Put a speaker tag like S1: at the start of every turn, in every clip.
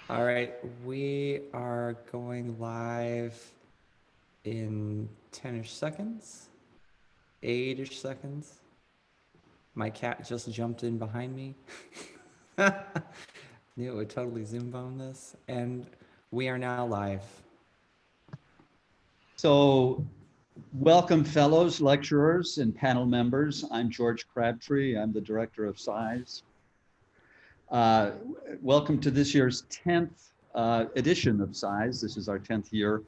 S1: All right, we are going live in 10-ish seconds, 8-ish seconds. My cat just jumped in behind me. Knew it would totally zoom bomb this. And we are now live.
S2: So welcome fellows, lecturers, and panel members. I'm George Crabtree. I'm the director of SISE. Uh, Welcome to this year's 10th edition of SISE. This is our 10th year.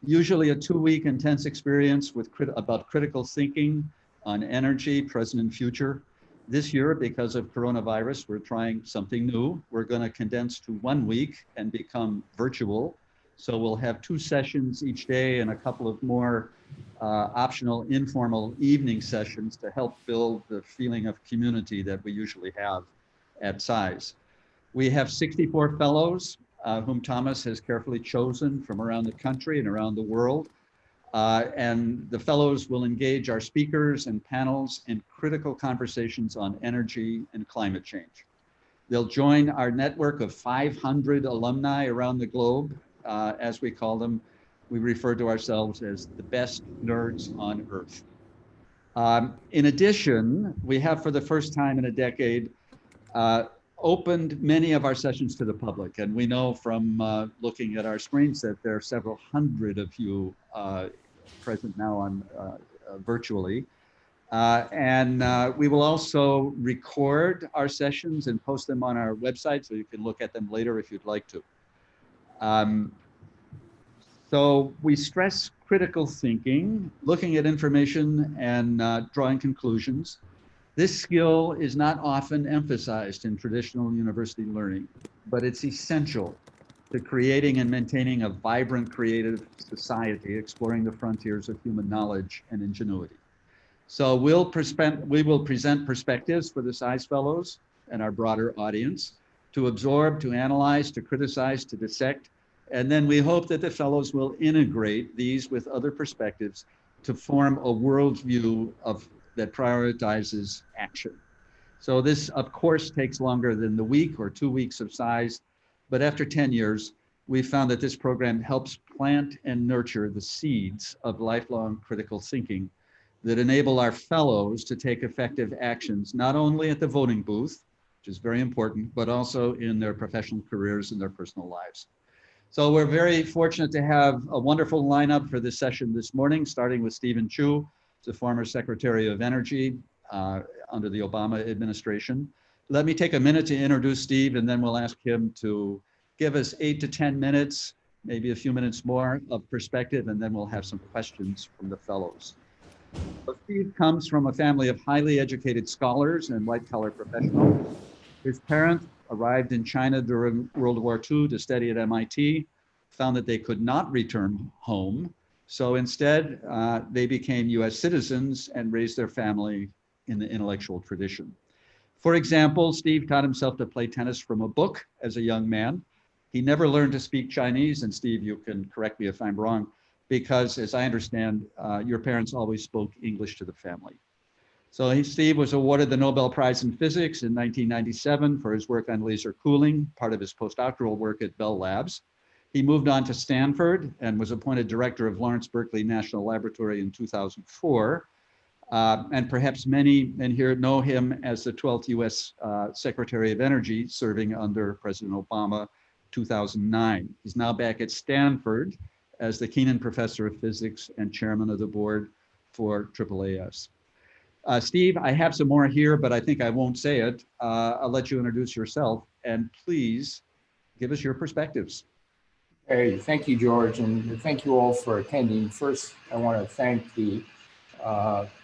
S2: Usually a 2-week intense experience about critical thinking on energy, present and future. This year, because of coronavirus, we're trying something new. We're going to condense to 1 week and become virtual. So we'll have 2 sessions each day and a couple of more optional informal evening sessions to help build the feeling of community that we usually have at SISE. We have 64 fellows whom Thomas has carefully chosen from around the country and around the world. And the fellows will engage our speakers and panels in critical conversations on energy and climate change. They'll join our network of 500 alumni around the globe. As we call them, we refer to ourselves as the best nerds on earth. In addition, we have for the first time in a decade opened many of our sessions to the public. And we know from looking at our screens that there are several hundred of you present now on virtually. We will also record our sessions and post them on our website so you can look at them later if you'd like to. So we stress critical thinking, looking at information and drawing conclusions. This skill is not often emphasized in traditional university learning, but it's essential to creating and maintaining a vibrant, creative society, exploring the frontiers of human knowledge and ingenuity. So we will present perspectives for the SISE Fellows and our broader audience to absorb, to analyze, to criticize, to dissect, and then we hope that the fellows will integrate these with other perspectives to form a worldview that prioritizes action. So this, of course, takes longer than the week or 2 weeks of SISE, but after 10 years, we found that this program helps plant and nurture the seeds of lifelong critical thinking that enable our fellows to take effective actions, not only at the voting booth, which is very important, but also in their professional careers and their personal lives. So we're very fortunate to have a wonderful lineup for this session this morning, starting with Stephen Chu, the former Secretary of Energy under the Obama administration. Let me take a minute to introduce Steve, and then we'll ask him to give us 8 to 10 minutes, maybe a few minutes more of perspective, and then we'll have some questions from the fellows. So Steve comes from a family of highly educated scholars and white-collar professionals. His parents arrived in China during World War II to study at MIT, found that they could not return home. So instead, they became US citizens and raised their family in the intellectual tradition. For example, Steve taught himself to play tennis from a book as a young man. He never learned to speak Chinese, and Steve, you can correct me if I'm wrong, because as I understand, your parents always spoke English to the family. So Steve was awarded the Nobel Prize in Physics in 1997 for his work on laser cooling, part of his postdoctoral work at Bell Labs. He moved on to Stanford and was appointed director of Lawrence Berkeley National Laboratory in 2004. And perhaps many in here know him as the 12th US Secretary of Energy, serving under President Obama, 2009. He's now back at Stanford as the Keenan Professor of Physics and Chairman of the Board for AAAS. Steve, I have some more here, but I think I won't say it. I'll let you introduce yourself, and please give us your perspectives.
S3: Hey, thank you, George, and thank you all for attending. First, I want to thank the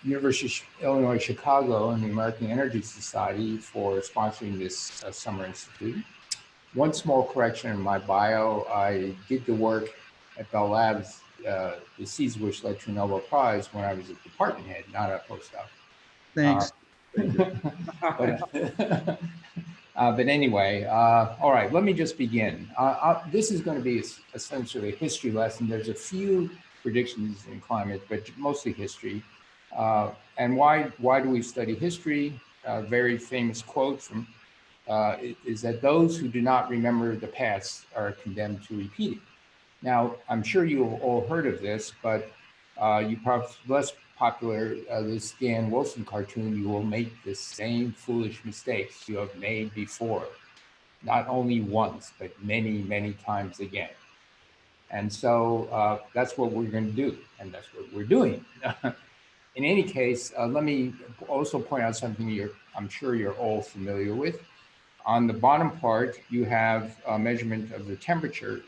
S3: University of Illinois Chicago and the American Energy Society for sponsoring this Summer Institute. One small correction in my bio: I did the work at Bell Labs, the SISE, which led to a Nobel Prize, when I was a department head, not a postdoc.
S2: Thanks.
S3: But anyway, all right, let me just begin. This is going to be essentially a history lesson. There's a few predictions in climate, but mostly history. And why do we study history? A very famous quote from is that those who do not remember the past are condemned to repeat it. Now, I'm sure you've all heard of this, but you probably less popular, this Dan Wilson cartoon, you will make the same foolish mistakes you have made before, not only once, but many, many times again. And so that's what we're going to do, and that's what we're doing. In any case, let me also point out something I'm sure you're all familiar with. On the bottom part, you have a measurement of the temperature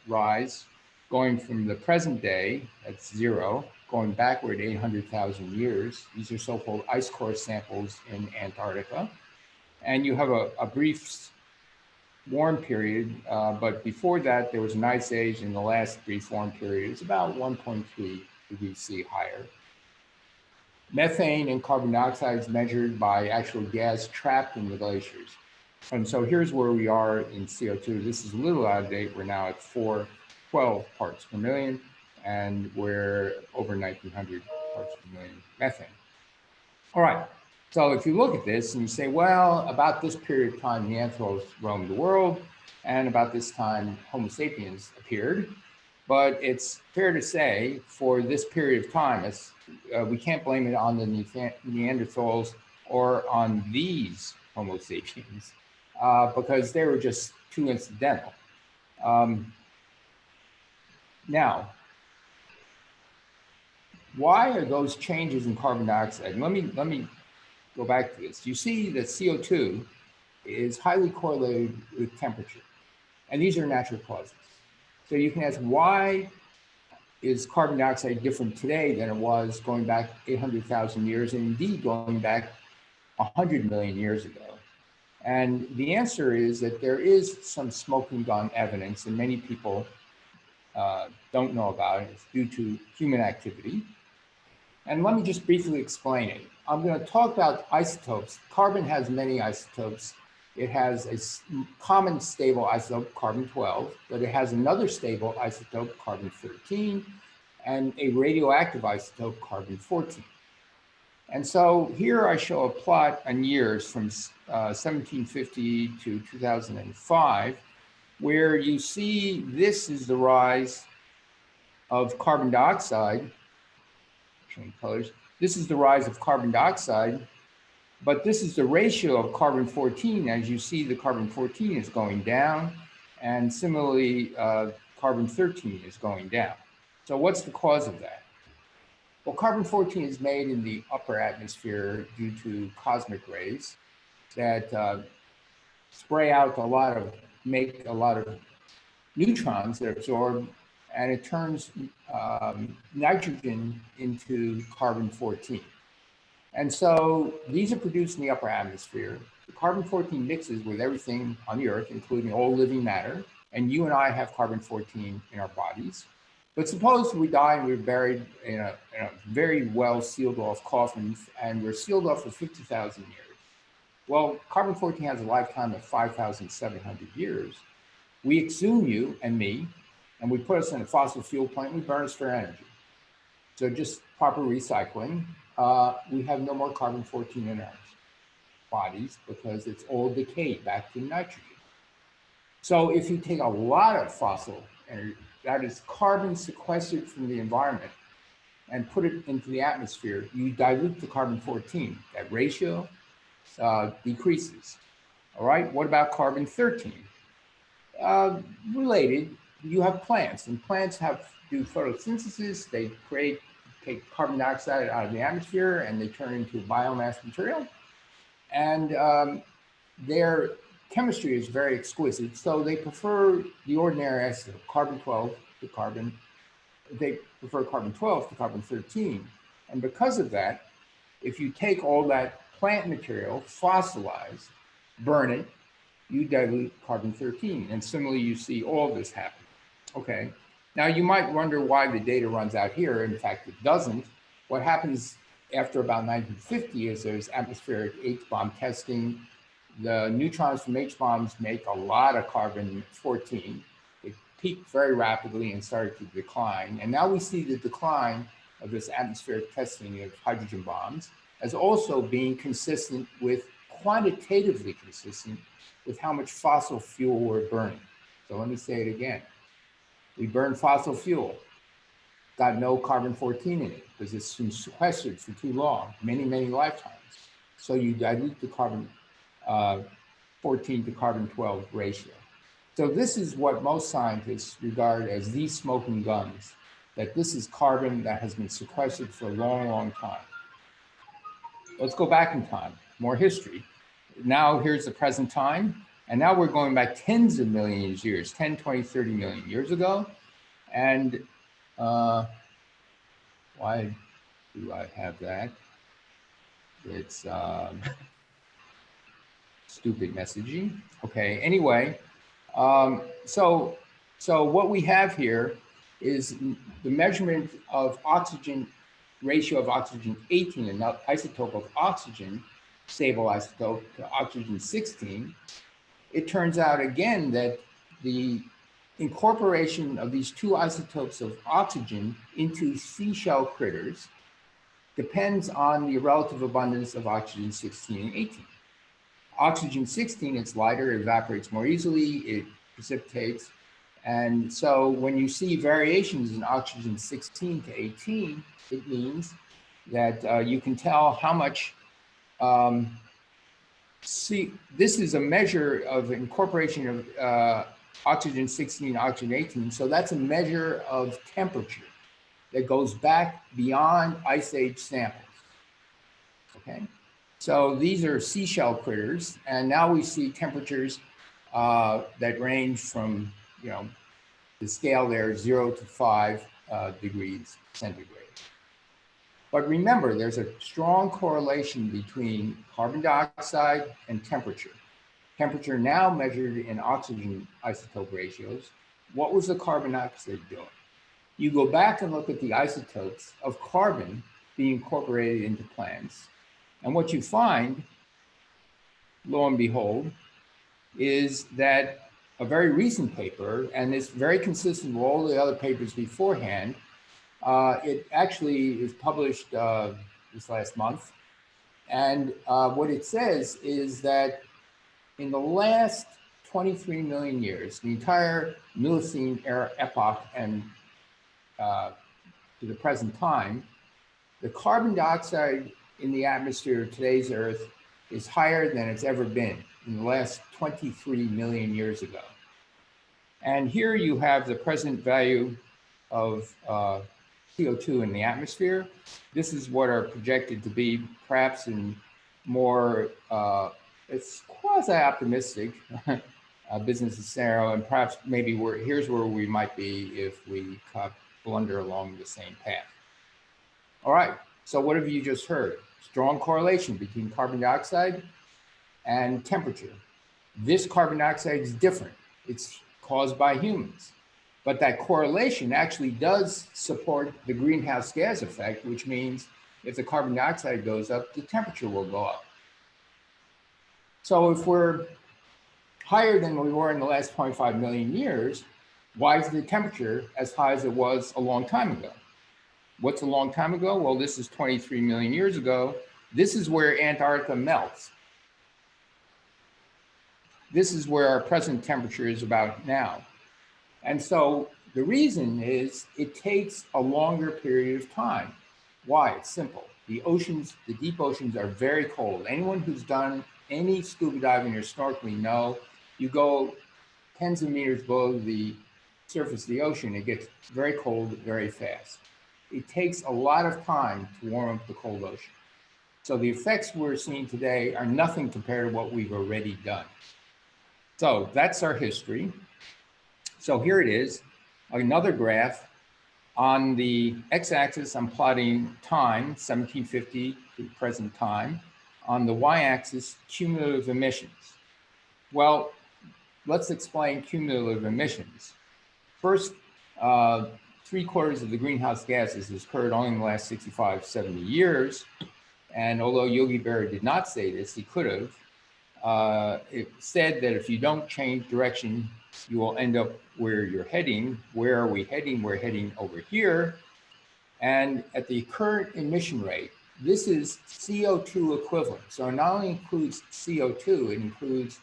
S3: rise going from the present day, that's 0, going backward 800,000 years. These are so-called ice core samples in Antarctica. And you have a brief warm period, but before that, there was an ice age, and the last brief warm period is about 1.3 degrees C higher. Methane and carbon dioxide is measured by actual gas trapped in the glaciers. And so here's where we are in CO2. This is a little out of date. We're now at 412 parts per million, and we're over 1900 parts per million methane. All right, so if you look at this and you say, well, about this period of time, Neanderthals roamed the world, and about this time, Homo sapiens appeared. But it's fair to say, for this period of time, we can't blame it on the Neanderthals or on these Homo sapiens, because they were just too incidental. Now, why are those changes in carbon dioxide? Let me go back to this. You see that CO2 is highly correlated with temperature, and these are natural causes. So you can ask, why is carbon dioxide different today than it was going back 800,000 years, and indeed going back 100 million years ago? And the answer is that there is some smoking gun evidence, and many people don't know about it. It's due to human activity. And let me just briefly explain it. I'm going to talk about isotopes. Carbon has many isotopes. It has a common stable isotope, carbon-12, but it has another stable isotope, carbon-13, and a radioactive isotope, carbon-14. And so here I show a plot on years from 1750 to 2005, where you see this is the rise of carbon dioxide, showing colors. This is the rise of carbon dioxide, but this is the ratio of carbon-14. As you see, the carbon-14 is going down, and similarly, carbon-13 is going down. So what's the cause of that? Well, carbon-14 is made in the upper atmosphere due to cosmic rays that spray out make a lot of neutrons that absorb, and it turns nitrogen into carbon-14. And so these are produced in the upper atmosphere. The carbon-14 mixes with everything on the Earth, including all living matter, and you and I have carbon-14 in our bodies. But suppose we die and we're buried in a very well sealed off coffins, and we're sealed off for 50,000 years. Well, carbon-14 has a lifetime of 5,700 years. We exhume you and me, and we put us in a fossil fuel plant, and we burn us for energy. So just proper recycling. We have no more carbon-14 in our bodies because it's all decayed back to nitrogen. So if you take a lot of fossil energy, that is carbon sequestered from the environment, and put it into the atmosphere, you dilute the carbon-14. That ratio decreases. All right, what about carbon-13? Related, you have plants, and plants do photosynthesis. They take carbon dioxide out of the atmosphere, and they turn into biomass material. And their chemistry is very exquisite, so they prefer the ordinary isotope, carbon-12 to carbon. They prefer carbon-12 to carbon-13. And because of that, if you take all that plant material, fossilize, burn it, you dilute carbon-13. And similarly, you see all this happen. Okay. Now, you might wonder why the data runs out here. In fact, it doesn't. What happens after about 1950 is there's atmospheric H-bomb testing. The neutrons from H-bombs make a lot of carbon-14. It peaked very rapidly and started to decline. And now we see the decline of this atmospheric testing of hydrogen bombs as also being consistent with quantitatively consistent with how much fossil fuel we're burning. So let me say it again. We burn fossil fuel, got no carbon-14 in it because it's been sequestered for too long, many, many lifetimes. So you dilute the carbon 14 to carbon 12 ratio. So this is what most scientists regard as the smoking guns, that this is carbon that has been sequestered for a long, long time. Let's go back in time, more history. Now here's the present time, and now we're going back tens of millions of years, 10, 20, 30 million years ago. And why do I have that? It's stupid messaging. Okay, anyway, so what we have here is the measurement of oxygen, ratio of oxygen 18, an isotope of oxygen, stable isotope, to oxygen 16. It turns out again that the incorporation of these two isotopes of oxygen into seashell critters depends on the relative abundance of oxygen 16 and 18. Oxygen 16, it's lighter, it evaporates more easily, it precipitates. And so when you see variations in oxygen 16 to 18, it means that you can tell how much, this is a measure of incorporation of oxygen 16, oxygen 18. So that's a measure of temperature that goes back beyond ice age samples, okay? So these are seashell critters, and now we see temperatures that range from, the scale there, 0 to 5 degrees centigrade. But remember, there's a strong correlation between carbon dioxide and temperature. Temperature now measured in oxygen isotope ratios. What was the carbon dioxide doing? You go back and look at the isotopes of carbon being incorporated into plants. And what you find, lo and behold, is that a very recent paper, and it's very consistent with all the other papers beforehand, it actually is published this last month. And what it says is that in the last 23 million years, the entire Miocene era epoch and to the present time, the carbon dioxide in the atmosphere of today's Earth is higher than it's ever been in the last 23 million years ago. And here you have the present value of CO2 in the atmosphere. This is what are projected to be perhaps in more, it's quasi-optimistic business scenario, and perhaps maybe here's where we might be if we blunder along the same path. All right, so what have you just heard? Strong correlation between carbon dioxide and temperature. This carbon dioxide is different. It's caused by humans. But that correlation actually does support the greenhouse gas effect, which means if the carbon dioxide goes up, the temperature will go up. So if we're higher than we were in the last 25 million years, why is the temperature as high as it was a long time ago? What's a long time ago? Well, this is 23 million years ago. This is where Antarctica melts. This is where our present temperature is about now. And so the reason is it takes a longer period of time. Why? It's simple. The oceans, the deep oceans are very cold. Anyone who's done any scuba diving or snorkeling know you go tens of meters below the surface of the ocean, it gets very cold very fast. It takes a lot of time to warm up the cold ocean. So the effects we're seeing today are nothing compared to what we've already done. So that's our history. So here it is, another graph. On the x-axis, I'm plotting time, 1750 to present time. On the y-axis, cumulative emissions. Well, let's explain cumulative emissions. First, 3/4 of the greenhouse gases has occurred only in the last 65, 70 years. And although Yogi Berra did not say this, he could have. It said that if you don't change direction, you will end up where you're heading. Where are we heading? We're heading over here. And at the current emission rate, this is CO2 equivalent. So it not only includes CO2, it includes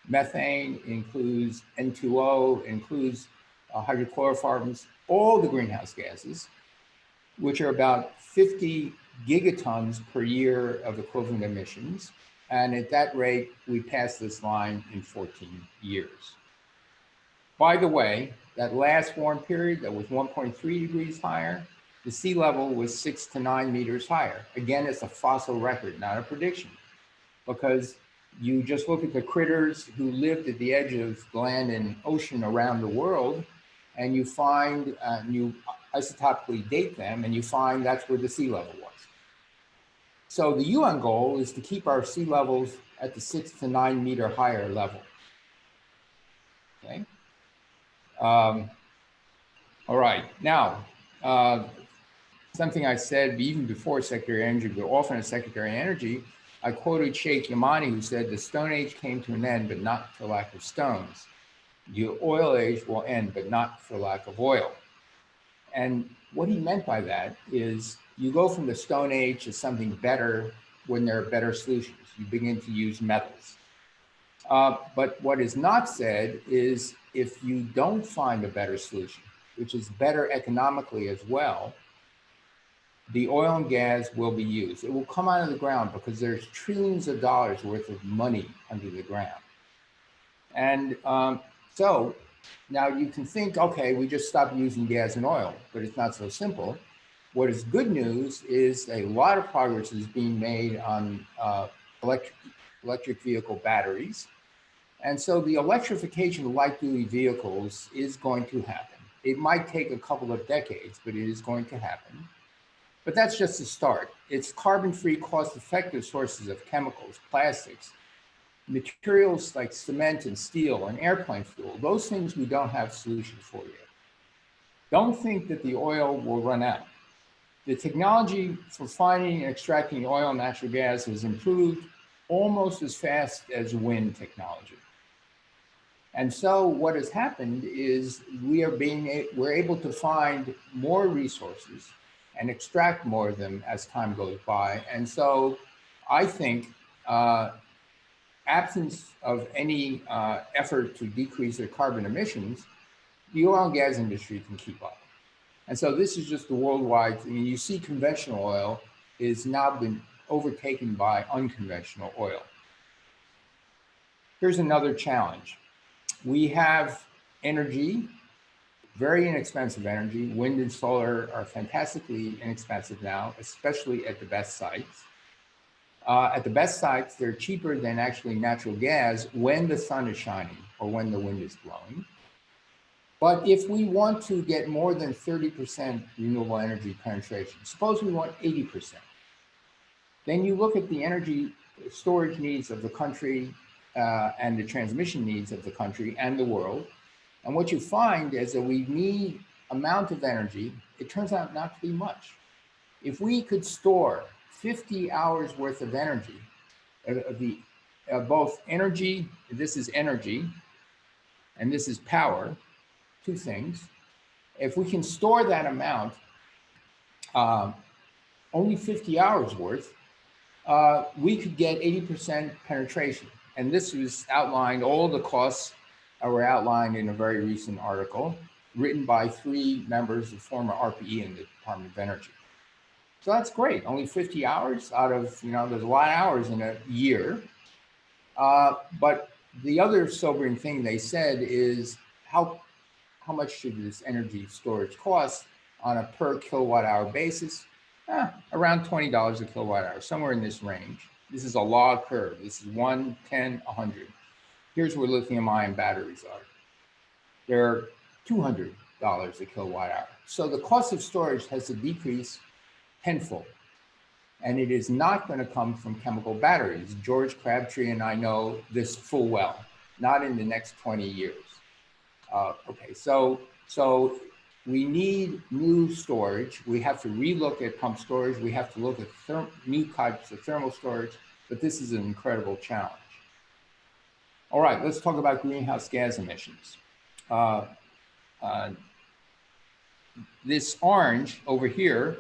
S3: methane, it includes N2O, it includes hydrochlorofluorocarbons, all the greenhouse gases, which are about 50 gigatons per year of equivalent emissions. And at that rate, we pass this line in 14 years. By the way, that last warm period that was 1.3 degrees higher, the sea level was 6 to 9 meters higher. Again, it's a fossil record, not a prediction, because you just look at the critters who lived at the edge of land and ocean around the world, and you find, you isotopically date them, and you find that's where the sea level was. So the UN goal is to keep our sea levels at the 6 to 9 meter higher level. Okay. All right. Now, something I said even before Secretary of Energy, but often as Secretary of Energy, I quoted Sheikh Yamani, who said, "The Stone Age came to an end, but not for lack of stones. The oil age will end, but not for lack of oil." And what he meant by that is you go from the Stone Age to something better when there are better solutions. You begin to use metals. But what is not said is if you don't find a better solution, which is better economically as well, the oil and gas will be used. It will come out of the ground because there's trillions of dollars worth of money under the ground. And so now you can think, okay, we just stop using gas and oil, but it's not so simple. What is good news is a lot of progress is being made on electric vehicle batteries. And so the electrification of light-duty vehicles is going to happen. It might take a couple of decades, but it is going to happen. But that's just a start. It's carbon-free, cost-effective sources of chemicals, plastics, materials like cement and steel and airplane fuel. Those things we don't have solutions for yet. Don't think that the oil will run out. The technology for finding and extracting oil and natural gas has improved almost as fast as wind technology. And so what has happened is we're able to find more resources and extract more of them as time goes by. And so I think absence of any effort to decrease their carbon emissions, the oil and gas industry can keep up. And so this is just the worldwide, I mean, you see conventional oil is now been overtaken by unconventional oil. Here's another challenge. We have energy, very inexpensive energy. Wind and solar are fantastically inexpensive now, especially at the best sites. At the best sites, they're cheaper than actually natural gas when the sun is shining or when the wind is blowing. But if we want to get more than 30% renewable energy penetration, suppose we want 80%, then you look at the energy storage needs of the country and the transmission needs of the country and the world. And what you find is that we need amount of energy, it turns out not to be much. If we could store 50 hours worth of energy, both energy, this is energy, and this is power, two things. If we can store that amount, only 50 hours worth, we could get 80% penetration. And this was outlined, all the costs were outlined in a very recent article written by 3 members of former RPE in the Department of Energy. So that's great, only 50 hours out of, there's a lot of hours in a year. But the other sobering thing they said is how much should this energy storage cost on a per kilowatt hour basis? Around $20 a kilowatt hour, somewhere in this range. This is a log curve. This is 1, 10, 100. Here's where lithium-ion batteries are. They're $200 a kilowatt hour. So the cost of storage has to decrease tenfold. And it is not going to come from chemical batteries. George Crabtree and I know this full well, not in the next 20 years. Okay, so we need new storage. We have to relook at pump storage. We have to look at new types of thermal storage, but this is an incredible challenge. All right, let's talk about greenhouse gas emissions. This orange over here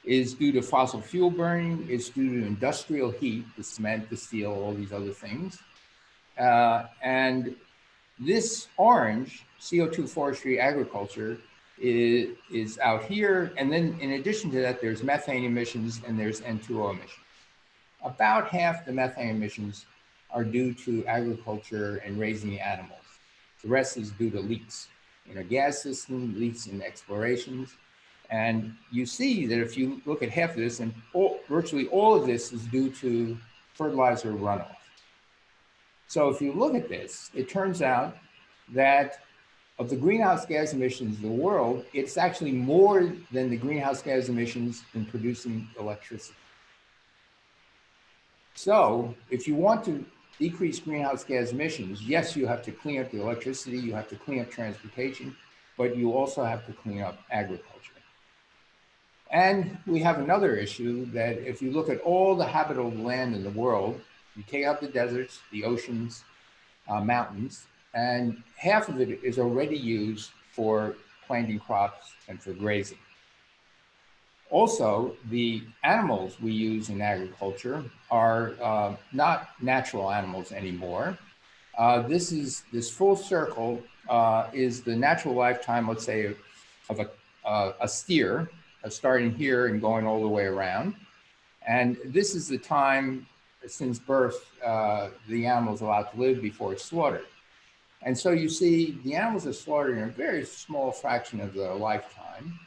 S3: is due to fossil fuel burning, it's due to industrial heat, the cement, the steel, all these other things. And this orange, CO2 forestry agriculture, is out here. And then in addition to that, there's methane emissions and there's N2O emissions. About half the methane emissions are due to agriculture and raising animals. The rest is due to leaks in a gas system, leaks in explorations. And you see that if you look at half of this, and virtually all of this is due to fertilizer runoff. So if you look at this, it turns out that of the greenhouse gas emissions in the world, it's actually more than the greenhouse gas emissions in producing electricity. So if you want to decrease greenhouse gas emissions, yes, you have to clean up the electricity, you have to clean up transportation, but you also have to clean up agriculture. And we have another issue that if you look at all the habitable land in the world, you take out the deserts, the oceans, mountains, and half of it is already used for planting crops and for grazing. Also, the animals we use in agriculture are not natural animals anymore. This full circle is the natural lifetime, let's say, of a steer, starting here and going all the way around. And this is the time since birth the animal is allowed to live before it's slaughtered. And so you see the animals are slaughtered in a very small fraction of their lifetime.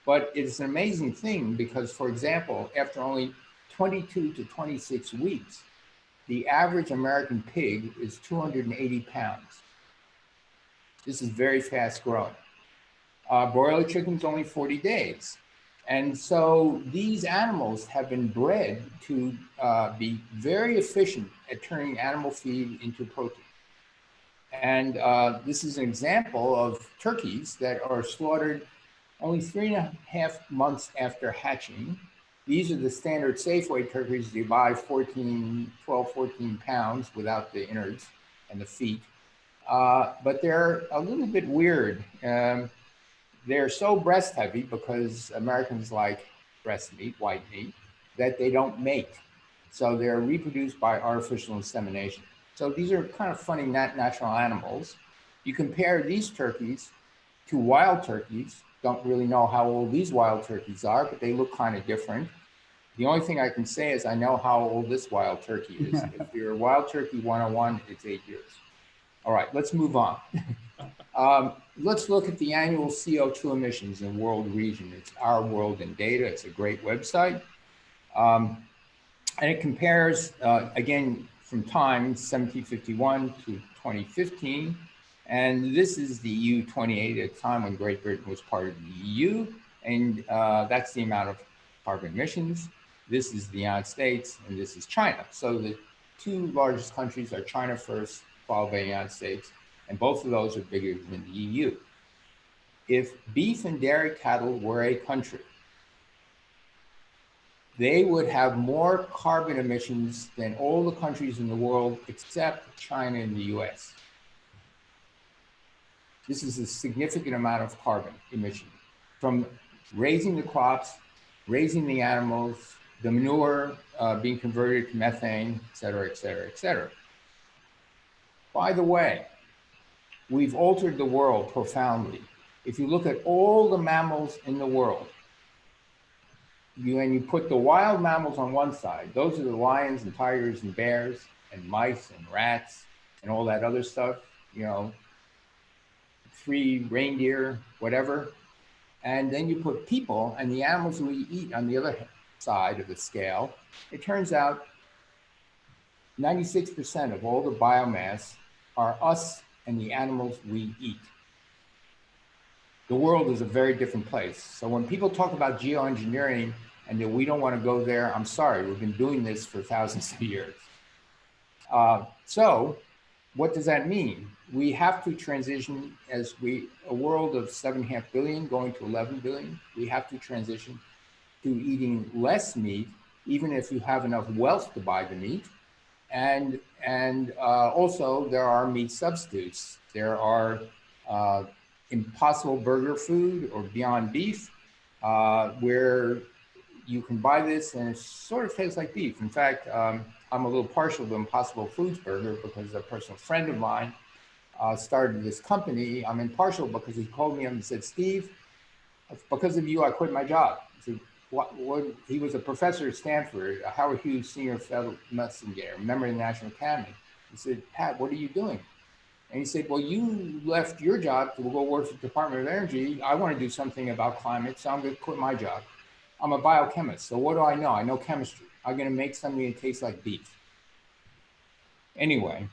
S3: But it's an amazing thing because, for example, after only 22 to 26 weeks, the average American pig is 280 pounds. This is very fast growing. Broiler chicken's only 40 days. And so these animals have been bred to be very efficient at turning animal feed into protein. And this is an example of turkeys that are slaughtered only 3.5 months after hatching. These are the standard Safeway turkeys. You buy 12, 14 pounds without the innards and the feet. But they're a little bit weird. They're so breast heavy because Americans like breast meat, white meat, that they don't mate. So they're reproduced by artificial insemination. So these are kind of funny natural animals. You compare these turkeys to wild turkeys. Don't really know how old these wild turkeys are, but they look kind of different. The only thing I can say is I know how old this wild turkey is. If you're a wild turkey 101, it's 8 years. All right, let's move on. Let's look at the annual CO2 emissions in world region. It's Our World in Data. It's a great website. And it compares, again, from time 1751 to 2015. And this is the EU 28 at the time when Great Britain was part of the EU. And that's the amount of carbon emissions. This is the United States, and this is China. So the two largest countries are China first, followed by the United States. And both of those are bigger than the EU. If beef and dairy cattle were a country, they would have more carbon emissions than all the countries in the world except China and the US. This is a significant amount of carbon emission from raising the crops, raising the animals, the manure being converted to methane, et cetera, et cetera, et cetera. By the way, we've altered the world profoundly. If you look at all the mammals in the world, and you put the wild mammals on one side, those are the lions and tigers and bears and mice and rats and all that other stuff, 3 reindeer, whatever. And then you put people and the animals we eat on the other side of the scale. It turns out 96% of all the biomass are us and the animals we eat. The world is a very different place. So when people talk about geoengineering and that we don't want to go there, I'm sorry, we've been doing this for thousands of years. So what does that mean? We have to transition a world of 7.5 billion going to 11 billion. We have to transition to eating less meat, even if you have enough wealth to buy the meat. And also there are meat substitutes. There are Impossible Burger food or Beyond Beef, where you can buy this and it sort of tastes like beef. In fact, I'm a little partial to Impossible Foods Burger because a personal friend of mine started this company. I'm impartial because he called me up and said, Steve, because of you, I quit my job. He said, what? He was a professor at Stanford, a Howard Hughes Senior Fellow Investigator, member of the National Academy. He said, Pat, what are you doing? And he said, well, you left your job to go work for the Department of Energy. I want to do something about climate, so I'm going to quit my job. I'm a biochemist, so what do I know? I know chemistry. I'm going to make something that tastes like beef. Anyway,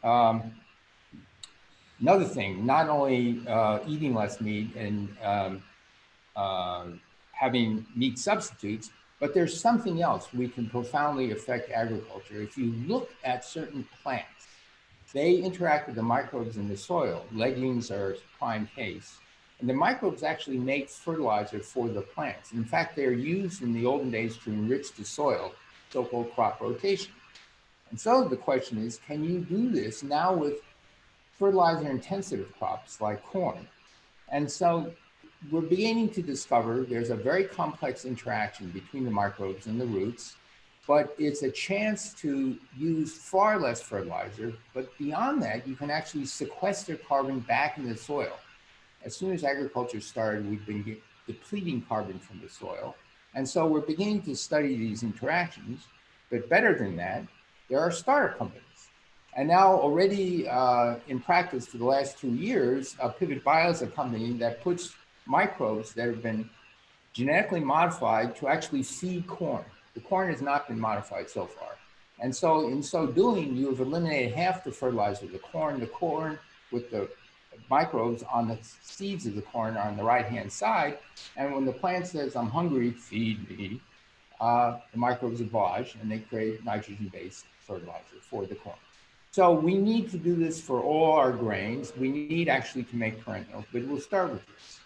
S3: another thing, not only eating less meat and having meat substitutes, but there's something else we can profoundly affect agriculture. If you look at certain plants, they interact with the microbes in the soil. Legumes are a prime case. And the microbes actually make fertilizer for the plants. In fact, they're used in the olden days to enrich the soil, so-called crop rotation. And so the question is, can you do this now with fertilizer-intensive crops like corn? And so we're beginning to discover there's a very complex interaction between the microbes and the roots, but it's a chance to use far less fertilizer. But beyond that, you can actually sequester carbon back in the soil. As soon as agriculture started, we've been depleting carbon from the soil. And so we're beginning to study these interactions. But better than that, there are startup companies. And now already in practice for the last 2 years, Pivot Bio is a company that puts microbes that have been genetically modified to actually feed corn. The corn has not been modified so far. And so in so doing, you have eliminated half the fertilizer of the corn with the microbes on the seeds of the corn are on the right-hand side. And when the plant says, I'm hungry, feed me, the microbes oblige and they create nitrogen-based fertilizer for the corn. So we need to do this for all our grains. We need actually to make perennials, but we'll start with this.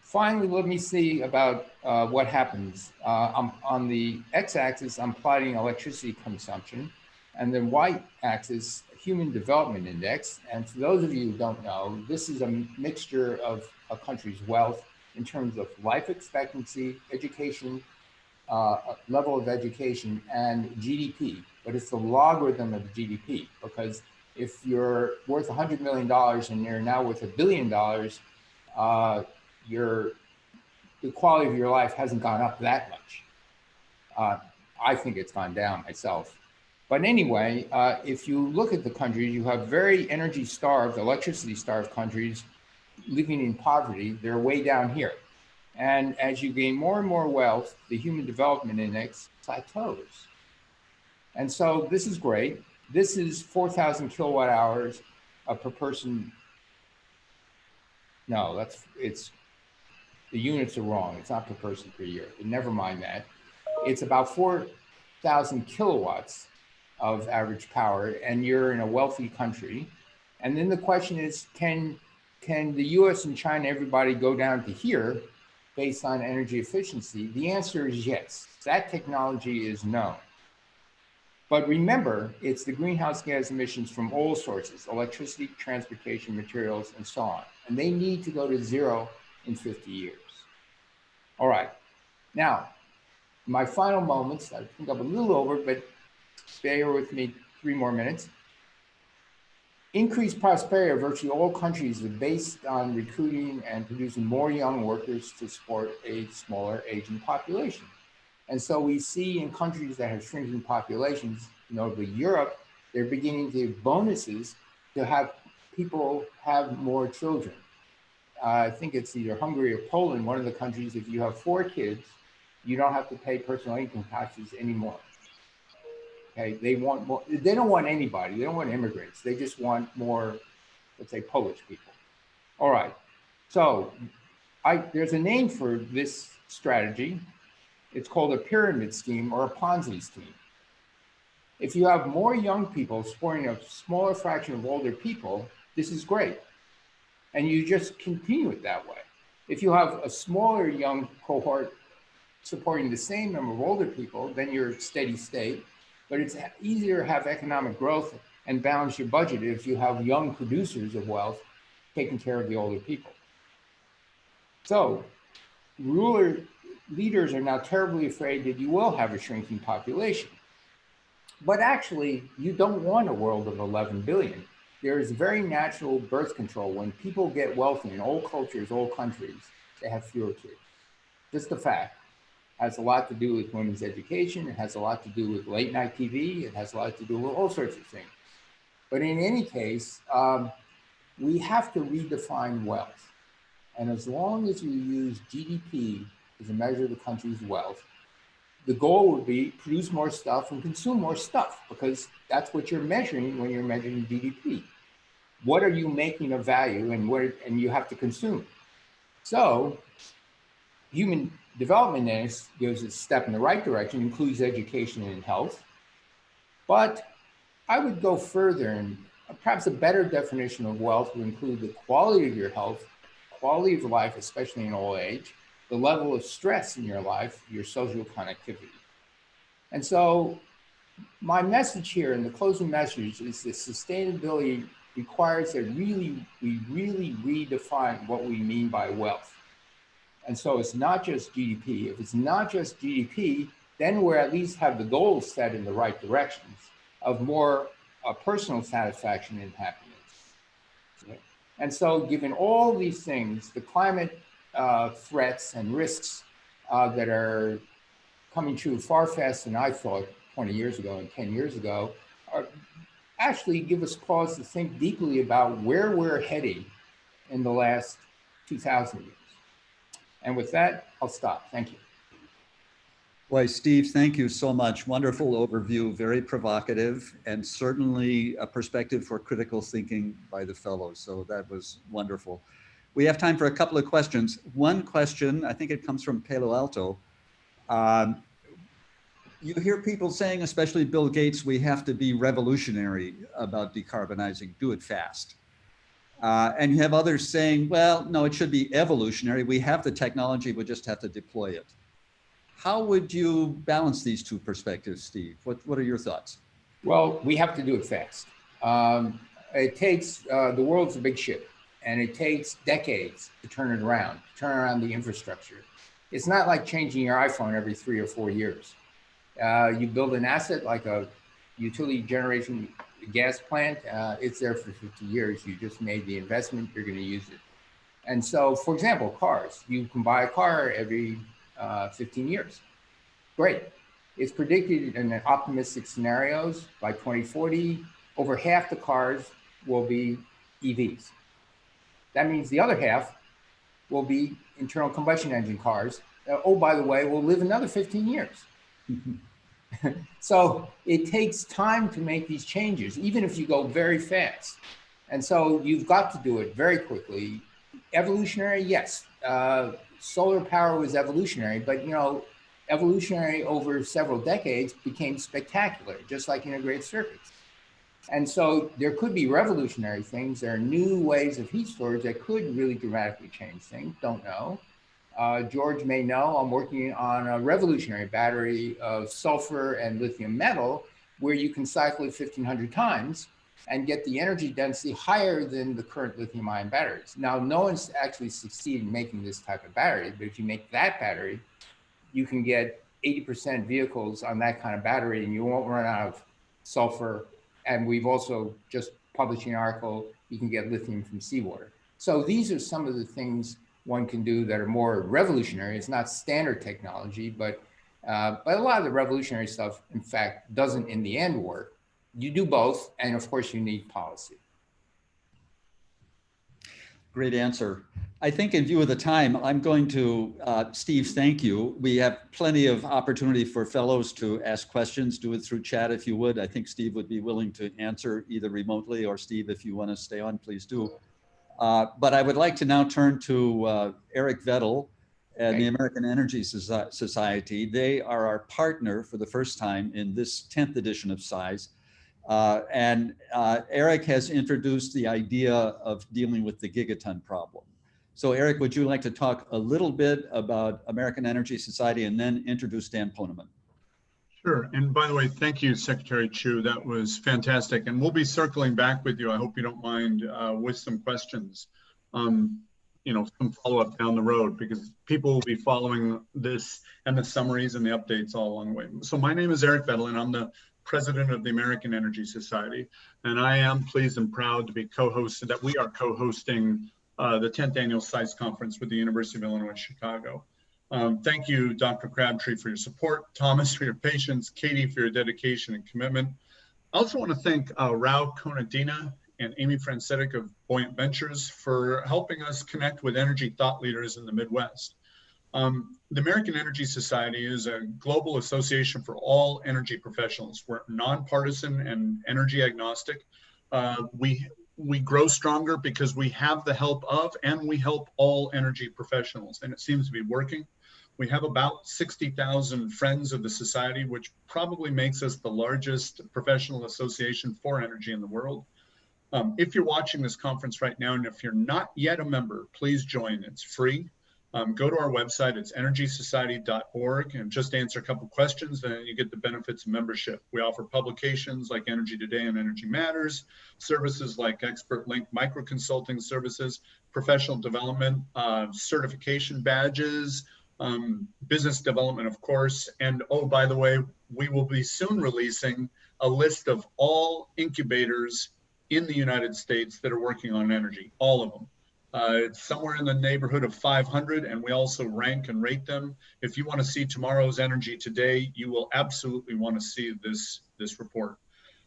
S3: Finally, let me see about what happens. On the x-axis, I'm plotting electricity consumption, and the y-axis, human development index. And for those of you who don't know, this is a mixture of a country's wealth in terms of life expectancy, education, level of education, and GDP. But it's the logarithm of GDP, because if you're worth $100 million and you're now worth $1 billion, the quality of your life hasn't gone up that much. I think it's gone down myself. But anyway, if you look at the countries, you have very energy starved, electricity starved countries living in poverty. They're way down here. And as you gain more and more wealth, the human development index plateaus. And so this is great. This is 4,000 kilowatt hours per person. No, the units are wrong. It's not per person per year, but never mind that. It's about 4,000 kilowatts of average power, and you're in a wealthy country. And then the question is, can the US and China, everybody go down to here based on energy efficiency? The answer is yes. That technology is known. But remember, it's the greenhouse gas emissions from all sources, electricity, transportation, materials, and so on. And they need to go to zero in 50 years. All right. Now, my final moments, I think I'm a little over, but bear with me 3 more minutes. Increased prosperity of virtually all countries is based on recruiting and producing more young workers to support a smaller aging population. And so we see in countries that have shrinking populations, notably Europe, they're beginning to give bonuses to have people have more children. I think it's either Hungary or Poland, one of the countries, if you have 4 kids, you don't have to pay personal income taxes anymore. Okay, they want more, they don't want anybody, they don't want immigrants, they just want more, let's say, Polish people. All right, so there's a name for this strategy. It's called a pyramid scheme or a Ponzi scheme. If you have more young people supporting a smaller fraction of older people, this is great. And you just continue it that way. If you have a smaller young cohort supporting the same number of older people, then you're steady state. But it's easier to have economic growth and balance your budget if you have young producers of wealth taking care of the older people. So leaders are now terribly afraid that you will have a shrinking population. But actually, you don't want a world of 11 billion. There is very natural birth control. When people get wealthy in all cultures, all countries, they have fewer kids. Just a fact. It has a lot to do with women's education. It has a lot to do with late night TV. It has a lot to do with all sorts of things. But in any case, we have to redefine wealth. And as long as you use GDP as a measure of the country's wealth, the goal would be produce more stuff and consume more stuff, because that's what you're measuring when you're measuring GDP. What are you making of value, and you have to consume. So human development gives a step in the right direction, includes education and health. But I would go further, and perhaps a better definition of wealth would include the quality of your health, quality of life, especially in old age, the level of stress in your life, your social connectivity. And so my message here, and the closing message, is that sustainability requires that we really redefine what we mean by wealth. And so it's not just GDP. If it's not just GDP, then we're at least have the goals set in the right directions of more personal satisfaction and happiness. And so given all these things, the climate threats and risks that are coming true far faster than I thought 20 years ago and 10 years ago, actually give us cause to think deeply about where we're heading in the last 2,000 years. And with that, I'll stop. Thank you.
S2: Boy, Steve, thank you so much. Wonderful overview, very provocative, and certainly a perspective for critical thinking by the fellows. So that was wonderful. We have time for a couple of questions. One question, I think it comes from Palo Alto. You hear people saying, especially Bill Gates, we have to be revolutionary about decarbonizing, do it fast. And you have others saying, well, no, it should be evolutionary. We have the technology, we just have to deploy it. How would you balance these two perspectives, Steve? What are your thoughts?
S3: Well, we have to do it fast. It takes, the world's a big ship, and it takes decades to turn it around, turn around the infrastructure. It's not like changing your iPhone every 3 or 4 years. You build an asset like a utility generation gas plant, it's there for 50 years. You just made the investment, you're going to use it. And so, for example, cars, you can buy a car every 15 years. Great. It's predicted in the optimistic scenarios by 2040, over half the cars will be EVs. That means the other half will be internal combustion engine cars. Oh, by the way, will live another 15 years. So it takes time to make these changes, even if you go very fast. And so you've got to do it very quickly. Evolutionary, yes. Solar power was evolutionary, but evolutionary over several decades became spectacular, just like integrated circuits. And so there could be revolutionary things. There are new ways of heat storage that could really dramatically change things. Don't know. George may know I'm working on a revolutionary battery of sulfur and lithium metal where you can cycle it 1,500 times and get the energy density higher than the current lithium ion batteries. Now, no one's actually succeeded in making this type of battery, but if you make that battery, you can get 80% vehicles on that kind of battery and you won't run out of sulfur. And we've also just published an article, you can get lithium from seawater. So these are some of the things one can do that are more revolutionary. It's not standard technology, but a lot of the revolutionary stuff, in fact, doesn't in the end work. You do both, and of course you need policy.
S2: Great answer. I think in view of the time, I'm going to, Steve, thank you. We have plenty of opportunity for fellows to ask questions. Do it through chat if you would. I think Steve would be willing to answer either remotely, or Steve, if you want to stay on, please do. But I would like to now turn to Eric Vettel and the American Energy Society. They are our partner for the first time in this 10th edition of SISE. Eric has introduced the idea of dealing with the gigaton problem. So Eric, would you like to talk a little bit about American Energy Society and then introduce Dan Poneman?
S4: Sure. And by the way, thank you, Secretary Chu. That was fantastic. And we'll be circling back with you, I hope you don't mind, with some questions. some follow-up down the road, because people will be following this and the summaries and the updates all along the way. So my name is Eric Vedelin. I'm the president of the American Energy Society, and I am pleased and proud to be we are co-hosting the 10th annual SISE conference with the University of Illinois Chicago. Thank you, Dr. Crabtree, for your support, Thomas, for your patience, Katie, for your dedication and commitment. I also want to thank Rao Konadina and Amy Francetic of Buoyant Ventures for helping us connect with energy thought leaders in the Midwest. The American Energy Society is a global association for all energy professionals. We're nonpartisan and energy agnostic. We grow stronger because we have the help of, and we help all energy professionals, and it seems to be working. We have about 60,000 friends of the society, which probably makes us the largest professional association for energy in the world. If you're watching this conference right now, and if you're not yet a member, please join. It's free. Go to our website, it's energysociety.org, and just answer a couple questions, and you get the benefits of membership. We offer publications like Energy Today and Energy Matters, services like Expert Link micro consulting services, professional development, certification badges, business development, of course. And oh, by the way, we will be soon releasing a list of all incubators in the United States that are working on energy, all of them. It's somewhere in the neighborhood of 500, and we also rank and rate them. If you want to see tomorrow's Energy Today, you will absolutely want to see this report.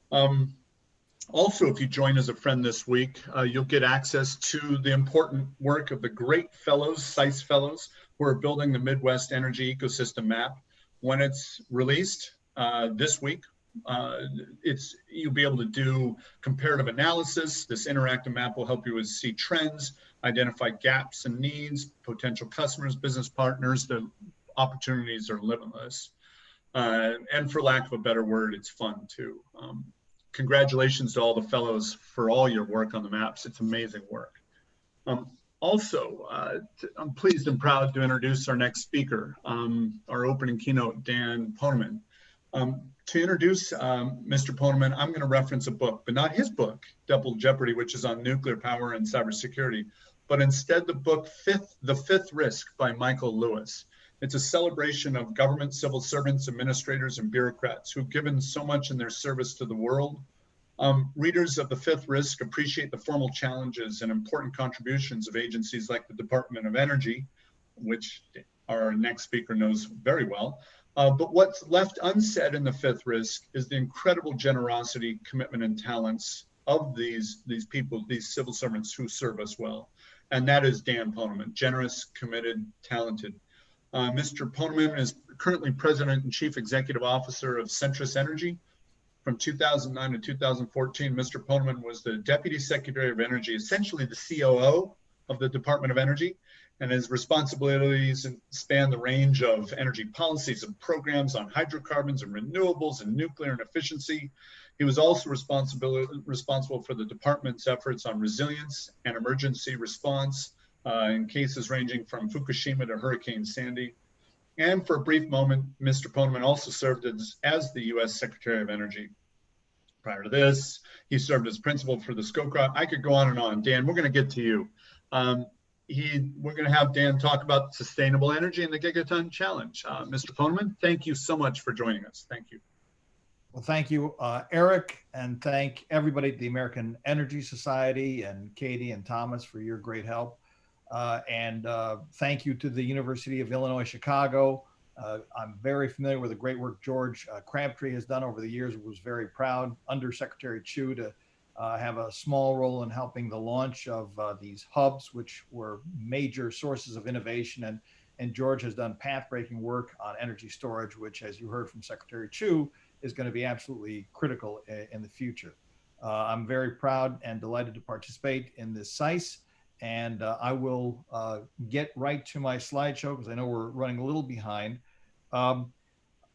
S4: Also, if you join as a friend this week, you'll get access to the important work of the great fellows, SISE fellows, who are building the Midwest energy ecosystem map. When it's released this week, you'll be able to do comparative analysis. This interactive map will help you see trends, identify gaps and needs, potential customers, business partners. The opportunities are limitless. And for lack of a better word, it's fun too. Congratulations to all the fellows for all your work on the maps. It's amazing work. Also, I'm pleased and proud to introduce our next speaker, our opening keynote, Dan Poneman. To introduce Mr. Poneman, I'm going to reference a book, but not his book, Double Jeopardy, which is on nuclear power and cybersecurity, but instead the book The Fifth Risk by Michael Lewis. It's a celebration of government, civil servants, administrators, and bureaucrats who've given so much in their service to the world. Readers of The Fifth Risk appreciate the formal challenges and important contributions of agencies like the Department of Energy, which our next speaker knows very well. But what's left unsaid in The Fifth Risk is the incredible generosity, commitment, and talents of these people, these civil servants who serve us well. And that is Dan Poneman, generous, committed, talented. Mr. Poneman is currently President and Chief Executive Officer of Centrus Energy. From 2009 to 2014, Mr. Poneman was the Deputy Secretary of Energy, essentially the COO of the Department of Energy, and his responsibilities span the range of energy policies and programs on hydrocarbons and renewables and nuclear and efficiency. He was also responsible for the department's efforts on resilience and emergency response in cases ranging from Fukushima to Hurricane Sandy. And for a brief moment, Mr. Poneman also served as the U.S. Secretary of Energy. Prior to this, he served as principal for the SCOCRA. I could go on and on. Dan, we're going to get to you. We're going to have Dan talk about sustainable energy and the Gigaton Challenge. Mr. Poneman, thank you so much for joining us. Thank you.
S5: Well, thank you, Eric, and thank everybody at the American Energy Society and Katie and Thomas for your great help. And thank you to the University of Illinois Chicago. I'm very familiar with the great work George Crabtree has done over the years. Was very proud under Secretary Chu to have a small role in helping the launch of these hubs, which were major sources of innovation. And George has done path-breaking work on energy storage, which, as you heard from Secretary Chu, is going to be absolutely critical in the future. I'm very proud and delighted to participate in this SISE. And I will get right to my slideshow because I know we're running a little behind.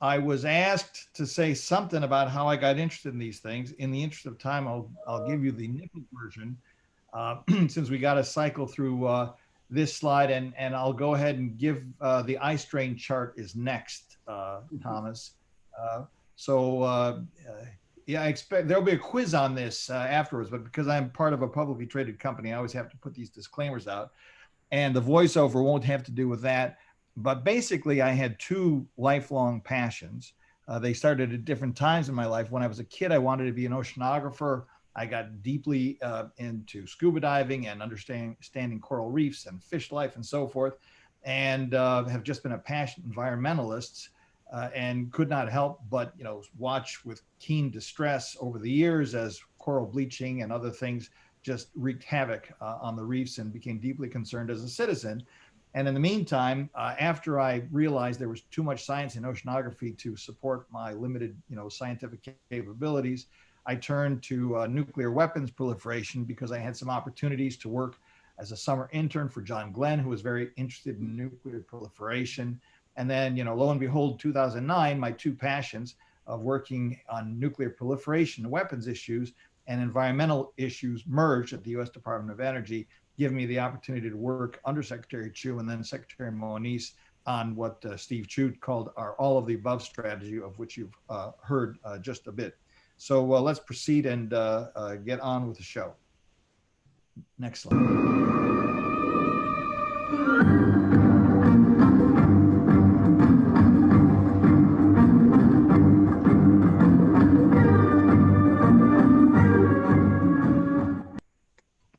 S5: I was asked to say something about how I got interested in these things. In the interest of time, I'll give you the nipple version since we got to cycle through this slide, and I'll go ahead and give the eye strain chart is next, Thomas. Yeah, I expect there'll be a quiz on this afterwards, but because I'm part of a publicly traded company, I always have to put these disclaimers out. And the voiceover won't have to do with that. But basically, I had two lifelong passions. They started at different times in my life. When I was a kid, I wanted to be an oceanographer. I got deeply into scuba diving and understanding coral reefs and fish life and so forth, and have just been a passionate environmentalist, and could not help but watch with keen distress over the years as coral bleaching and other things just wreaked havoc on the reefs, and became deeply concerned as a citizen. And in the meantime, after I realized there was too much science in oceanography to support my limited, scientific capabilities, I turned to nuclear weapons proliferation, because I had some opportunities to work as a summer intern for John Glenn, who was very interested in nuclear proliferation. And then, lo and behold, 2009, my two passions of working on nuclear proliferation weapons issues and environmental issues merged at the U.S. Department of Energy, giving me the opportunity to work under Secretary Chu and then Secretary Moniz on what Steve Chu called our all of the above strategy, of which you've heard just a bit. So let's proceed and get on with the show. Next slide.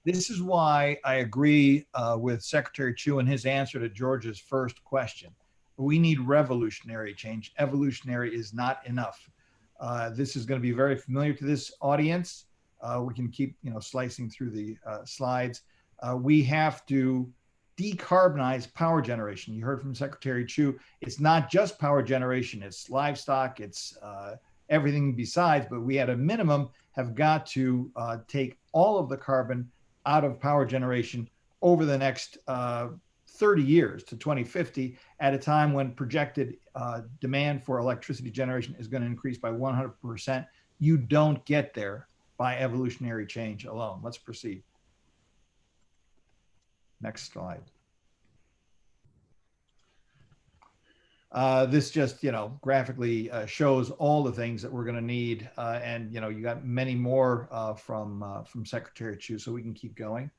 S5: This is why I agree with Secretary Chu in his answer to George's first question. We need revolutionary change. Evolutionary is not enough. This is going to be very familiar to this audience. We can keep, slicing through the slides. We have to decarbonize power generation. You heard from Secretary Chu. It's not just power generation. It's livestock. It's everything besides. But we, at a minimum, have got to take all of the carbon out of power generation over the next 30 years to 2050, at a time when projected demand for electricity generation is going to increase by 100%. You don't get there by evolutionary change alone. Let's proceed. Next slide. This just, graphically shows all the things that we're going to need, and you got many more from Secretary Chu, so we can keep going.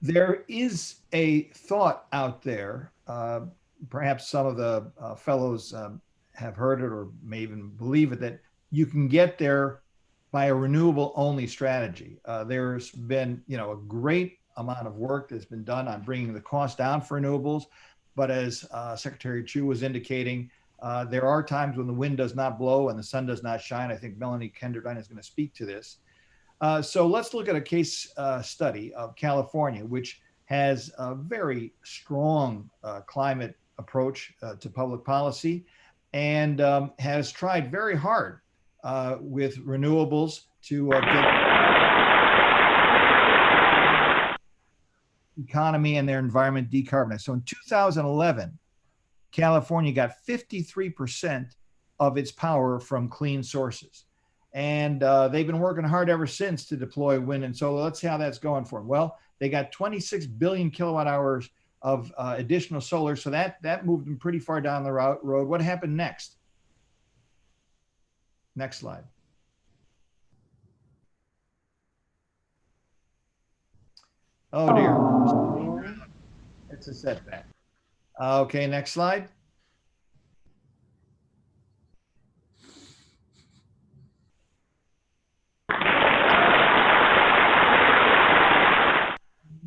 S5: There is a thought out there, perhaps some of the fellows have heard it or may even believe it, that you can get there by a renewable only strategy. There's been, a great amount of work that's been done on bringing the cost down for renewables. But as Secretary Chu was indicating, there are times when the wind does not blow and the sun does not shine. I think Melanie Kenderdine is going to speak to this. So let's look at a case study of California, which has a very strong climate approach to public policy, and has tried very hard with renewables to get economy and their environment decarbonized. So in 2011, California got 53% of its power from clean sources. And they've been working hard ever since to deploy wind and solar. Let's see how that's going for them. Well, they got 26 billion kilowatt hours of additional solar. So that moved them pretty far down the road. What happened next? Next slide. Oh dear. It's a setback. Okay, next slide.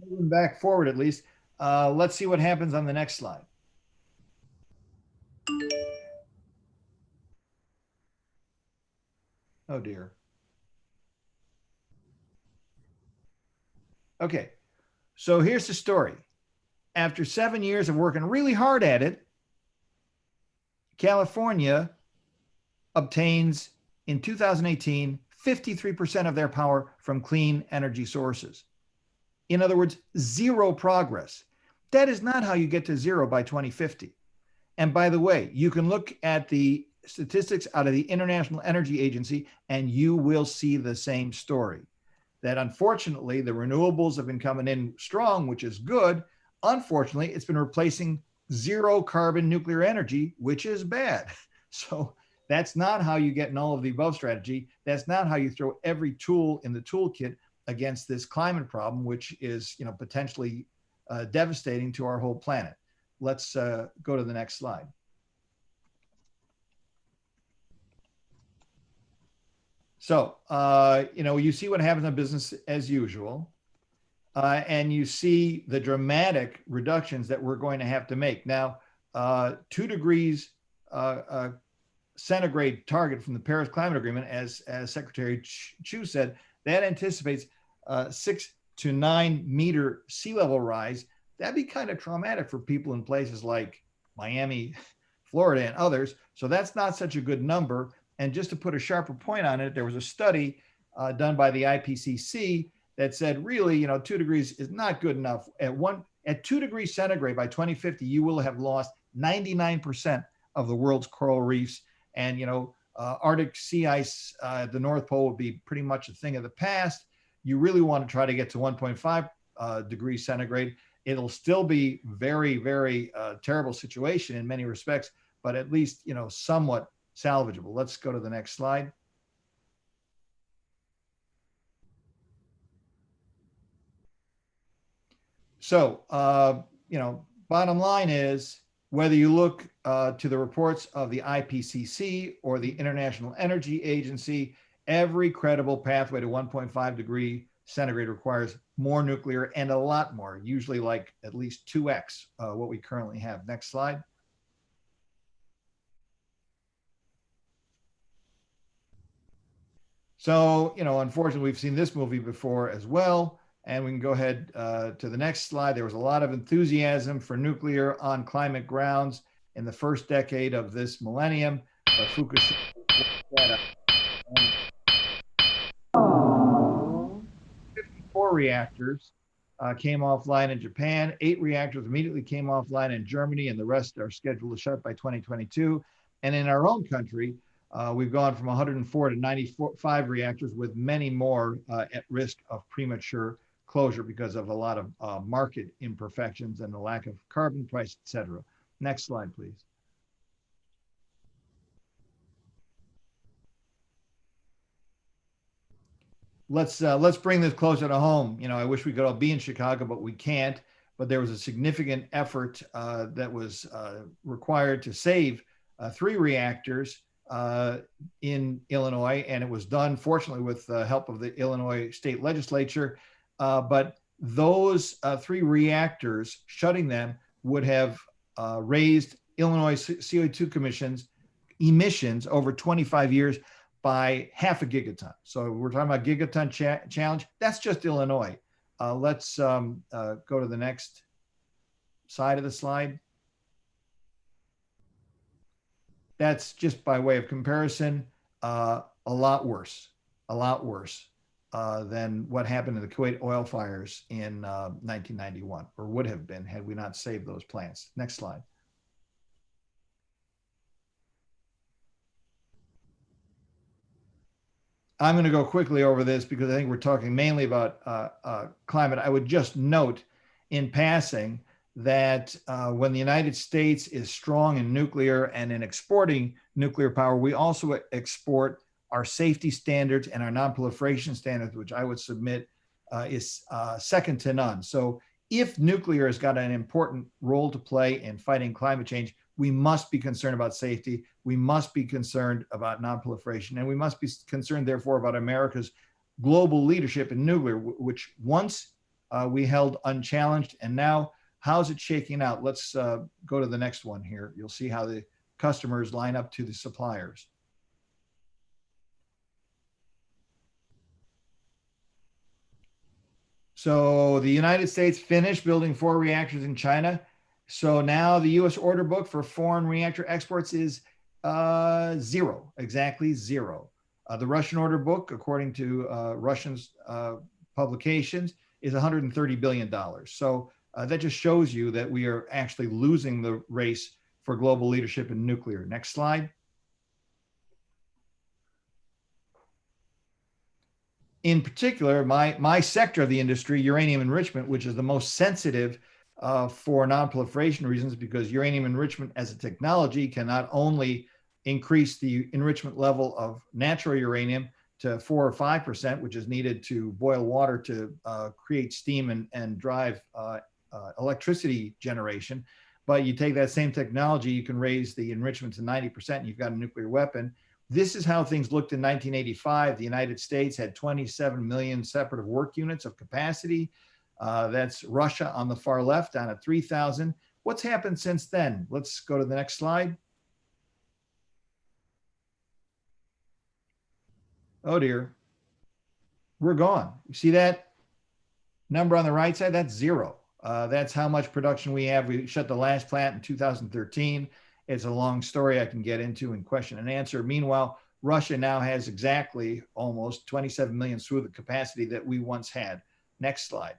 S5: Moving back forward at least. Let's see what happens on the next slide. Oh dear. Okay, so here's the story. After 7 years of working really hard at it, California obtains in 2018 53% of their power from clean energy sources. In other words, zero progress. That is not how you get to zero by 2050. And by the way, you can look at the statistics out of the International Energy Agency and you will see the same story. That unfortunately, the renewables have been coming in strong, which is good. Unfortunately, it's been replacing zero carbon nuclear energy, which is bad. So That's not how you get an all of the above strategy. That's not how you throw every tool in the toolkit against this climate problem, which is, potentially devastating to our whole planet. Let's go to the next slide. So, you see what happens in business as usual, and you see the dramatic reductions that we're going to have to make. Now, 2 degrees centigrade target from the Paris Climate Agreement, as Secretary Chu said, that anticipates 6 to 9 meter sea level rise. That'd be kind of traumatic for people in places like Miami, Florida, and others. So that's not such a good number. And just to put a sharper point on it, there was a study done by the IPCC that said, really, 2 degrees is not good enough. At 2 degrees centigrade by 2050, you will have lost 99% of the world's coral reefs. And, Arctic sea ice at the North Pole would be pretty much a thing of the past. You really want to try to get to 1.5 degrees centigrade. It'll still be very, very terrible situation in many respects, but at least, somewhat salvageable. Let's go to the next slide. So, bottom line is, whether you look to the reports of the IPCC or the International Energy Agency, every credible pathway to 1.5 degree centigrade requires more nuclear and a lot more, usually like at least 2x what we currently have. Next slide. So, unfortunately, we've seen this movie before as well. And we can go ahead to the next slide. There was a lot of enthusiasm for nuclear on climate grounds in the first decade of this millennium. But Fukushima, 54 reactors came offline in Japan. 8 reactors immediately came offline in Germany, and the rest are scheduled to shut by 2022. And in our own country, we've gone from 104 to 95 reactors, with many more at risk of premature closure because of a lot of market imperfections and the lack of carbon price, et cetera. Next slide, please. Let's bring this closer to home. I wish we could all be in Chicago, but we can't. But there was a significant effort that was required to save 3 reactors in Illinois, and it was done, fortunately, with the help of the Illinois state legislature. But those 3 reactors, shutting them would have raised Illinois CO2 emissions over 25 years by half a gigaton. So we're talking about gigaton challenge. That's just Illinois. Let's go to the next side of the slide. That's just by way of comparison, a lot worse than what happened in the Kuwait oil fires in 1991, or would have been had we not saved those plants. Next slide. I'm going to go quickly over this because I think we're talking mainly about climate. I would just note in passing that when the United States is strong in nuclear and in exporting nuclear power, we also export our safety standards and our non-proliferation standards, which I would submit is second to none. So if nuclear has got an important role to play in fighting climate change, we must be concerned about safety. We must be concerned about non-proliferation, and we must be concerned, therefore, about America's global leadership in nuclear, which once we held unchallenged, and now how's it shaking out? Let's go to the next one here. You'll see how the customers line up to the suppliers. So the United States finished building 4 reactors in China. So now the US order book for foreign reactor exports is 0, exactly 0. The Russian order book, according to Russian publications, is $130 billion. So that just shows you that we are actually losing the race for global leadership in nuclear. Next slide. In particular, my sector of the industry, uranium enrichment, which is the most sensitive for non-proliferation reasons, because uranium enrichment as a technology can not only increase the enrichment level of natural uranium to 4 or 5%, which is needed to boil water to create steam and drive electricity generation. But you take that same technology, you can raise the enrichment to 90%, and you've got a nuclear weapon. This is how things looked in 1985. The United States had 27 million separative work units of capacity. That's Russia on the far left, down at 3,000. What's happened since then? Let's go to the next slide. Oh dear, we're gone. You see that number on the right side? That's 0. That's how much production we have. We shut the last plant in 2013. It's a long story I can get into in question and answer. Meanwhile, Russia now has exactly almost 27 million through the capacity that we once had. Next slide.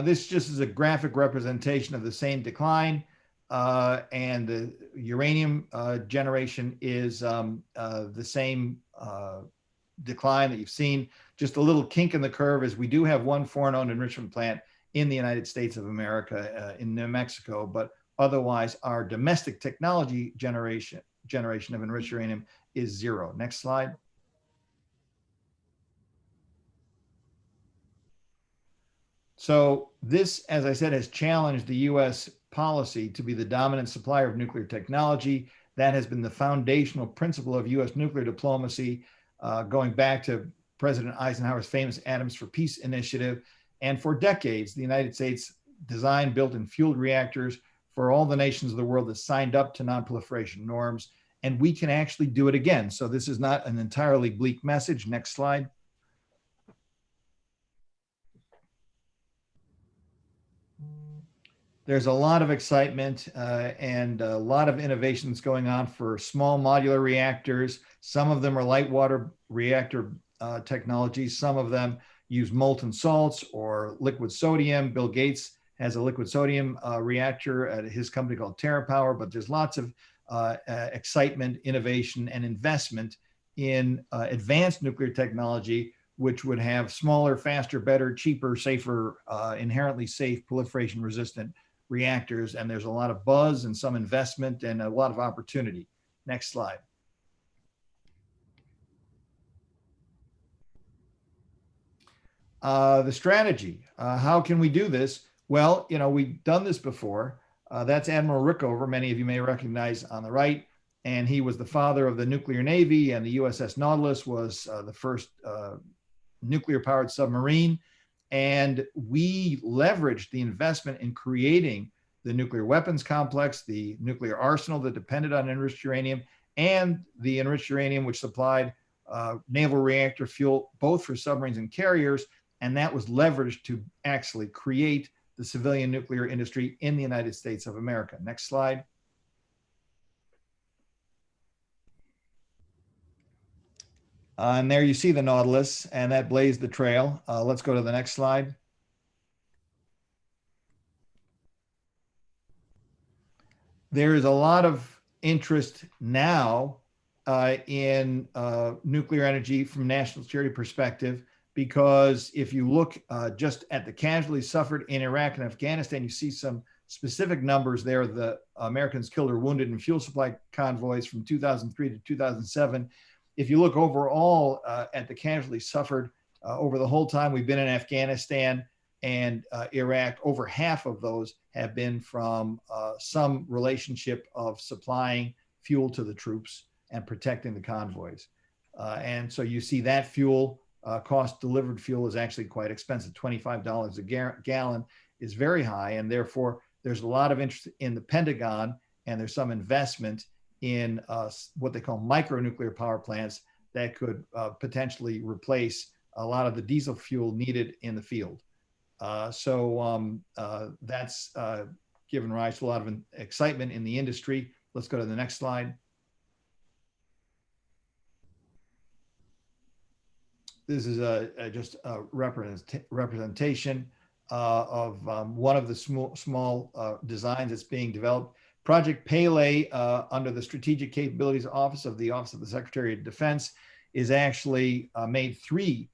S5: This just is a graphic representation of the same decline. And the uranium generation is the same decline that you've seen. Just a little kink in the curve is we do have one foreign-owned enrichment plant in the United States of America, in New Mexico, but otherwise our domestic technology generation of enriched uranium is 0. Next slide. So this, as I said, has challenged the US policy to be the dominant supplier of nuclear technology. That has been the foundational principle of US nuclear diplomacy, going back to President Eisenhower's famous Atoms for Peace initiative. And for decades, the United States designed, built, and fueled reactors for all the nations of the world that signed up to non-proliferation norms. And we can actually do it again. So this is not an entirely bleak message. Next slide. There's a lot of excitement and a lot of innovations going on for small modular reactors. Some of them are light water reactor technologies. Some of them use molten salts or liquid sodium. Bill Gates has a liquid sodium reactor at his company called TerraPower, but there's lots of excitement, innovation, and investment in advanced nuclear technology, which would have smaller, faster, better, cheaper, safer, inherently safe, proliferation resistant reactors. And there's a lot of buzz and some investment and a lot of opportunity. Next slide. The strategy, how can we do this? Well, you know, we've done this before. That's Admiral Rickover, many of you may recognize on the right. And he was the father of the nuclear navy, and the USS Nautilus was the first nuclear powered submarine. And we leveraged the investment in creating the nuclear weapons complex, the nuclear arsenal that depended on enriched uranium, and the enriched uranium, which supplied naval reactor fuel, both for submarines and carriers. And that was leveraged to actually create the civilian nuclear industry in the United States of America. Next slide. And there you see the Nautilus, and that blazed the trail. Let's go to the next slide. There is a lot of interest now in nuclear energy from national security perspective, because if you look just at the casualties suffered in Iraq and Afghanistan, you see some specific numbers there. The Americans killed or wounded in fuel supply convoys from 2003 to 2007. If you look overall at the casualties suffered over the whole time we've been in Afghanistan and Iraq, over half of those have been from some relationship of supplying fuel to the troops and protecting the convoys. And so you see that fuel cost, delivered fuel, is actually quite expensive. $25 a gallon is very high, and therefore there's a lot of interest in the Pentagon, and there's some investment in what they call micronuclear power plants that could potentially replace a lot of the diesel fuel needed in the field. So that's given rise to a lot of excitement in the industry. Let's go to the next slide. This is just a representation of one of the small designs that's being developed. Project Pele, under the Strategic Capabilities Office of the Secretary of Defense, is actually made 3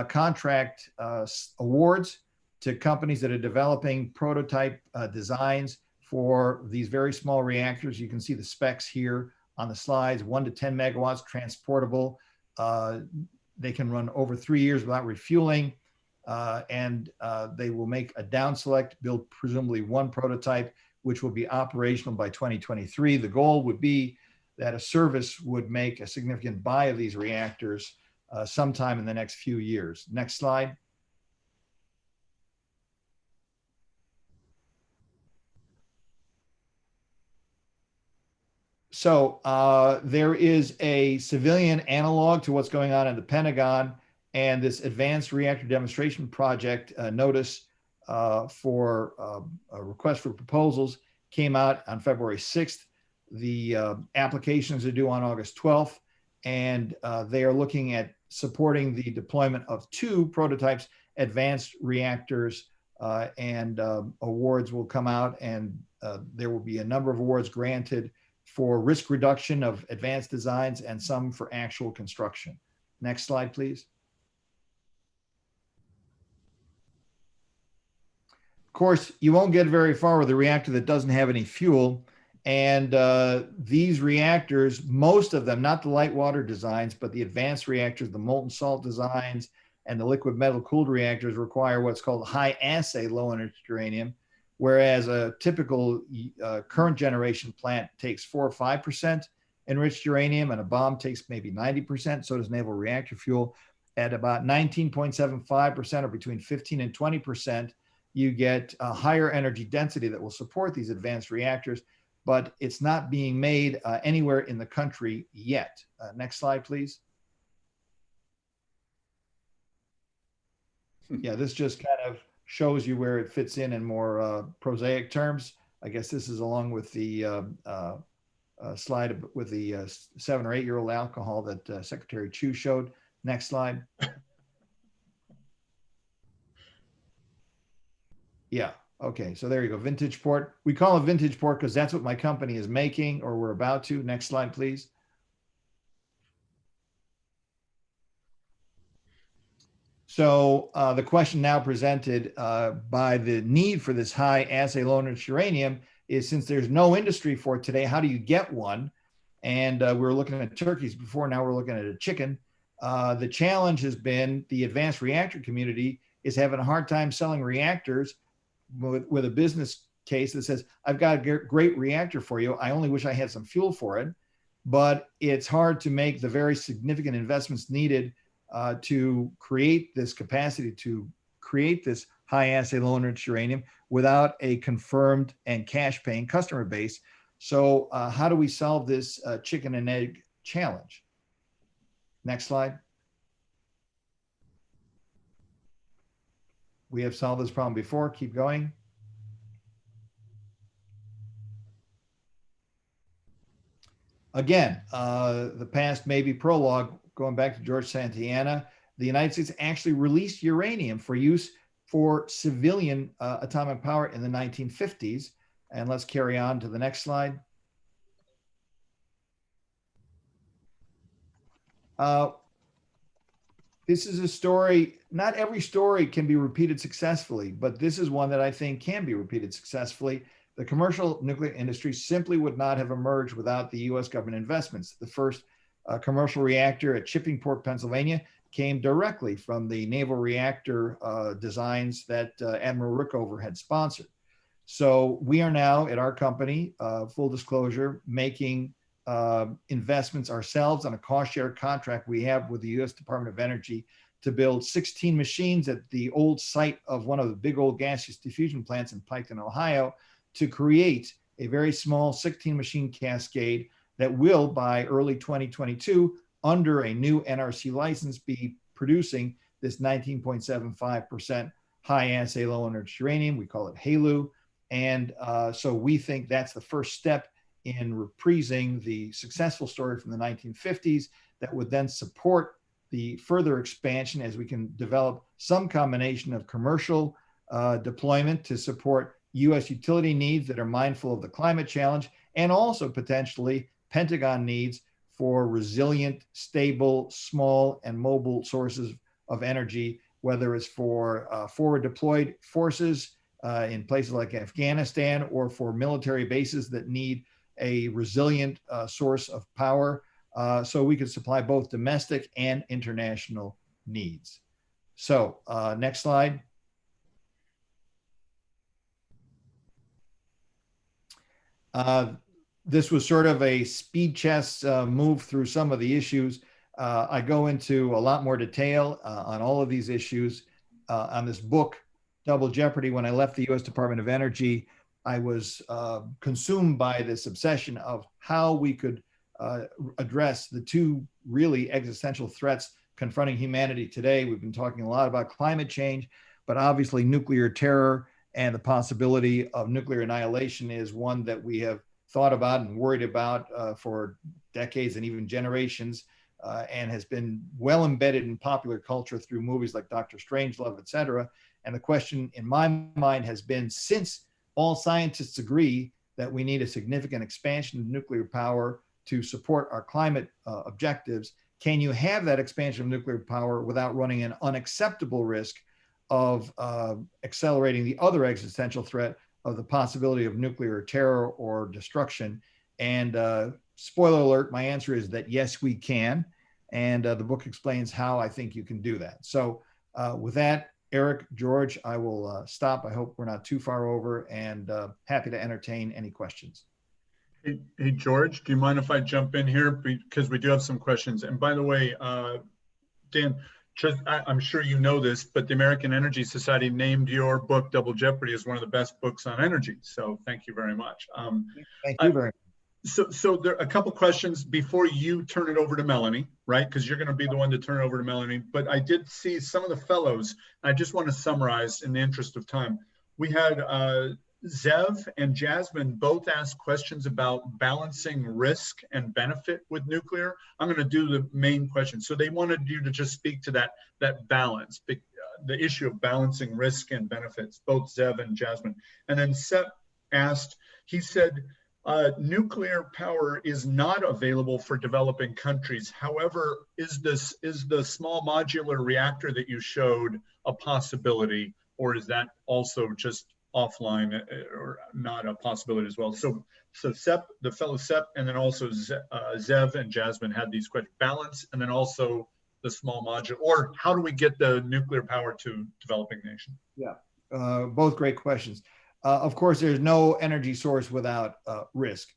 S5: contract awards to companies that are developing prototype designs for these very small reactors. You can see the specs here on the slides, 1 to 10 megawatts, transportable. They can run over 3 years without refueling. They will make a down select, build presumably one prototype, which will be operational by 2023. The goal would be that a service would make a significant buy of these reactors sometime in the next few years. Next slide. So there is a civilian analog to what's going on in the Pentagon, and this Advanced Reactor Demonstration Project notice for a request for proposals came out on February 6th. The applications are due on August 12th, and they are looking at supporting the deployment of 2 prototypes, advanced reactors, and awards will come out, and there will be a number of awards granted for risk reduction of advanced designs and some for actual construction. Next slide, please. Of course, you won't get very far with a reactor that doesn't have any fuel. And these reactors, most of them, not the light water designs, but the advanced reactors, the molten salt designs, and the liquid metal cooled reactors require what's called high assay low enriched uranium, whereas a typical current generation plant takes 4 or 5% enriched uranium, and a bomb takes maybe 90%. So does naval reactor fuel. At about 19.75%, or between 15 and 20%, you get a higher energy density that will support these advanced reactors, but it's not being made anywhere in the country yet. Next slide, please. Yeah, this just kind of shows you where it fits in more prosaic terms. I guess this is along with the slide with the 7 or 8 year old alcohol that Secretary Chu showed. Next slide. Yeah, okay, so there you go, vintage port. We call it vintage port because that's what my company is making, or we're about to. Next slide, please. So the question now presented by the need for this high assay low enriched uranium is, since there's no industry for it today, how do you get one? And we were looking at turkeys before, now we're looking at a chicken. The challenge has been the advanced reactor community is having a hard time selling reactors with a business case that says, I've got a great reactor for you. I only wish I had some fuel for it. But it's hard to make the very significant investments needed to create this capacity to create this high assay low enriched uranium without a confirmed and cash paying customer base. So how do we solve this chicken and egg challenge? Next slide. We have solved this problem before. Keep going. Again, the past maybe prologue, going back to George Santayana, the United States actually released uranium for use for civilian atomic power in the 1950s. And let's carry on to the next slide. This is a story, not every story can be repeated successfully, but this is one that I think can be repeated successfully. The commercial nuclear industry simply would not have emerged without the US government investments. The first commercial reactor at Shippingport, Pennsylvania came directly from the naval reactor designs that Admiral Rickover had sponsored. So we are now at our company, full disclosure, making investments ourselves on a cost share contract we have with the US Department of Energy to build 16 machines at the old site of one of the big old gaseous diffusion plants in Piketon, Ohio, to create a very small 16 machine cascade that will, by early 2022, under a new NRC license, be producing this 19.75% high assay low enriched uranium. We call it HALEU. And so we think that's the first step in reprising the successful story from the 1950s that would then support the further expansion as we can develop some combination of commercial deployment to support US utility needs that are mindful of the climate challenge, and also potentially Pentagon needs for resilient, stable, small, and mobile sources of energy whether it's for forward deployed forces in places like Afghanistan, or for military bases that need a resilient source of power, so we could supply both domestic and international needs. So next slide. This was sort of a speed chess move through some of the issues. I go into a lot more detail on all of these issues on this book, Double Jeopardy. When I left the US Department of Energy, I was consumed by this obsession of how we could address the two really existential threats confronting humanity today. We've been talking a lot about climate change, but obviously nuclear terror and the possibility of nuclear annihilation is one that we have thought about and worried about for decades and even generations, and has been well embedded in popular culture through movies like Dr. Strangelove, et cetera. And the question in my mind has been, since all scientists agree that we need a significant expansion of nuclear power to support our climate objectives, can you have that expansion of nuclear power without running an unacceptable risk of accelerating the other existential threat of the possibility of nuclear terror or destruction? And spoiler alert, my answer is that yes, we can. And the book explains how I think you can do that. So with that, Eric, George, I will stop. I hope we're not too far over, and happy to entertain any questions.
S4: Hey, George, do you mind if I jump in here? Because we do have some questions. And by the way, Dan, I'm sure you know this, but the American Energy Society named your book, Double Jeopardy, as one of the best books on energy. So thank you very much.
S5: Thank you very much.
S4: So there are a couple questions before you turn it over to Melanie, right? Because you're going to be the one to turn it over to Melanie. But I did see some of the fellows. I just want to summarize in the interest of time. We had Zev and Jasmine both asked questions about balancing risk and benefit with nuclear. I'm going to do the main question. So they wanted you to just speak to that balance, the issue of balancing risk and benefits, both Zev and Jasmine. And then Seth asked, he said, nuclear power is not available for developing countries. However, is the small modular reactor that you showed a possibility, or is that also just offline or not a possibility as well? So Sep, the fellow Sep, and then also Zev and Jasmine had these questions, balance, and then also the small modular, or how do we get the nuclear power to developing nations?
S5: Yeah, both great questions. Of course, there's no energy source without risk.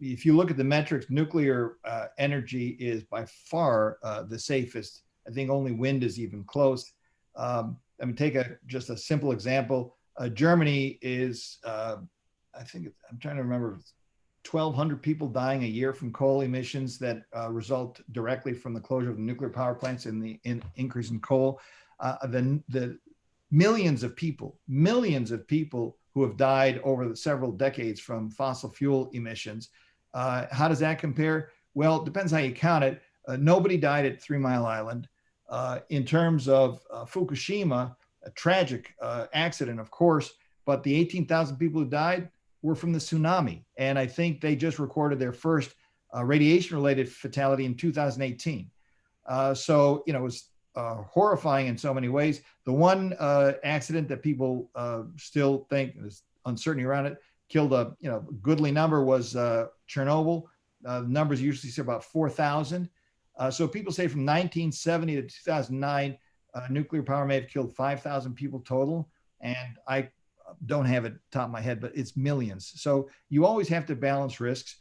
S5: If you look at the metrics, nuclear energy is by far the safest. I think only wind is even close. I mean, take just a simple example. Germany is, I think, I'm trying to remember, 1,200 people dying a year from coal emissions that result directly from the closure of the nuclear power plants and the increase in coal. The millions of people who have died over the several decades from fossil fuel emissions. How does that compare? Well, it depends how you count it. Nobody died at 3 Mile Island. In terms of Fukushima, a tragic accident, of course, but the 18,000 people who died were from the tsunami. And I think they just recorded their first radiation-related fatality in 2018. So, it was horrifying in so many ways. The one accident that people still think there's uncertainty around it, killed a goodly number, was Chernobyl. The numbers usually say about 4,000. So people say from 1970 to 2009, nuclear power may have killed 5,000 people total. And I don't have it top of my head, but it's millions. So you always have to balance risks.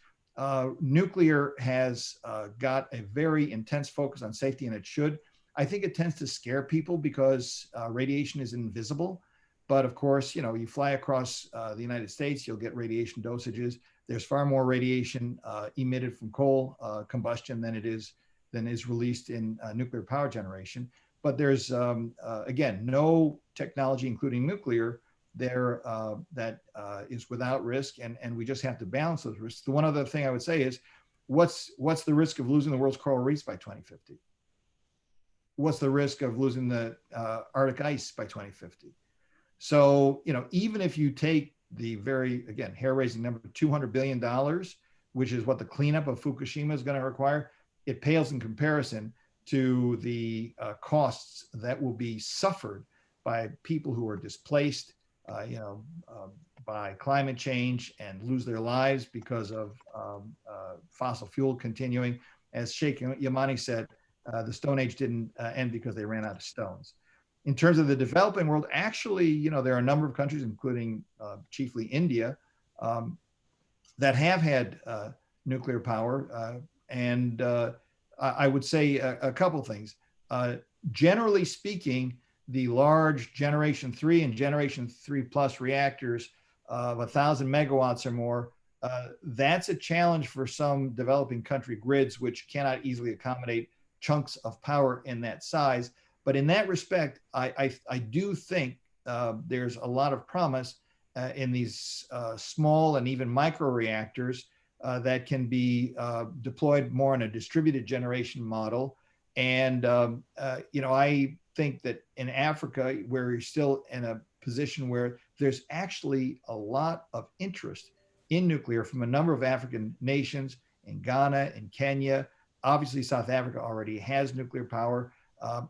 S5: Nuclear has got a very intense focus on safety, and it should. I think it tends to scare people because radiation is invisible. But of course, you fly across the United States, you'll get radiation dosages. There's far more radiation emitted from coal combustion than is released in nuclear power generation. But there's, again, no technology, including nuclear, there that is without risk, and we just have to balance those risks. The one other thing I would say is, what's the risk of losing the world's coral reefs by 2050? What's the risk of losing the Arctic ice by 2050? So, even if you take the very, again, hair-raising number, $200 billion, which is what the cleanup of Fukushima is going to require, it pales in comparison to the costs that will be suffered by people who are displaced, by climate change and lose their lives because of fossil fuel continuing. As Sheikh Yamani said, the Stone Age didn't end because they ran out of stones. In terms of the developing world, actually, there are a number of countries, including chiefly India, that have had nuclear power. And I would say a couple things. Generally speaking, the large Generation 3 and Generation 3 plus reactors of 1,000 megawatts or more, that's a challenge for some developing country grids, which cannot easily accommodate chunks of power in that size. But in that respect, I do think there's a lot of promise in these small and even micro reactors that can be deployed more in a distributed generation model. And, I think that in Africa, where you're still in a position where there's actually a lot of interest in nuclear from a number of African nations, in Ghana, in Kenya. Obviously, South Africa already has nuclear power.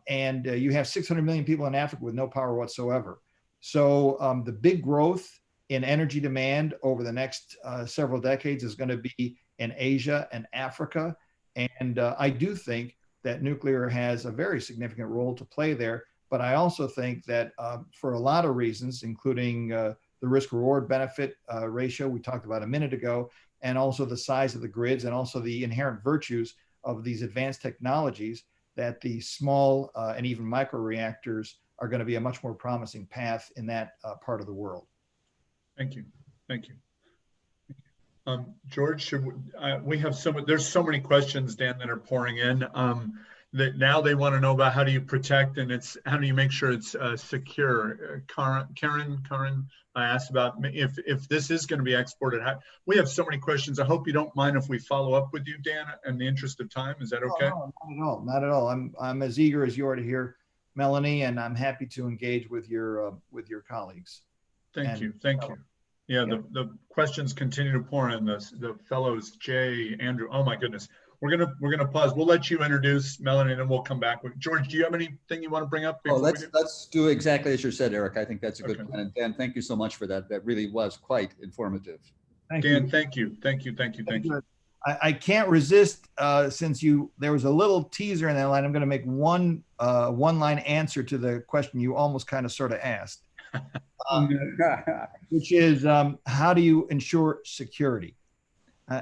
S5: And you have 600 million people in Africa with no power whatsoever. So the big growth in energy demand over the next several decades is going to be in Asia and Africa. And I do think that nuclear has a very significant role to play there. But I also think that for a lot of reasons, including the risk-reward benefit ratio we talked about a minute ago, and also the size of the grids, and also the inherent virtues of these advanced technologies, that the small and even micro reactors are going to be a much more promising path in that part of the world.
S4: Thank you. Thank you. George, we have there's so many questions, Dan, that are pouring in. That now they want to know about how do you protect, and how do you make sure it's secure. Karen asked about if this is going to be exported. We have so many questions. I hope you don't mind if we follow up with you, Dan, in the interest of time. Is that okay?
S5: No, not at all. Not at all. I'm as eager as you are to hear Melanie, and I'm happy to engage with your colleagues.
S4: Thank you. Yeah, the questions continue to pour in. The fellows, Jay, Andrew. Oh my goodness. We're gonna pause. We'll let you introduce Melanie, and then we'll come back. George, do you have anything you want to bring up?
S2: Let's do exactly as you said, Eric. I think that's a good plan. And Dan, thank you so much for that. That really was quite informative.
S4: Dan, thank you.
S5: I can't resist since there was a little teaser in that line. I'm going to make one line answer to the question you almost kind of sort of asked, which is how do you ensure security?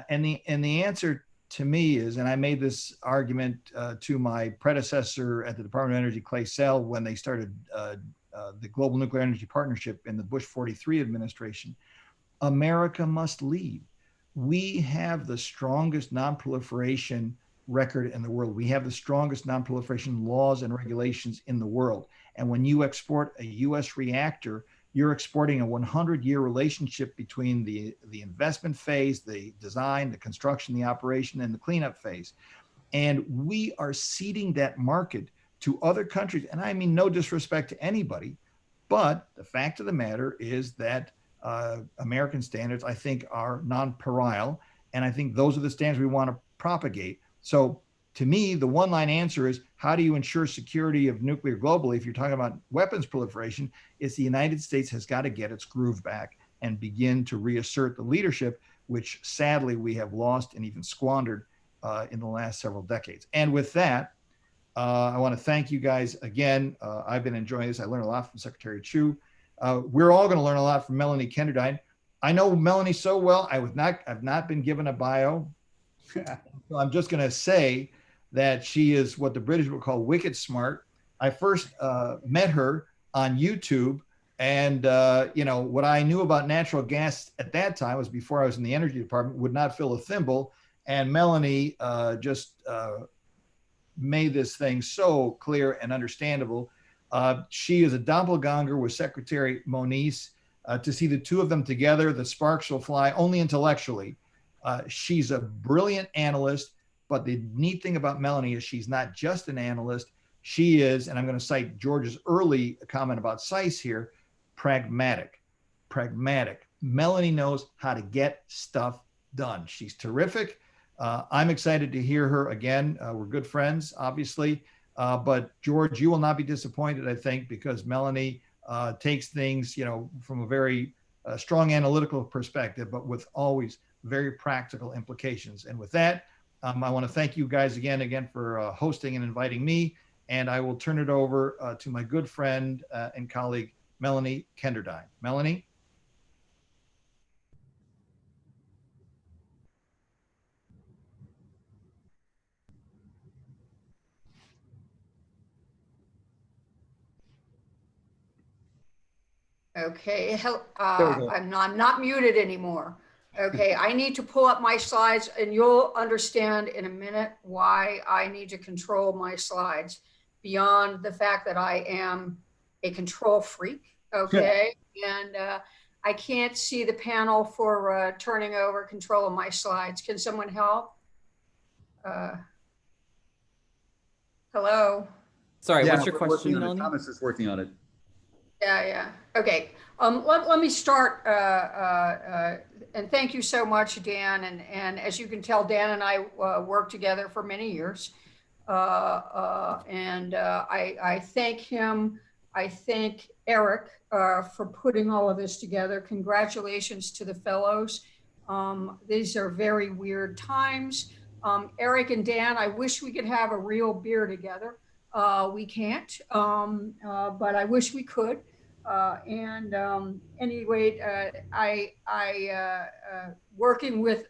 S5: And the answer to me is, and I made this argument to my predecessor at the Department of Energy, Clay Sell, when they started the Global Nuclear Energy Partnership in the Bush 43 administration, America must lead. We have the strongest non-proliferation record in the world. We have the strongest non-proliferation laws and regulations in the world. And when you export a US reactor, you're exporting a 100-year relationship between the investment phase, the design, the construction, the operation, and the cleanup phase. And we are ceding that market to other countries. And I mean, no disrespect to anybody, but the fact of the matter is that American standards, I think, are non-pareil. And I think those are the standards we want to propagate. So to me, the one-line answer is, how do you ensure security of nuclear globally? If you're talking about weapons proliferation, it's the United States has got to get its groove back and begin to reassert the leadership, which sadly we have lost and even squandered in the last several decades. And with that, I want to thank you guys again. I've been enjoying this. I learned a lot from Secretary Chu. We're all going to learn a lot from Melanie Kenderdine. I know Melanie so well. I've not been given a bio. So I'm just going to say that she is what the British would call wicked smart. I first met her on YouTube, and what I knew about natural gas at that time was before I was in the energy department, would not fill a thimble. And Melanie just made this thing so clear and understandable. She is a doppelganger with Secretary Moniz. To see the two of them together, the sparks will fly, only intellectually. She's a brilliant analyst, but the neat thing about Melanie is she's not just an analyst. She is, and I'm going to cite George's early comment about SISE here, pragmatic. Melanie knows how to get stuff done. She's terrific. I'm excited to hear her again. We're good friends, obviously. But George, you will not be disappointed, I think, because Melanie takes things, from a very strong analytical perspective, but with always very practical implications. And with that, I want to thank you guys again for hosting and inviting me. And I will turn it over to my good friend and colleague, Melanie Kenderdine. Melanie?
S6: Okay, I'm not muted anymore. Okay, I need to pull up my slides and you'll understand in a minute why I need to control my slides beyond the fact that I am a control freak, okay? And I can't see the panel for turning over control of my slides. Can someone help? Hello?
S1: Sorry,
S2: Yeah,
S1: what's your
S2: we're working
S1: question,
S2: on it.
S1: Melanie?
S2: Thomas is working on it.
S6: Yeah. Okay. Let me start. And thank you so much, Dan. And as you can tell, Dan and I worked together for many years. I thank him. I thank Eric for putting all of this together. Congratulations to the fellows. These are very weird times. Eric and Dan, I wish we could have a real beer together. We can't, but I wish we could. Anyway, working with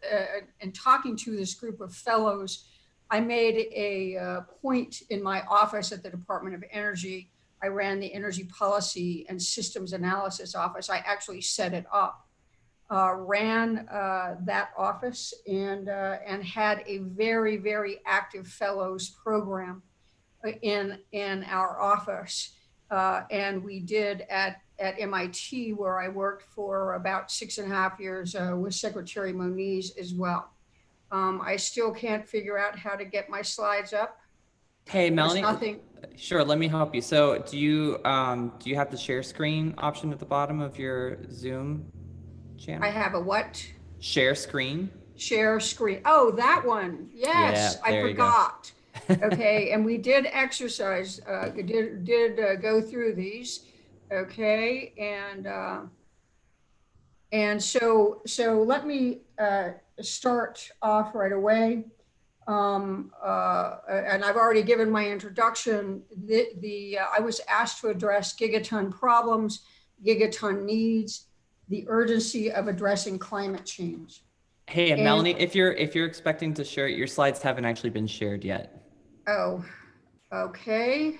S6: and talking to this group of fellows, I made a point in my office at the Department of Energy. I ran the Energy Policy and Systems Analysis Office. I actually set it up, ran that office, and had a very, very active fellows program in our office. And we did at MIT, where I worked for about 6.5 years with Secretary Moniz as well. I still can't figure out how to get my slides up.
S1: Hey, Melanie.
S6: Nothing.
S1: Sure, let me help you. So do you have the share screen option at the bottom of your Zoom channel?
S6: I have a what?
S1: Share screen.
S6: Share screen. Oh, that one. Yes,
S1: Yeah, there
S6: I forgot. Okay, and we did exercise, did go through these. Okay, and so let me start off right away. And I've already given my introduction. I was asked to address gigaton problems, gigaton needs, the urgency of addressing climate change.
S1: Hey, and Melanie, if you're expecting to share it, your slides haven't actually been shared yet.
S6: Oh, okay.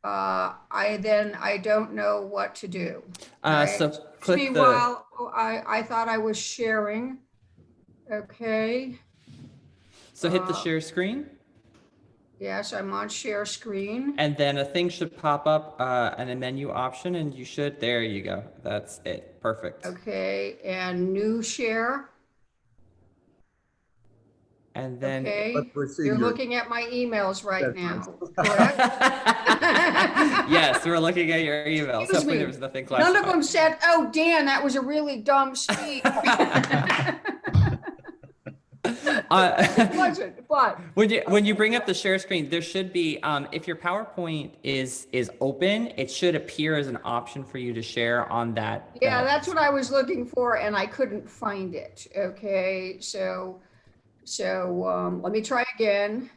S6: I don't know what to do.
S1: So click the.
S6: While I thought I was sharing. Okay.
S1: So hit the share screen.
S6: Yes, I'm on share screen.
S1: And then a thing should pop up and a menu option, and you should. There you go. That's it. Perfect.
S6: Okay, and new share.
S1: And then
S6: you're looking at my emails right now, correct?
S1: Yes, we're looking at your emails. Hopefully there was nothing classified.
S6: None of them said, "Oh, Dan, that was a really dumb speech."
S1: It
S6: wasn't, but
S1: when you bring up the share screen, there should be if your PowerPoint is open, it should appear as an option for you to share on that.
S6: Yeah, that's what I was looking for, and I couldn't find it. Okay, so let me try again.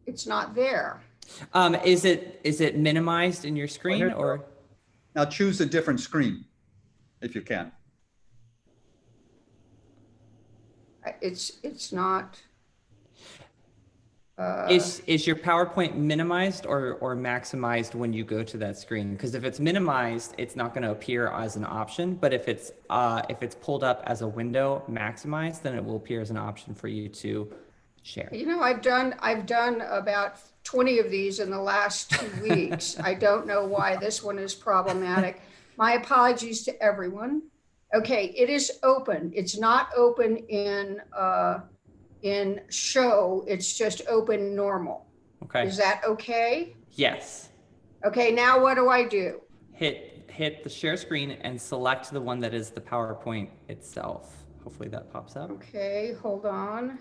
S6: It's not there.
S1: Is it minimized in your screen or?
S2: Now choose a different screen if you can.
S6: It's not.
S1: Is your PowerPoint minimized or maximized when you go to that screen? Because if it's minimized, it's not going to appear as an option. But if it's pulled up as a window maximized, then it will appear as an option for you to share.
S6: You know, I've done about 20 of these in the last 2 weeks. I don't know why this one is problematic. My apologies to everyone. Okay, it is open. It's not open in show, it's just open normal.
S1: Okay.
S6: Is that okay?
S1: Yes.
S6: Okay, now what do I do?
S1: Hit hit the share screen and select the one that is the PowerPoint itself. Hopefully that pops up.
S6: Okay, hold on.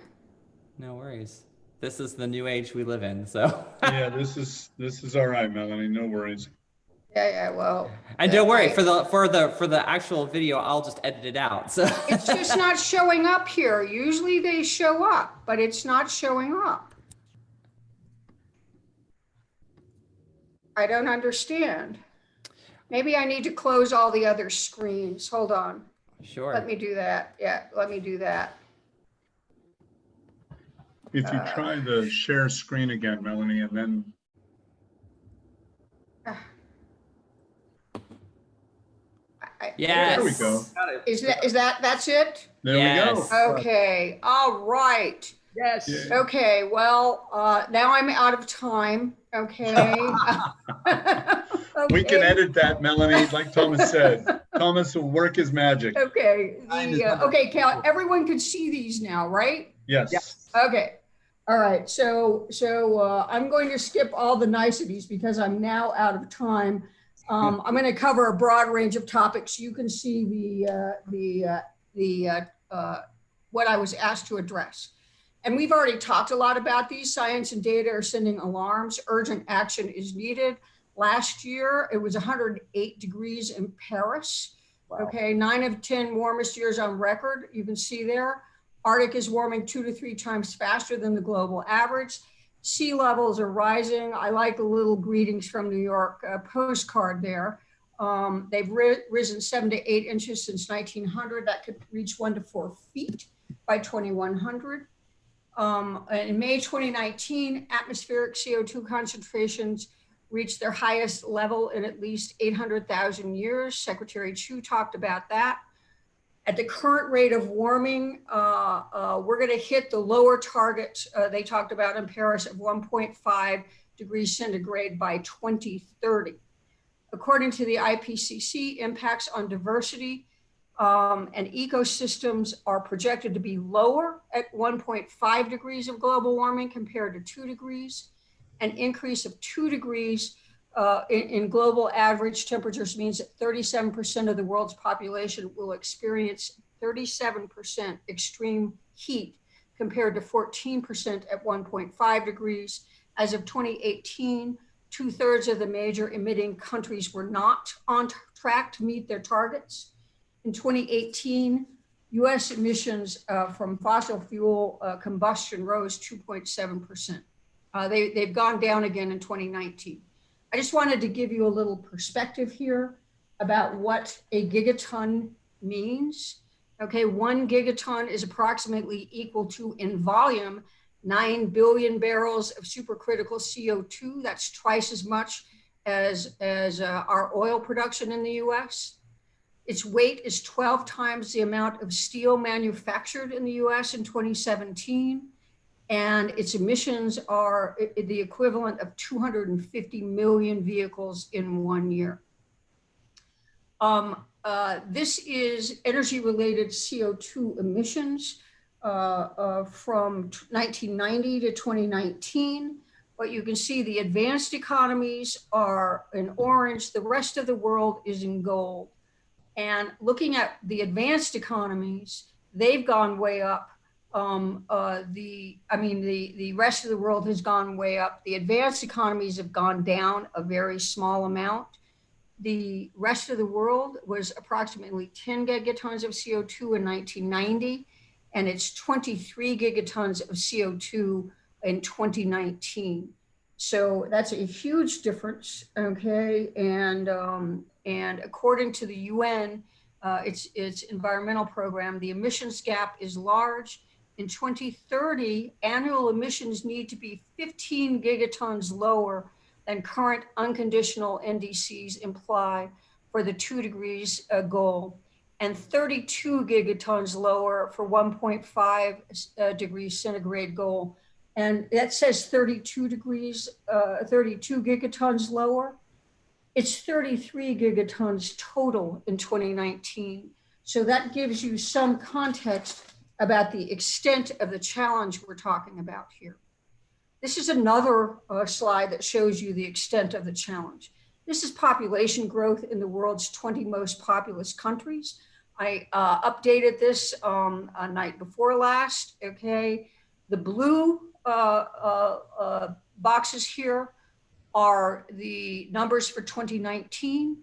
S1: No worries. This is the new age we live in, so.
S4: Yeah, this is all right, Melanie. No worries.
S6: Yeah, well.
S1: And don't worry, for the actual video, I'll just edit it out. So
S6: It's just not showing up here. Usually they show up, but it's not showing up. I don't understand. Maybe I need to close all the other screens. Hold on.
S1: sure.
S6: Let me do that. Yeah, let me do that.
S4: If you try the share screen again, Melanie, and then.
S1: Yes.
S4: There we go.
S6: That's it?
S4: There
S1: Yes.
S4: we go.
S6: Okay, all right.
S5: Yes.
S4: Yeah.
S6: Okay, well, now I'm out of time, okay?
S4: We can
S6: Okay.
S4: edit that, Melanie, like Thomas said. Thomas will work his magic.
S6: Okay,
S5: Mine is number
S6: okay, Cal, everyone can see these now, right?
S4: Yes.
S5: Yes.
S6: Okay, all right, so I'm going to skip all the niceties because I'm now out of time. I'm going to cover a broad range of topics. You can see what I was asked to address. And we've already talked a lot about these. Science and data are sending alarms. Urgent action is needed. Last year, it was 108 degrees in Paris.
S5: Wow.
S6: Okay, 9 of 10 warmest years on record. You can see there. Arctic is warming 2 to 3 times faster than the global average. Sea levels are rising. I like the little greetings from New York postcard there. They've risen 7 to 8 inches since 1900. That could reach 1 to 4 feet by 2100. In May 2019, atmospheric CO2 concentrations reached their highest level in at least 800,000 years. Secretary Chu talked about that. At the current rate of warming, we're going to hit the lower target they talked about in Paris of 1.5 degrees centigrade by 2030. According to the IPCC, impacts on diversity and ecosystems are projected to be lower at 1.5 degrees of global warming compared to 2 degrees. An increase of 2 degrees in global average temperatures means that 37% of the world's population will experience 37% extreme heat compared to 14% at 1.5 degrees. As of 2018, 2/3 of the major emitting countries were not on track to meet their targets. In 2018, US emissions from fossil fuel combustion rose 2.7%. They've gone down again in 2019. I just wanted to give you a little perspective here about what a gigaton means. Okay, 1 gigaton is approximately equal to, in volume, 9 billion barrels of supercritical CO2. That's twice as much as our oil production in the US. Its weight is 12 times the amount of steel manufactured in the US in 2017. And its emissions are the equivalent of 250 million vehicles in 1 year. This is energy-related CO2 emissions from 1990 to 2019. But you can see the advanced economies are in orange. The rest of the world is in gold. And looking at the advanced economies, they've gone way up. The rest of the world has gone way up. The advanced economies have gone down a very small amount. The rest of the world was approximately 10 gigatons of CO2 in 1990, and it's 23 gigatons of CO2 in 2019. So that's a huge difference, okay? And according to the UN, its environmental program, the emissions gap is large. In 2030, annual emissions need to be 15 gigatons lower than current unconditional NDCs imply for the 2 degrees goal, and 32 gigatons lower for 1.5 degrees centigrade goal. And that says 32 gigatons lower. It's 33 gigatons total in 2019. So that gives you some context about the extent of the challenge we're talking about here. This is another slide that shows you the extent of the challenge. This is population growth in the world's 20 most populous countries. I updated this a night before last, okay? The blue boxes here are the numbers for 2019.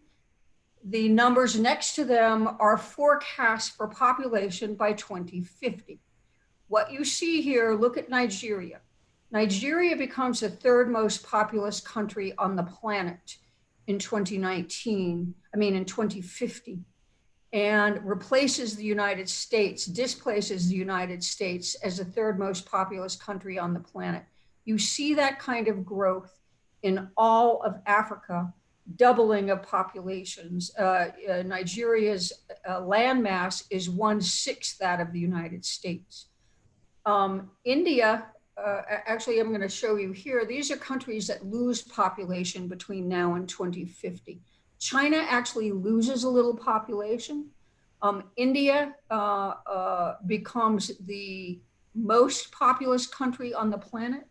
S6: The numbers next to them are forecasts for population by 2050. What you see here, look at Nigeria. Nigeria becomes the third most populous country on the planet in 2050, and replaces the United States, displaces the United States as the third most populous country on the planet. You see that kind of growth in all of Africa, doubling of populations. Nigeria's landmass is 1/6 that of the United States. India, actually, I'm going to show you here. These are countries that lose population between now and 2050. China actually loses a little population. India becomes the most populous country on the planet.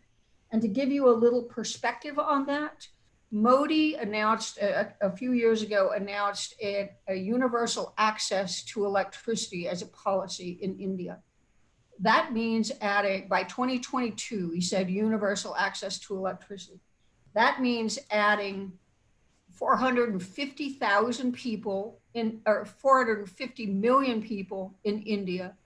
S6: And to give you a little perspective on that, Modi announced a few years ago, announced a universal access to electricity as a policy in India. That means adding, by 2022, he said universal access to electricity. That means adding 450,000 people or 450 million people in India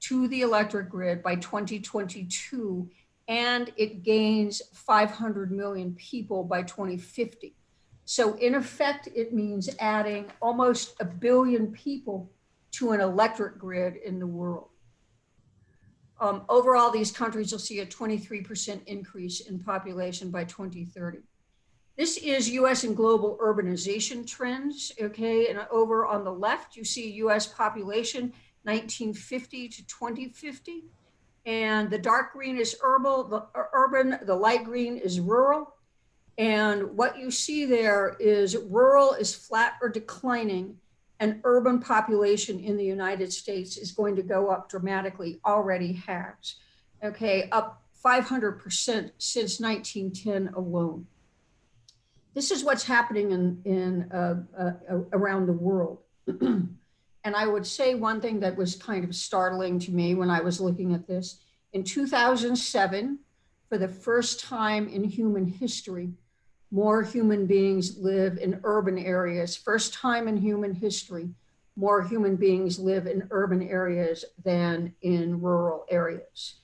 S6: to the electric grid by 2022, and it gains 500 million people by 2050. So in effect, it means adding almost 1 billion people to an electric grid in the world. Overall, these countries will see a 23% increase in population by 2030. This is US and global urbanization trends, okay? And over on the left, you see US population 1950 to 2050. And the dark green is urban, the light green is rural. And what you see there is rural is flat or declining, and urban population in the United States is going to go up dramatically, already has, okay, up 500% since 1910 alone. This is what's happening around the world. And I would say one thing that was kind of startling to me when I was looking at this, in 2007, for the first time in human history, more human beings live in urban areas. First time in human history, more human beings live in urban areas than in rural areas.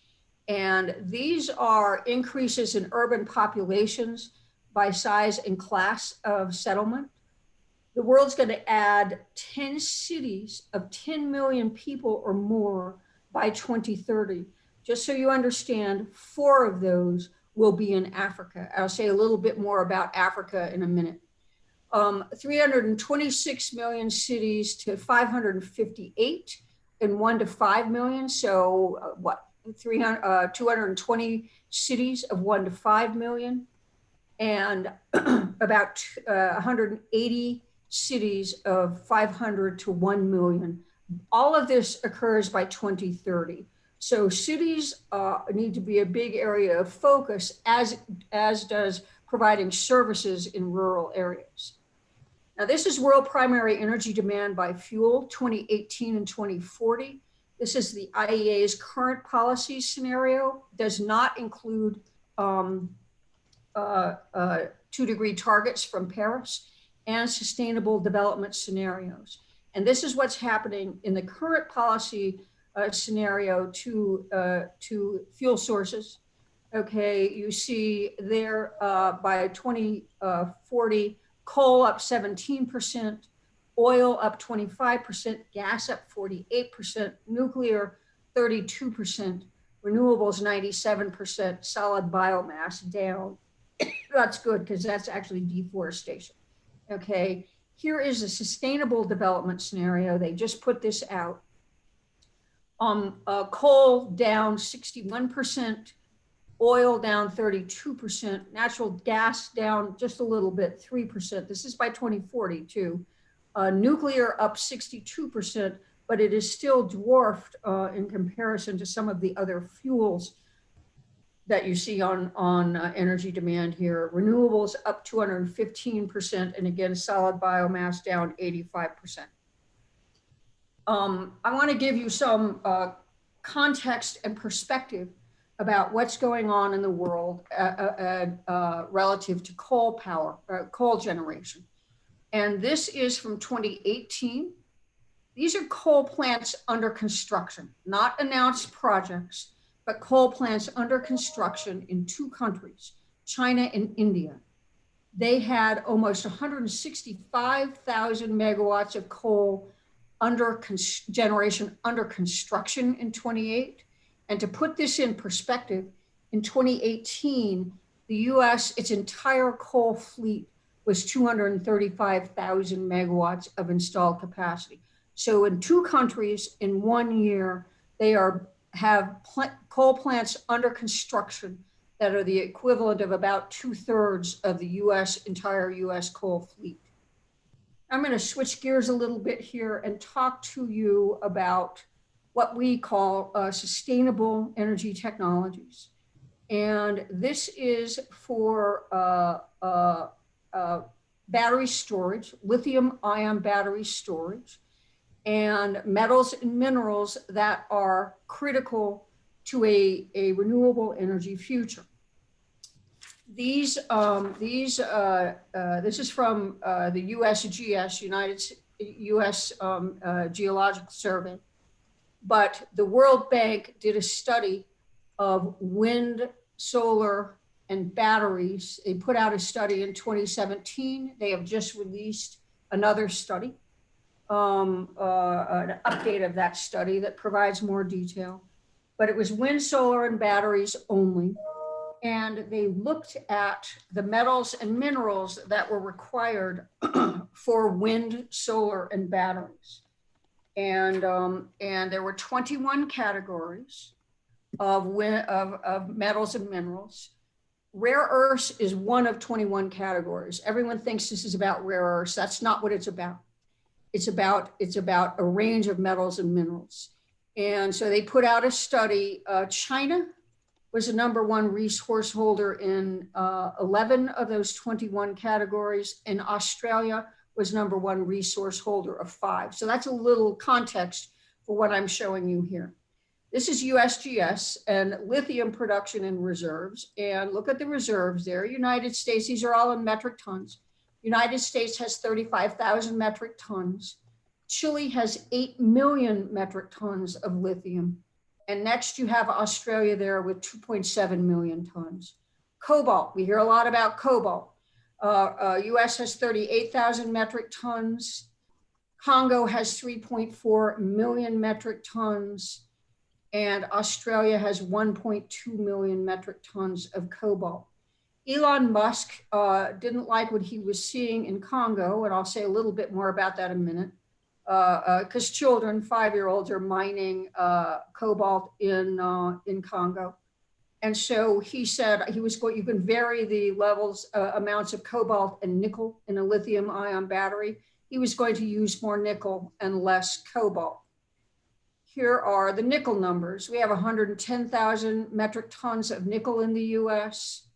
S6: And these are increases in urban populations by size and class of settlement. The world's going to add 10 cities of 10 million people or more by 2030. Just so you understand, 4 of those will be in Africa. I'll say a little bit more about Africa in a minute. 326 million cities to 558, and 1 to 5 million. So 220 cities of 1 to 5 million, and about 180 cities of 500 to 1 million. All of this occurs by 2030. So cities need to be a big area of focus, as does providing services in rural areas. Now, this is world primary energy demand by fuel, 2018 and 2040. This is the IEA's current policy scenario, does not include 2-degree targets from Paris and sustainable development scenarios. And this is what's happening in the current policy scenario to fuel sources. Okay, you see there by 2040, coal up 17%, oil up 25%, gas up 48%, nuclear 32%, renewables 97%, solid biomass down. That's good, because that's actually deforestation. Okay, here is a sustainable development scenario. They just put this out. Coal down 61%, oil down 32%, natural gas down just a little bit, 3%. This is by 2040 too. Nuclear up 62%, but it is still dwarfed in comparison to some of the other fuels. that you see on energy demand here. Renewables up 215%, and again, solid biomass down 85%. I want to give you some context and perspective about what's going on in the world relative to coal power, coal generation. And this is from 2018. These are coal plants under construction, not announced projects, but coal plants under construction in 2 countries, China and India. They had almost 165,000 megawatts of coal generation under construction in 28. And to put this in perspective, in 2018, the US, its entire coal fleet was 235,000 megawatts of installed capacity. So in 2 countries in 1 year, they have coal plants under construction that are the equivalent of about 2/3 of the entire US coal fleet. I'm going to switch gears a little bit here and talk to you about what we call sustainable energy technologies. And this is for battery storage, lithium-ion battery storage, and metals and minerals that are critical to a renewable energy future. This is from the USGS, US Geological Survey. But the World Bank did a study of wind, solar, and batteries. They put out a study in 2017. They have just released another study, an update of that study that provides more detail. But it was wind, solar, and batteries only. And they looked at the metals and minerals that were required for wind, solar, and batteries. And there were 21 categories of metals and minerals. Rare earths is one of 21 categories. Everyone thinks this is about rare earths. That's not what it's about. It's about a range of metals and minerals. And so they put out a study. China was the #1 resource holder in 11 of those 21 categories, and Australia was #1 resource holder of 5. So that's a little context for what I'm showing you here. This is USGS and lithium production and reserves. And look at the reserves there. United States, these are all in metric tons. United States has 35,000 metric tons. Chile has 8 million metric tons of lithium. And next you have Australia there with 2.7 million tons. Cobalt, we hear a lot about cobalt. US has 38,000 metric tons. Congo has 3.4 million metric tons. And Australia has 1.2 million metric tons of cobalt. Elon Musk didn't like what he was seeing in Congo, and I'll say a little bit more about that in a minute, because children, 5-year-olds, are mining cobalt in Congo. And so he said you can vary the levels, amounts of cobalt and nickel in a lithium ion battery. He was going to use more nickel and less cobalt. Here are the nickel numbers. We have 110,000 metric tons of nickel in the US.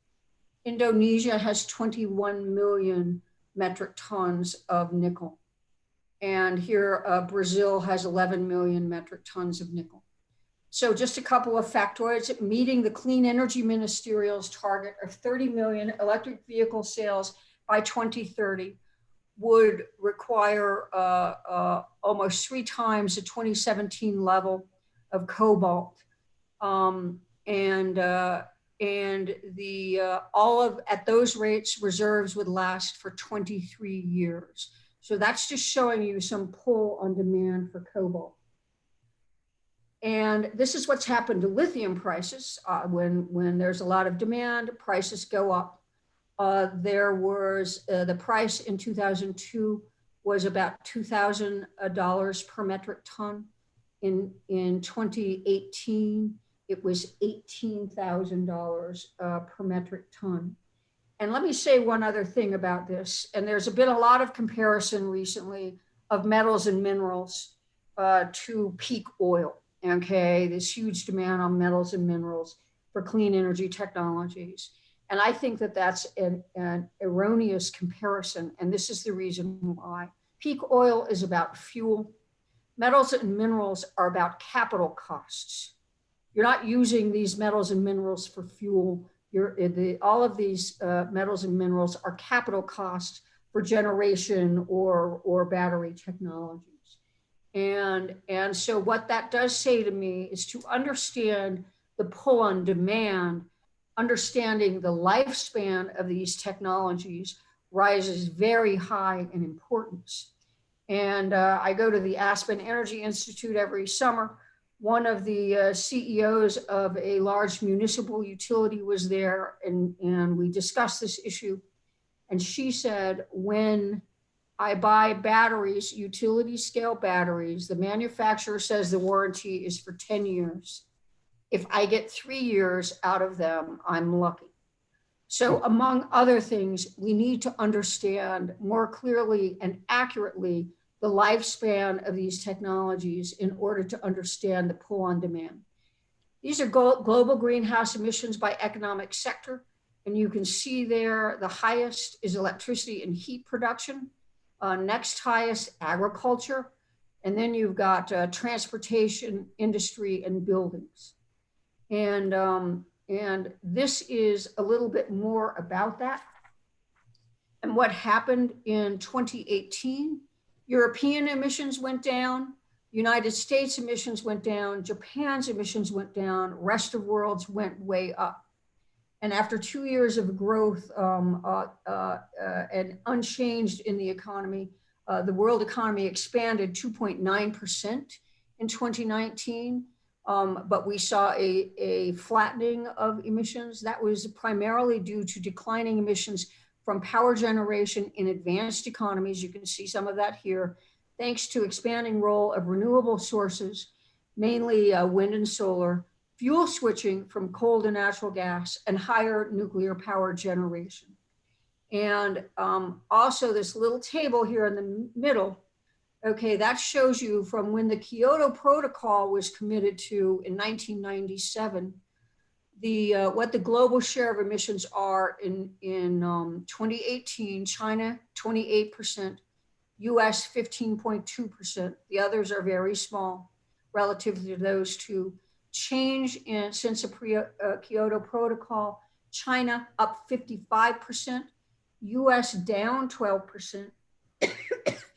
S6: Indonesia has 21 million metric tons of nickel. And here, Brazil has 11 million metric tons of nickel. So just a couple of factoids. Meeting the Clean Energy Ministerial's target of 30 million electric vehicle sales by 2030 would require almost 3 times the 2017 level of cobalt. At those rates, reserves would last for 23 years. So that's just showing you some pull on demand for cobalt. And this is what's happened to lithium prices. When there's a lot of demand, prices go up. There was the price in 2002 was about $2,000 per metric ton. In 2018, it was $18,000 per metric ton. And let me say one other thing about this. And there's been a lot of comparison recently of metals and minerals to peak oil. Okay, this huge demand on metals and minerals. for clean energy technologies. And I think that that's an erroneous comparison. And this is the reason why. Peak oil is about fuel. Metals and minerals are about capital costs. You're not using these metals and minerals for fuel. All of these metals and minerals are capital costs for generation or battery technologies. And so what that does say to me is to understand the pull on demand, understanding the lifespan of these technologies rises very high in importance. And I go to the Aspen Energy Institute every summer. One of the CEOs of a large municipal utility was there, and we discussed this issue. And she said, when I buy batteries, utility scale batteries, the manufacturer says the warranty is for 10 years. If I get 3 years out of them, I'm lucky. So among other things, we need to understand more clearly and accurately the lifespan of these technologies in order to understand the pull on demand. These are global greenhouse emissions by economic sector. And you can see there, the highest is electricity and heat production. Next highest, agriculture. And then you've got transportation, industry, and buildings. And this is a little bit more about that. And what happened in 2018, European emissions went down, United States emissions went down, Japan's emissions went down, rest of world's went way up. And after 2 years of growth and unchanged in the economy, the world economy expanded 2.9% in 2019. But we saw a flattening of emissions. That was primarily due to declining emissions from power generation in advanced economies. You can see some of that here, thanks to expanding role of renewable sources, mainly wind and solar, fuel switching from coal to natural gas, and higher nuclear power generation. And also this little table here in the middle, okay, that shows you from when the Kyoto Protocol was committed to in 1997, what the global share of emissions are in 2018, China 28%, US 15.2%. The others are very small relative to those two. Change since the Kyoto Protocol, China up 55%, US down 12%.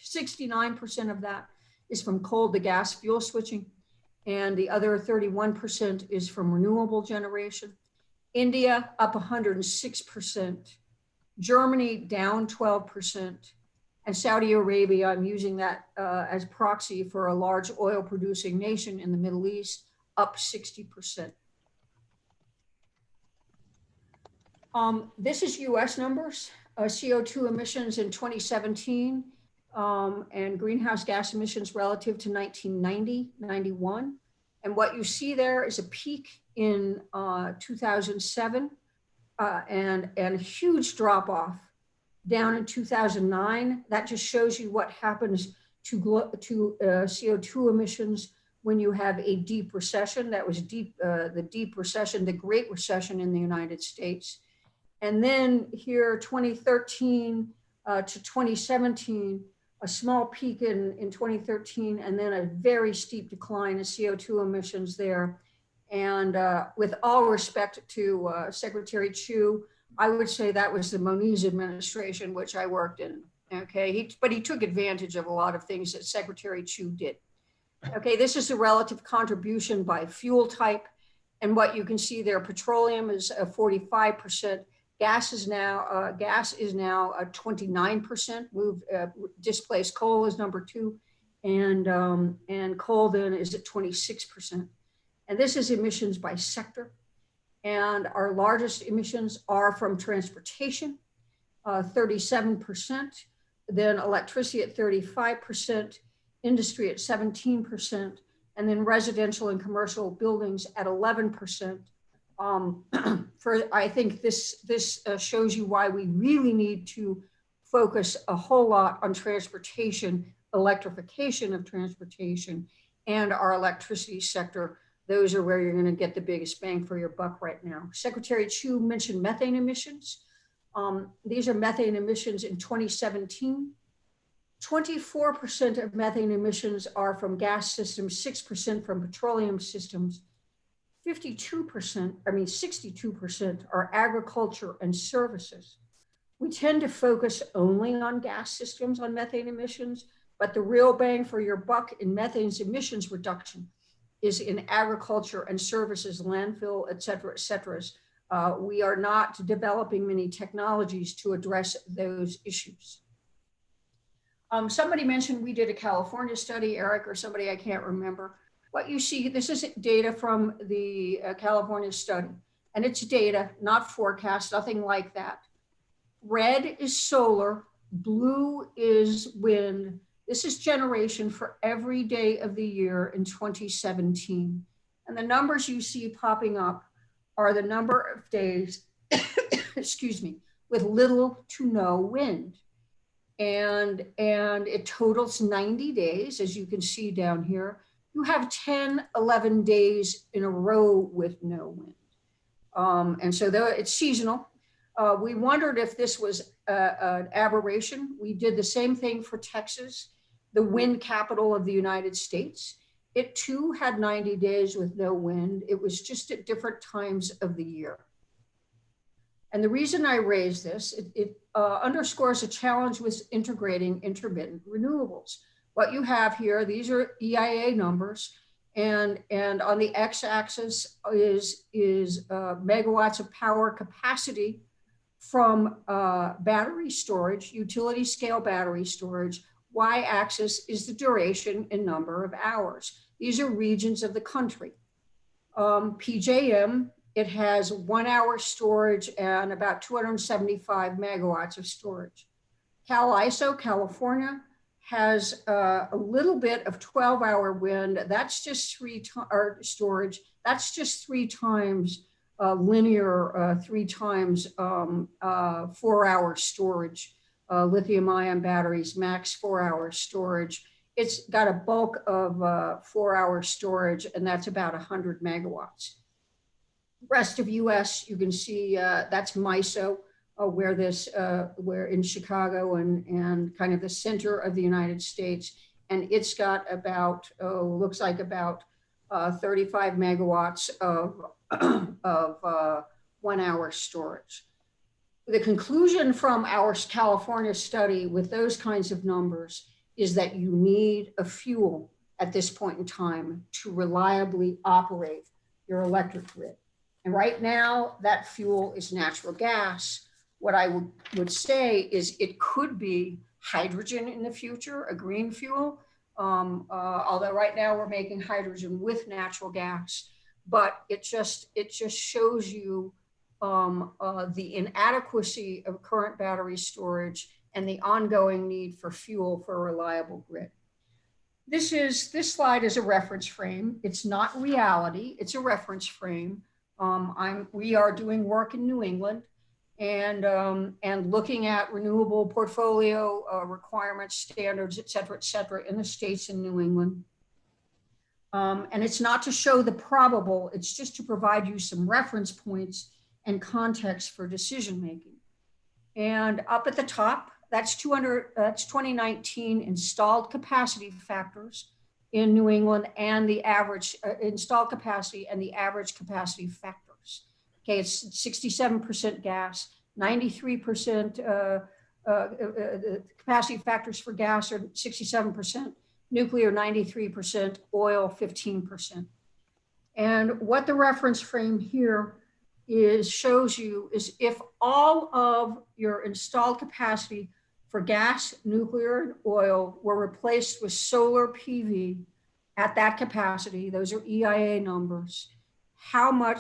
S6: 69% of that is from coal to gas fuel switching, and the other 31% is from renewable generation. India up 106%, Germany down 12%, and Saudi Arabia, I'm using that as proxy for a large oil producing nation in the Middle East, up 60%. This is US numbers, CO2 emissions in 2017. And greenhouse gas emissions relative to 1990, 91. And what you see there is a peak in 2007 and a huge drop off down in 2009. That just shows you what happens to CO2 emissions when you have a deep recession. That was the deep recession, the Great Recession in the United States. And then here, 2013 to 2017, a small peak in 2013, and then a very steep decline in CO2 emissions there. And with all respect to Secretary Chu, I would say that was the Moniz administration, which I worked in, okay? But he took advantage of a lot of things that Secretary Chu did. Okay, this is the relative contribution by fuel type. And what you can see there, petroleum is 45%. Gas is now 29%. Displaced coal is number 2, and coal then is at 26%. And this is emissions by sector. And our largest emissions are from transportation, 37%. Then electricity at 35%, industry at 17%, and then residential and commercial buildings at 11%. I think this shows you why we really need to focus a whole lot on transportation, electrification of transportation, and our electricity sector Those are where you're going to get the biggest bang for your buck right now. Secretary Chu mentioned methane emissions. These are methane emissions in 2017. 24% of methane emissions are from gas systems, 6% from petroleum systems. 62% are agriculture and services. We tend to focus only on gas systems on methane emissions, but the real bang for your buck in methane emissions reduction is in agriculture and services, landfill, et cetera, we are not developing many technologies to address those issues. Somebody mentioned we did a California study, Eric or somebody, I can't remember. What you see, this is data from the California study, and it's data, not forecast, nothing like that. Red is solar, blue is wind. This is generation for every day of the year in 2017. And the numbers you see popping up are the number of days, excuse me, with little to no wind. And it totals 90 days, as you can see down here. You have 10, 11 days in a row with no wind. And so it's seasonal. We wondered if this was an aberration. We did the same thing for Texas, the wind capital of the United States. It too had 90 days with no wind. It was just at different times of the year. And the reason I raise this, it underscores a challenge with integrating intermittent renewables. What you have here, these are EIA numbers, and on the x-axis is megawatts of power capacity from battery storage, utility scale battery storage. Y-axis is the duration in number of hours. These are regions of the country. PJM, it has 1 hour storage and about 275 megawatts of storage. CAISO, California, has a little bit of 12-hour wind. That's just storage. That's just 3 times linear, 3 times 4-hour storage. Lithium ion batteries, max 4-hour storage. It's got a bulk of 4-hour storage, and that's about 100 megawatts. Rest of US, you can see that's MISO, where in Chicago and kind of the center of the United States. And it's got about, looks like about 35 megawatts of 1-hour storage. The conclusion from our California study with those kinds of numbers is that you need a fuel at this point in time to reliably operate your electric grid. And right now, that fuel is natural gas. What I would say is it could be hydrogen in the future, a green fuel, although right now we're making hydrogen with natural gas. But it just shows you the inadequacy of current battery storage and the ongoing need for fuel for a reliable grid. This slide is a reference frame. It's not reality, it's a reference frame. We are doing work in New England and looking at renewable portfolio requirements, standards, et cetera, in the states in New England. And it's not to show the probable, it's just to provide you some reference points and context for decision making. And up at the top, that's 2019 installed capacity factors in New England and the average installed capacity and the average capacity factors. Okay, it's 67% gas, 93% capacity factors for gas are 67%, nuclear 93%, oil 15%. And what the reference frame here shows you is if all of your installed capacity for gas, nuclear, and oil were replaced with solar PV at that capacity, those are EIA numbers, how many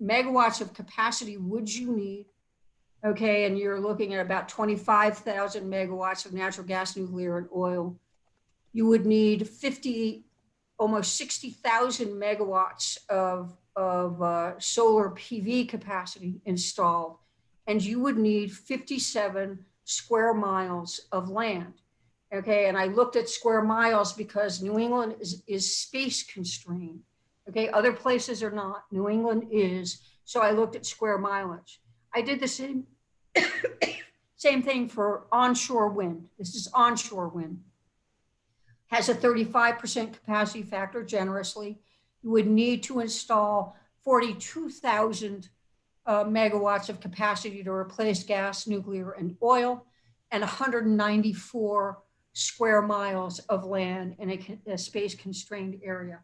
S6: megawatts of capacity would you need? Okay, and you're looking at about 25,000 megawatts of natural gas, nuclear, and oil. You would need almost 60,000 megawatts of solar PV capacity installed, and you would need 57 square miles of land. Okay, and I looked at square miles because New England is space constrained. Okay, other places are not. New England is. So I looked at square mileage. I did the same thing for onshore wind. This is onshore wind. Has a 35% capacity factor generously. You would need to install 42,000 megawatts of capacity to replace gas, nuclear, and oil, and 194 square miles of land in a space-constrained area.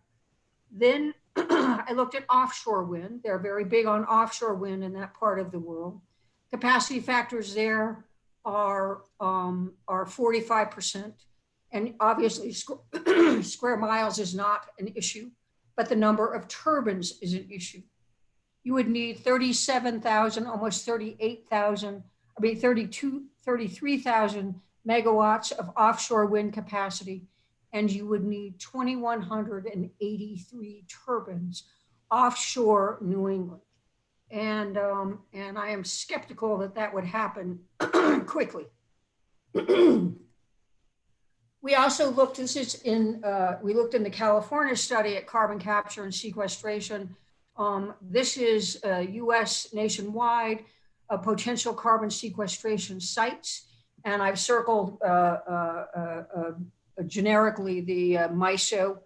S6: Then I looked at offshore wind. They're very big on offshore wind in that part of the world. Capacity factors there are 45%. And obviously square miles is not an issue, but the number of turbines is an issue. You would need 37,000, almost 38,000, 33,000 megawatts of offshore wind capacity, and you would need 2,183 turbines offshore New England. And I am skeptical that that would happen quickly. We also looked, we looked in the California study at carbon capture and sequestration. This is US nationwide potential carbon sequestration sites. And I've circled generically the MISO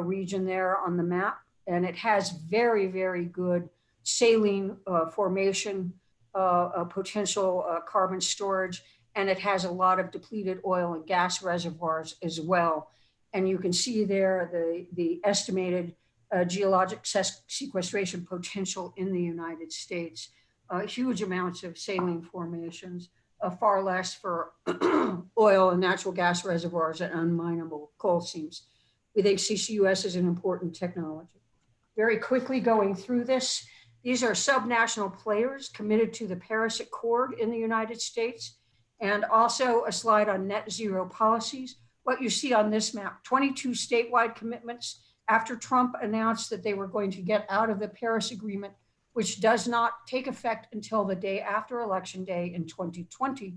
S6: region there on the map. And it has very, very good saline formation, potential carbon storage, and it has a lot of depleted oil and gas reservoirs as well. And you can see there the estimated geologic sequestration potential in the United States. Huge amounts of saline formations, far less for oil and natural gas reservoirs and unminable coal seams. We think CCUS is an important technology. Very quickly going through this, these are subnational players committed to the Paris Accord in the United States, and also a slide on net zero policies. What you see on this map, 22 statewide commitments after Trump announced that they were going to get out of the Paris Agreement, which does not take effect until the day after Election Day in 2020.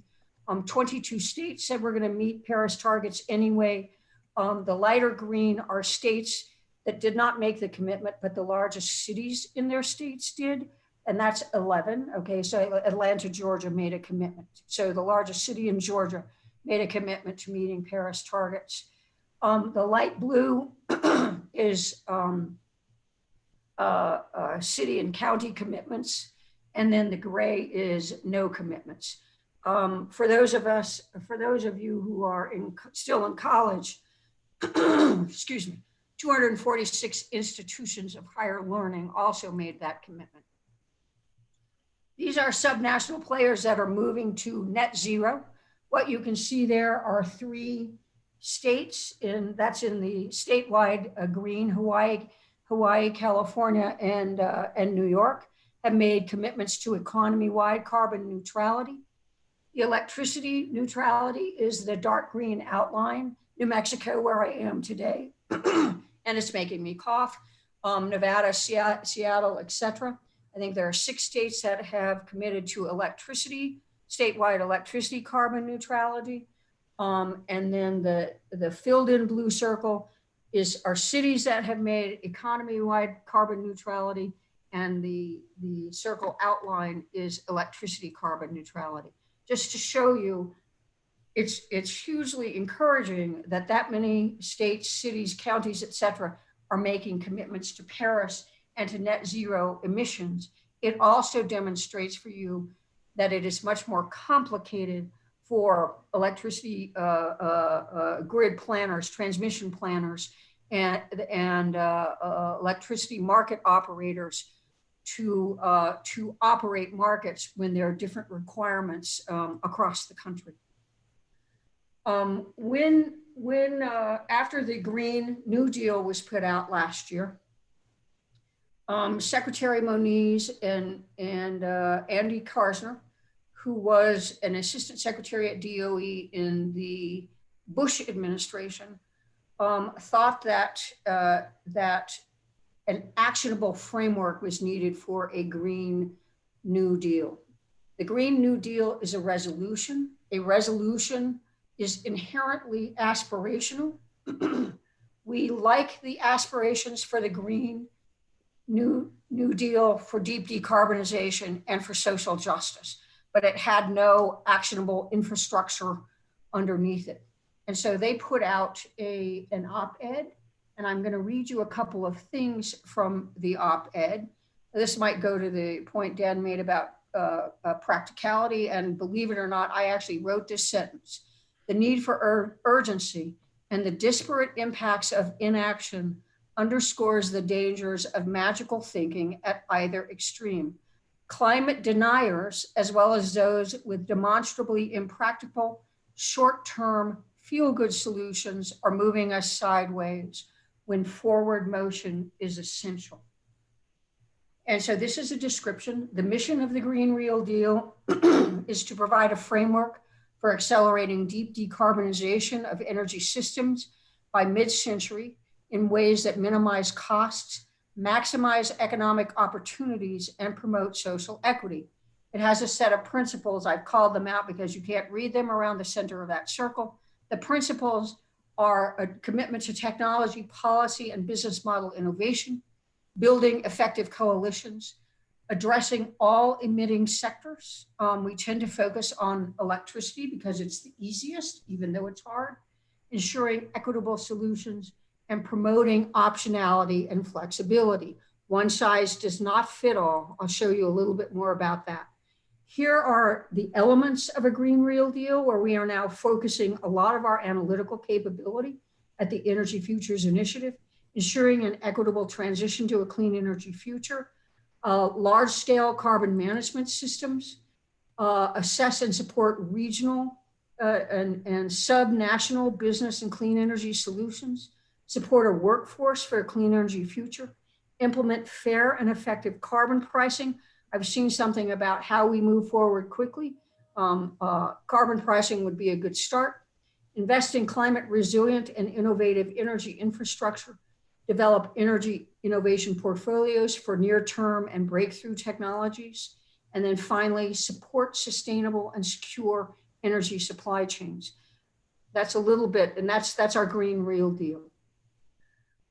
S6: 22 states said we're going to meet Paris targets anyway. The lighter green are states that did not make the commitment, but the largest cities in their states did. And that's 11. Okay, so Atlanta, Georgia made a commitment. So the largest city in Georgia made a commitment to meeting Paris targets. The light blue is city and county commitments, and then the gray is no commitments. For those of you who are still in college, excuse me, 246 institutions of higher learning also made that commitment. These are subnational players that are moving to net zero. What you can see there are 3 states, that's in the statewide green, Hawaii, California, and New York have made commitments to economy-wide carbon neutrality. The electricity neutrality is the dark green outline. New Mexico, where I am today, and it's making me cough, Nevada, Seattle, etc. I think there are 6 states that have committed to electricity, statewide electricity carbon neutrality. And then the filled in blue circle are cities that have made economy-wide carbon neutrality, and the circle outline is electricity carbon neutrality. Just to show you, it's hugely encouraging that many states, cities, counties, etc., are making commitments to Paris and to net zero emissions. It also demonstrates for you that it is much more complicated for electricity grid planners, transmission planners, and electricity market operators to operate markets when there are different requirements across the country. After the Green New Deal was put out last year, Secretary Moniz and Andy Karsner, who was an assistant secretary at DOE in the Bush administration, thought that an actionable framework was needed for a Green New Deal. The Green New Deal is a resolution. A resolution is inherently aspirational. We like the aspirations for the Green New Deal, for deep decarbonization, and for social justice, but it had no actionable infrastructure underneath it. And so they put out an op-ed, and I'm going to read you a couple of things from the op-ed. This might go to the point Dan made about practicality, and believe it or not, I actually wrote this sentence. The need for urgency and the disparate impacts of inaction underscores the dangers of magical thinking at either extreme. Climate deniers, as well as those with demonstrably impractical, short-term, feel-good solutions, are moving us sideways when forward motion is essential. And so this is a description. The mission of the Green Real Deal is to provide a framework for accelerating deep decarbonization of energy systems by mid-century in ways that minimize costs, maximize economic opportunities, and promote social equity. It has a set of principles. I've called them out because you can't read them around the center of that circle. The principles are a commitment to technology, policy, and business model innovation, building effective coalitions, addressing all emitting sectors. We tend to focus on electricity because it's the easiest, even though it's hard, ensuring equitable solutions, and promoting optionality and flexibility. One size does not fit all. I'll show you a little bit more about that. Here are the elements of a Green Real Deal, where we are now focusing a lot of our analytical capability at the Energy Futures Initiative, ensuring an equitable transition to a clean energy future, large-scale carbon management systems, assess and support regional and sub-national business and clean energy solutions, support a workforce for a clean energy future, implement fair and effective carbon pricing. I've seen something about how we move forward quickly. Carbon pricing would be a good start. Invest in climate resilient and innovative energy infrastructure, develop energy innovation portfolios for near-term and breakthrough technologies, and then finally support sustainable and secure energy supply chains. That's a little bit, and that's our Green Real Deal.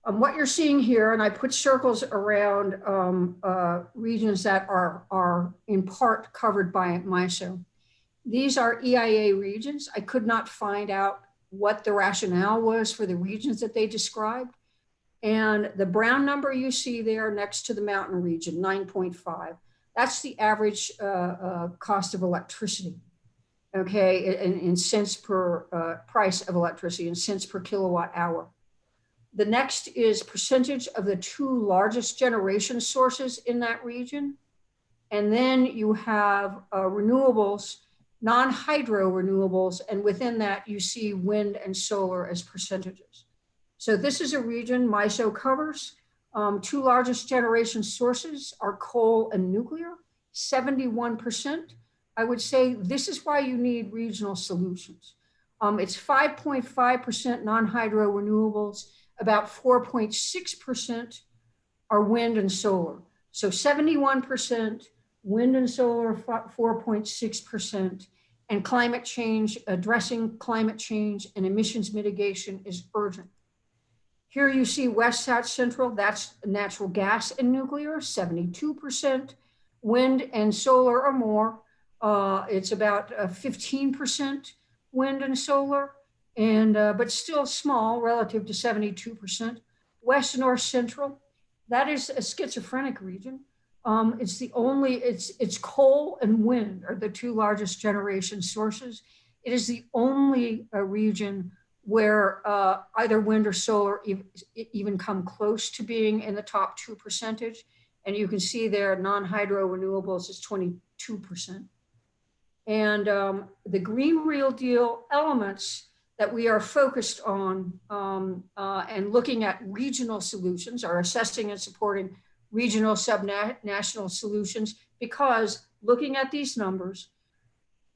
S6: What you're seeing here, and I put circles around regions that are in part covered by MISO. These are EIA regions. I could not find out what the rationale was for the regions that they described. And the brown number you see there next to the mountain region, 9.5, that's the average cost of electricity, okay, in cents per price of electricity, in cents per kilowatt hour. The next is percentage of the two largest generation sources in that region. And then you have renewables, non-hydro renewables, and within that you see wind and solar as percentages. So this is a region MISO covers. Two largest generation sources are coal and nuclear, 71%. I would say this is why you need regional solutions. It's 5.5% non-hydro renewables, about 4.6% are wind and solar. So 71% wind and solar, 4.6%, and climate change, addressing climate change and emissions mitigation is urgent. Here you see West South Central, that's natural gas and nuclear, 72%, wind and solar or more. It's about 15% wind and solar, and but still small relative to 72%. West North Central, that is a schizophrenic region. It's coal and wind are the two largest generation sources. It is the only region where either wind or solar even come close to being in the top 2%. And you can see there non-hydro renewables is 22%. And the Green Real Deal elements that we are focused on and looking at regional solutions, are assessing and supporting regional subnational solutions, because looking at these numbers,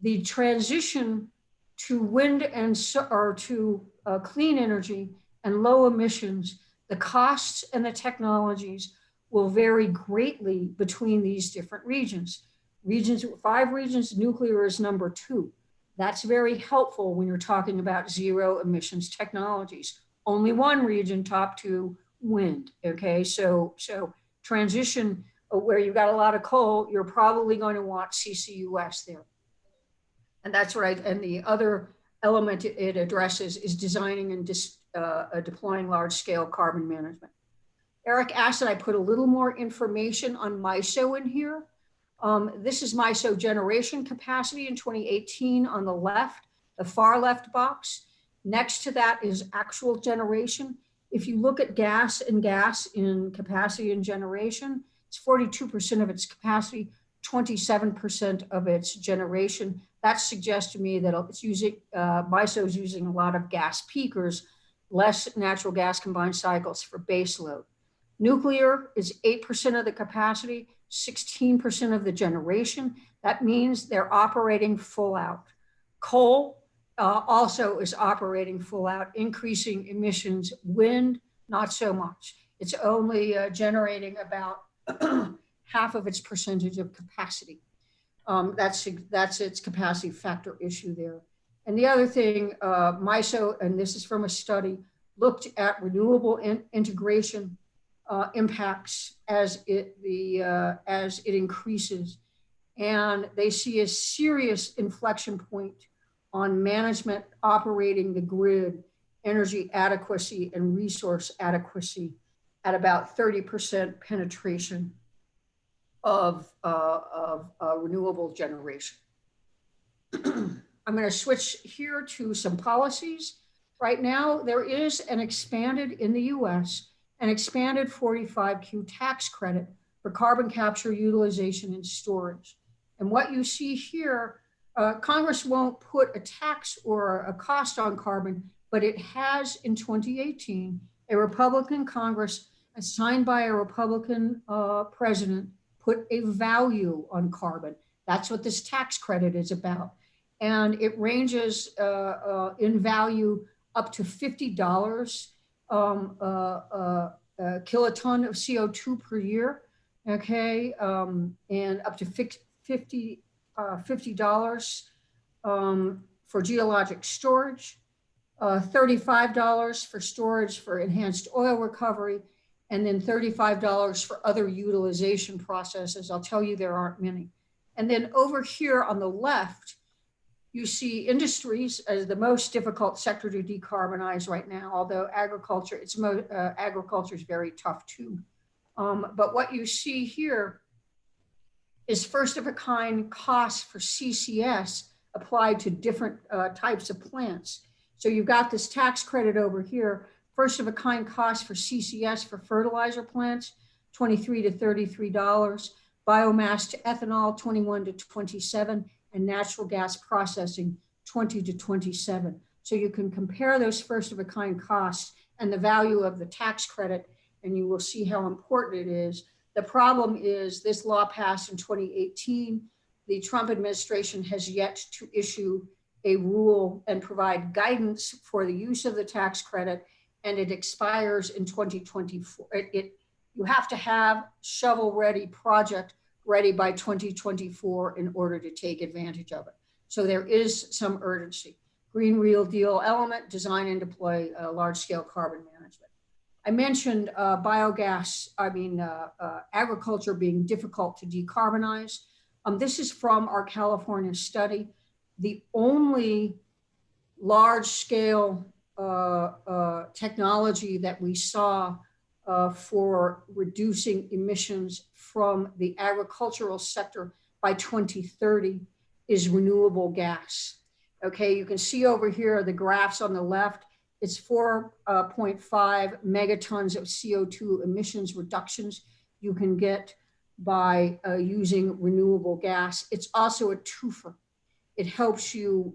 S6: the transition to wind and to clean energy and low emissions, the costs and the technologies will vary greatly between these different regions. 5 regions, nuclear is number 2. That's very helpful when you're talking about zero emissions technologies. Only one region, top two, wind. Okay, so transition where you've got a lot of coal, you're probably going to want CCUS there. And that's right. And the other element it addresses is designing and deploying large-scale carbon management. Eric asked that I put a little more information on MISO in here. This is MISO generation capacity in 2018 on the left, the far left box. Next to that is actual generation. If you look at gas in capacity and generation, it's 42% of its capacity, 27% of its generation. That suggests to me that it's using, MISO is using a lot of gas peakers, less natural gas combined cycles for base load. Nuclear is 8% of the capacity, 16% of the generation. That means they're operating full out. Coal also is operating full out, increasing emissions. Wind, not so much. It's only generating about half of its percentage of capacity. That's its capacity factor issue there. And the other thing, MISO, and this is from a study, looked at renewable integration impacts as it increases, and they see a serious inflection point on management operating the grid, energy adequacy and resource adequacy at about 30% penetration of renewable generation. I'm going to switch here to some policies. Right now, there is an expanded, in the US, an expanded 45Q tax credit for carbon capture, utilization, and storage. And what you see here, Congress won't put a tax or a cost on carbon, but it has in 2018, a Republican Congress signed by a Republican president put a value on carbon. That's what this tax credit is about. And it ranges in value up to $50 a kiloton of CO2 per year, okay, and up to $50 for geologic storage, $35 for storage for enhanced oil recovery, and then $35 for other utilization processes. I'll tell you there aren't many. And then over here on the left, you see industries as the most difficult sector to decarbonize right now, although agriculture, agriculture is very tough too. But what you see here is first of a kind costs for CCS applied to different types of plants. So you've got this tax credit over here, first of a kind cost for CCS for fertilizer plants, $23 to $33, biomass to ethanol, 21 to 27, and natural gas processing, 20 to 27. So you can compare those first of a kind costs and the value of the tax credit, and you will see how important it is. The problem is this law passed in 2018. The Trump administration has yet to issue a rule and provide guidance for the use of the tax credit, and it expires in 2024. You have to have shovel-ready project ready by 2024 in order to take advantage of it. So there is some urgency. Green Real Deal element, design and deploy large-scale carbon management. I mentioned agriculture being difficult to decarbonize. This is from our California study. The only large-scale technology that we saw for reducing emissions from the agricultural sector by 2030 is renewable gas. Okay, you can see over here the graphs on the left. It's 4.5 megatons of CO2 emissions reductions you can get by using renewable gas. It's also a twofer. It helps you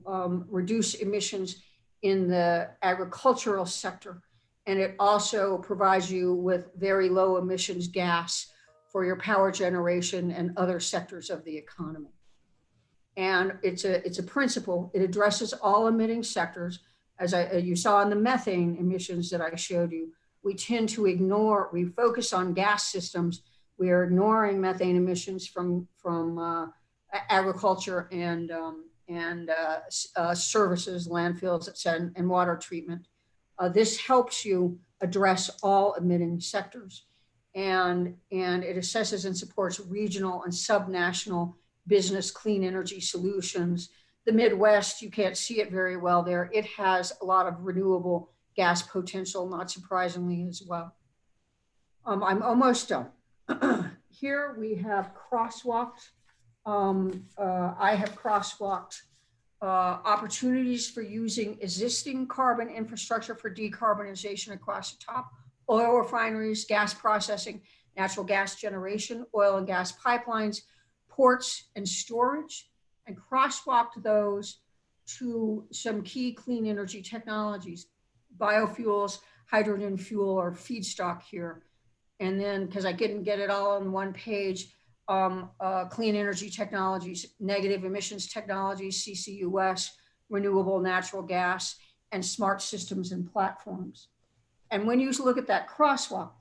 S6: reduce emissions in the agricultural sector, and it also provides you with very low emissions gas for your power generation and other sectors of the economy. And it's a principle. It addresses all emitting sectors. As you saw in the methane emissions that I showed you, we tend to ignore, we focus on gas systems. We are ignoring methane emissions from agriculture and services, landfills, et cetera, and water treatment. This helps you address all emitting sectors. And it assesses and supports regional and subnational business clean energy solutions. The Midwest, you can't see it very well there. It has a lot of renewable gas potential, not surprisingly as well. I'm almost done. Here we have crosswalked. I have crosswalked opportunities for using existing carbon infrastructure for decarbonization across the top: oil refineries, gas processing, natural gas generation, oil and gas pipelines, ports and storage, and crosswalked those to some key clean energy technologies: biofuels, hydrogen fuel, or feedstock here. And then, because I couldn't get it all on one page, clean energy technologies, negative emissions technologies, CCUS, renewable natural gas, and smart systems and platforms. And when you look at that crosswalk,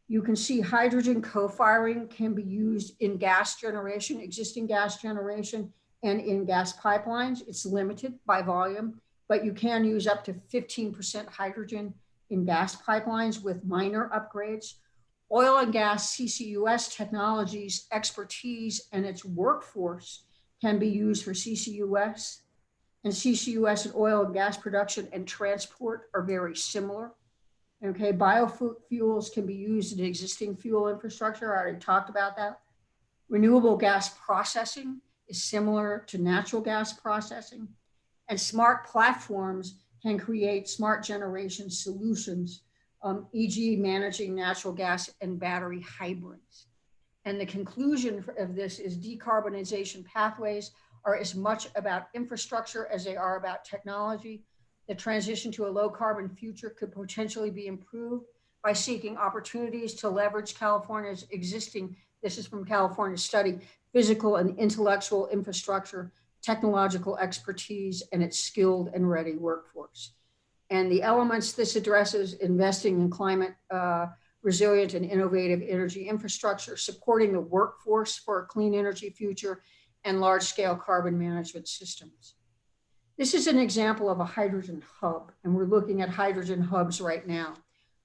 S6: you can see hydrogen co-firing can be used in gas generation, existing gas generation, and in gas pipelines. It's limited by volume, but you can use up to 15% hydrogen in gas pipelines with minor upgrades. Oil and gas CCUS technologies, expertise, and its workforce can be used for CCUS. And CCUS and oil and gas production and transport are very similar. Okay, biofuels can be used in existing fuel infrastructure. I already talked about that. Renewable gas processing is similar to natural gas processing. And smart platforms can create smart generation solutions, e.g. managing natural gas and battery hybrids. And the conclusion of this is decarbonization pathways are as much about infrastructure as they are about technology. The transition to a low carbon future could potentially be improved by seeking opportunities to leverage California's existing, this is from California study, physical and intellectual infrastructure, technological expertise, and its skilled and ready workforce. And the elements this addresses: investing in climate resilient and innovative energy infrastructure, supporting the workforce for a clean energy future, and large-scale carbon management systems. This is an example of a hydrogen hub, and we're looking at hydrogen hubs right now.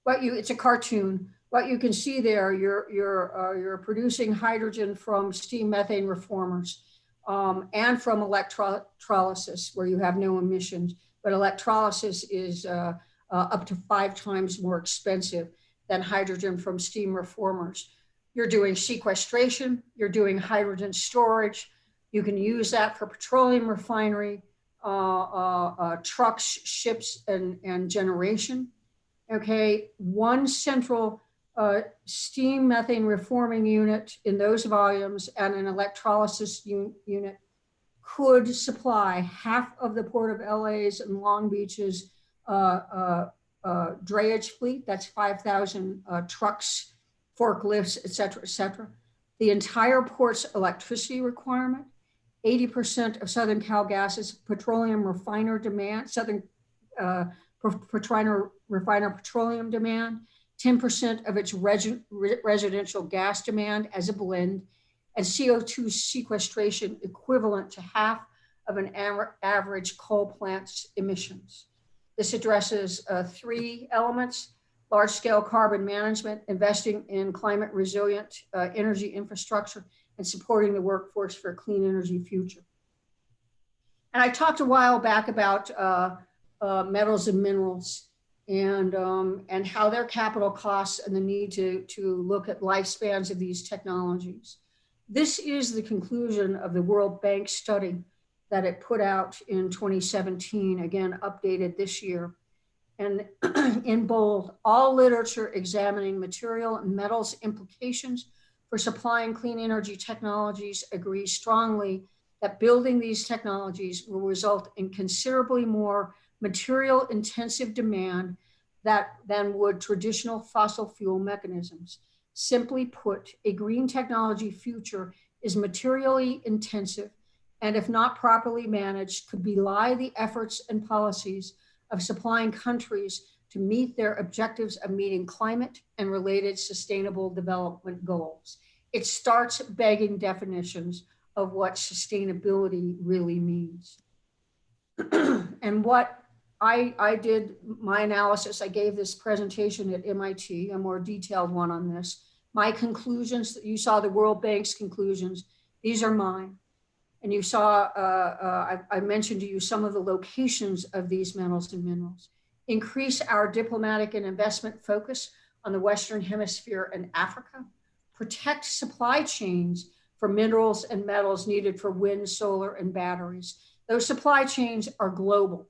S6: It's a cartoon. What you can see there, you're producing hydrogen from steam methane reformers and from electrolysis, where you have no emissions. But electrolysis is up to 5 times more expensive than hydrogen from steam reformers. You're doing sequestration, you're doing hydrogen storage. You can use that for petroleum refinery, trucks, ships, and generation. Okay, one central steam methane reforming unit in those volumes and an electrolysis unit could supply half of the Port of LA's and Long Beach's drayage fleet. That's 5,000 trucks, forklifts, et cetera, the entire port's electricity requirement, 80% of Southern Cal Gas's petroleum refiner demand, refiner petroleum demand, 10% of its residential gas demand as a blend, and CO2 sequestration equivalent to half of an average coal plant's emissions. This addresses 3 elements: large-scale carbon management, investing in climate resilient energy infrastructure, and supporting the workforce for a clean energy future. And I talked a while back about metals and minerals and how their capital costs and the need to look at lifespans of these technologies. This is the conclusion of the World Bank study that it put out in 2017, again, updated this year. And in bold, all literature examining material and metals implications for supplying clean energy technologies agrees strongly that building these technologies will result in considerably more material intensive demand than would traditional fossil fuel mechanisms. Simply put, a green technology future is materially intensive, and if not properly managed, could belie the efforts and policies of supplying countries to meet their objectives of meeting climate and related sustainable development goals. It starts begging definitions of what sustainability really means. And what I did, my analysis, I gave this presentation at MIT, a more detailed one on this. My conclusions, you saw the World Bank's conclusions, these are mine. And you saw, I mentioned to you some of the locations of these metals and minerals. Increase our diplomatic and investment focus on the Western Hemisphere and Africa. Protect supply chains for minerals and metals needed for wind, solar, and batteries. Those supply chains are global.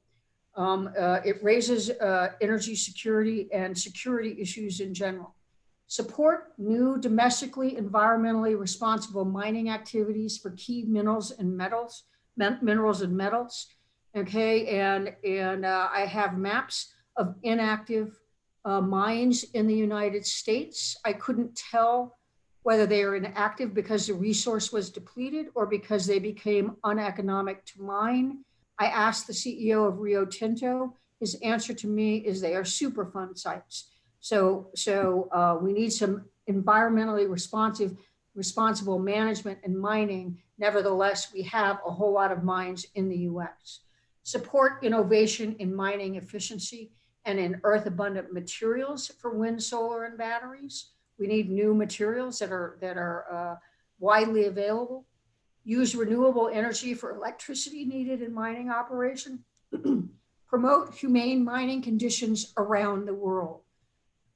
S6: It raises energy security and security issues in general. Support new domestically environmentally responsible mining activities for key minerals and metals. Okay, and I have maps of inactive mines in the United States. I couldn't tell whether they are inactive because the resource was depleted or because they became uneconomic to mine. I asked the CEO of Rio Tinto. His answer to me is they are Superfund sites. So we need some environmentally responsible management and mining. Nevertheless, we have a whole lot of mines in the US. Support innovation in mining efficiency and in earth abundant materials for wind, solar, and batteries. We need new materials that are widely available. Use renewable energy for electricity needed in mining operation. Promote humane mining conditions around the world.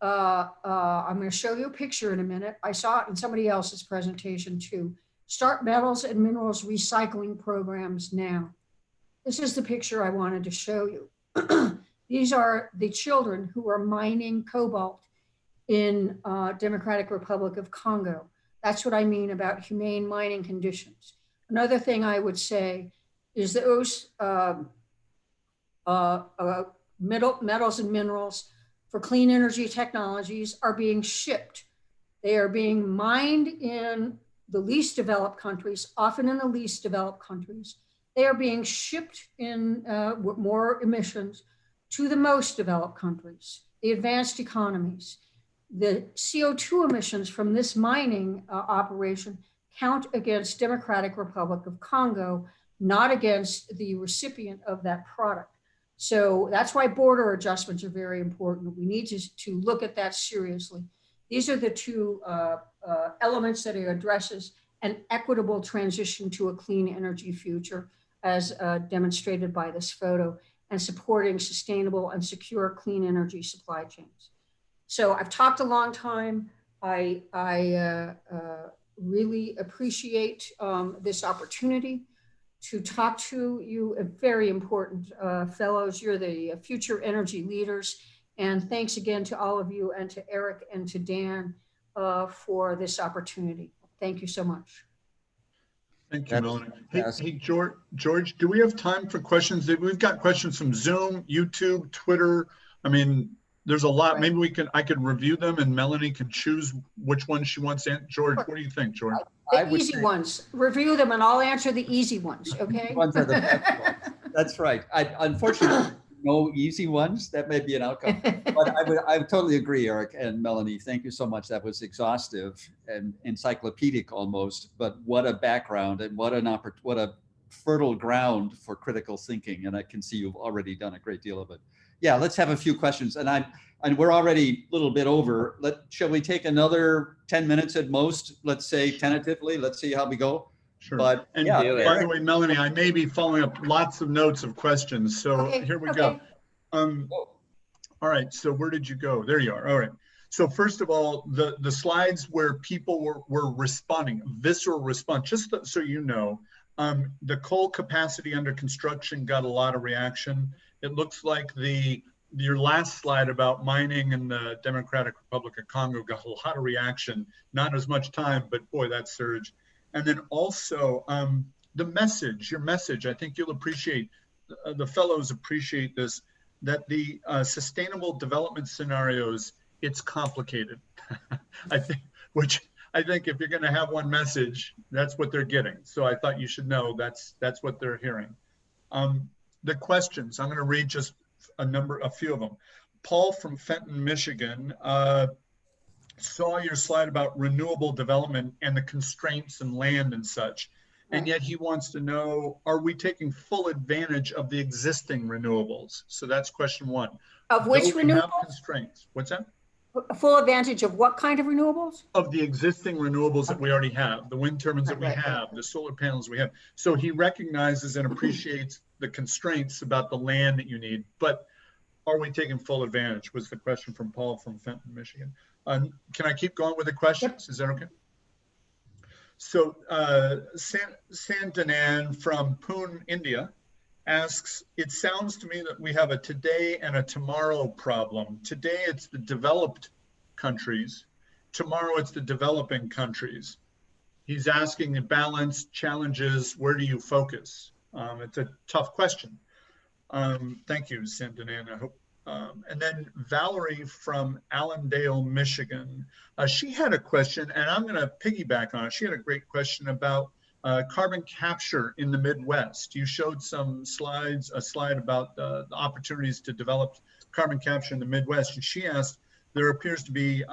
S6: I'm going to show you a picture in a minute. I saw it in somebody else's presentation too. Start metals and minerals recycling programs now. This is the picture I wanted to show you. These are the children who are mining cobalt in Democratic Republic of Congo. That's what I mean about humane mining conditions. Another thing I would say is those metals and minerals for clean energy technologies are being shipped. They are being mined in the least developed countries, often in the least developed countries. They are being shipped in with more emissions to the most developed countries, the advanced economies. The CO2 emissions from this mining operation count against Democratic Republic of Congo, not against the recipient of that product. So that's why border adjustments are very important. We need to look at that seriously. These are the two elements that it addresses: an equitable transition to a clean energy future, as demonstrated by this photo, and supporting sustainable and secure clean energy supply chains. So I've talked a long time. I really appreciate this opportunity to talk to you, very important fellows. You're the future energy leaders. And thanks again to all of you and to Eric and to Dan for this opportunity. Thank you so much.
S4: Thank you, Melanie. Hey, George, do we have time for questions? We've got questions from Zoom, YouTube, Twitter. I mean, there's a lot.
S6: Right.
S4: Maybe I could review them and Melanie can choose which one she wants to answer. George, what do you think, George?
S6: The easy ones. Review them and I'll answer the easy ones, okay?
S2: Ones are the best ones. That's right. Unfortunately, no easy ones. That may be an outcome. But I would totally agree, Eric and Melanie. Thank you so much. That was exhaustive and encyclopedic almost. But what a background and what a fertile ground for critical thinking. And I can see you've already done a great deal of it. Yeah, let's have a few questions. And we're already a little bit over. Shall we take another 10 minutes at most? Let's say tentatively. Let's see how we go.
S4: Sure.
S2: But
S4: and
S2: yeah,
S4: by the way, Melanie, I may be following up lots of notes of questions. So here we go. All right. So where did you go? There you are. All right. So first of all, the slides where people were responding, visceral response, just so you know, the coal capacity under construction got a lot of reaction. It looks like your last slide about mining in the Democratic Republic of Congo got a lot of reaction, not as much time, but boy, that surged. And then also your message, I think you'll appreciate, the fellows appreciate this, that the sustainable development scenarios, it's complicated. I think if you're gonna have one message, that's what they're getting. So I thought you should know that's what they're hearing. The questions, I'm gonna read just a few of them. Paul from Fenton, Michigan, saw your slide about renewable development and the constraints and land and such. And yet he wants to know, are we taking full advantage of the existing renewables? So that's question one.
S6: Of which
S4: Though we have
S6: renewables?
S4: constraints. What's that?
S6: Full advantage of what kind of renewables?
S4: Of the existing renewables that we already have, the wind turbines that we have, the solar panels we have. So he recognizes and appreciates the constraints about the land that you need, but are we taking full advantage, was the question from Paul from Fenton, Michigan. Can I keep going with the questions? Is that okay? So Santanan from Pune, India asks, it sounds to me that we have a today and a tomorrow problem. Today it's the developed countries. Tomorrow it's the developing countries. He's asking the balance, challenges, where do you focus? It's a tough question. Thank you, Santanan. I hope. And then Valerie from Allendale, Michigan. She had a question, and I'm going to piggyback on it. She had a great question about carbon capture in the Midwest. You showed some slides, a slide about the opportunities to develop carbon capture in the Midwest. And she asked, there appears to be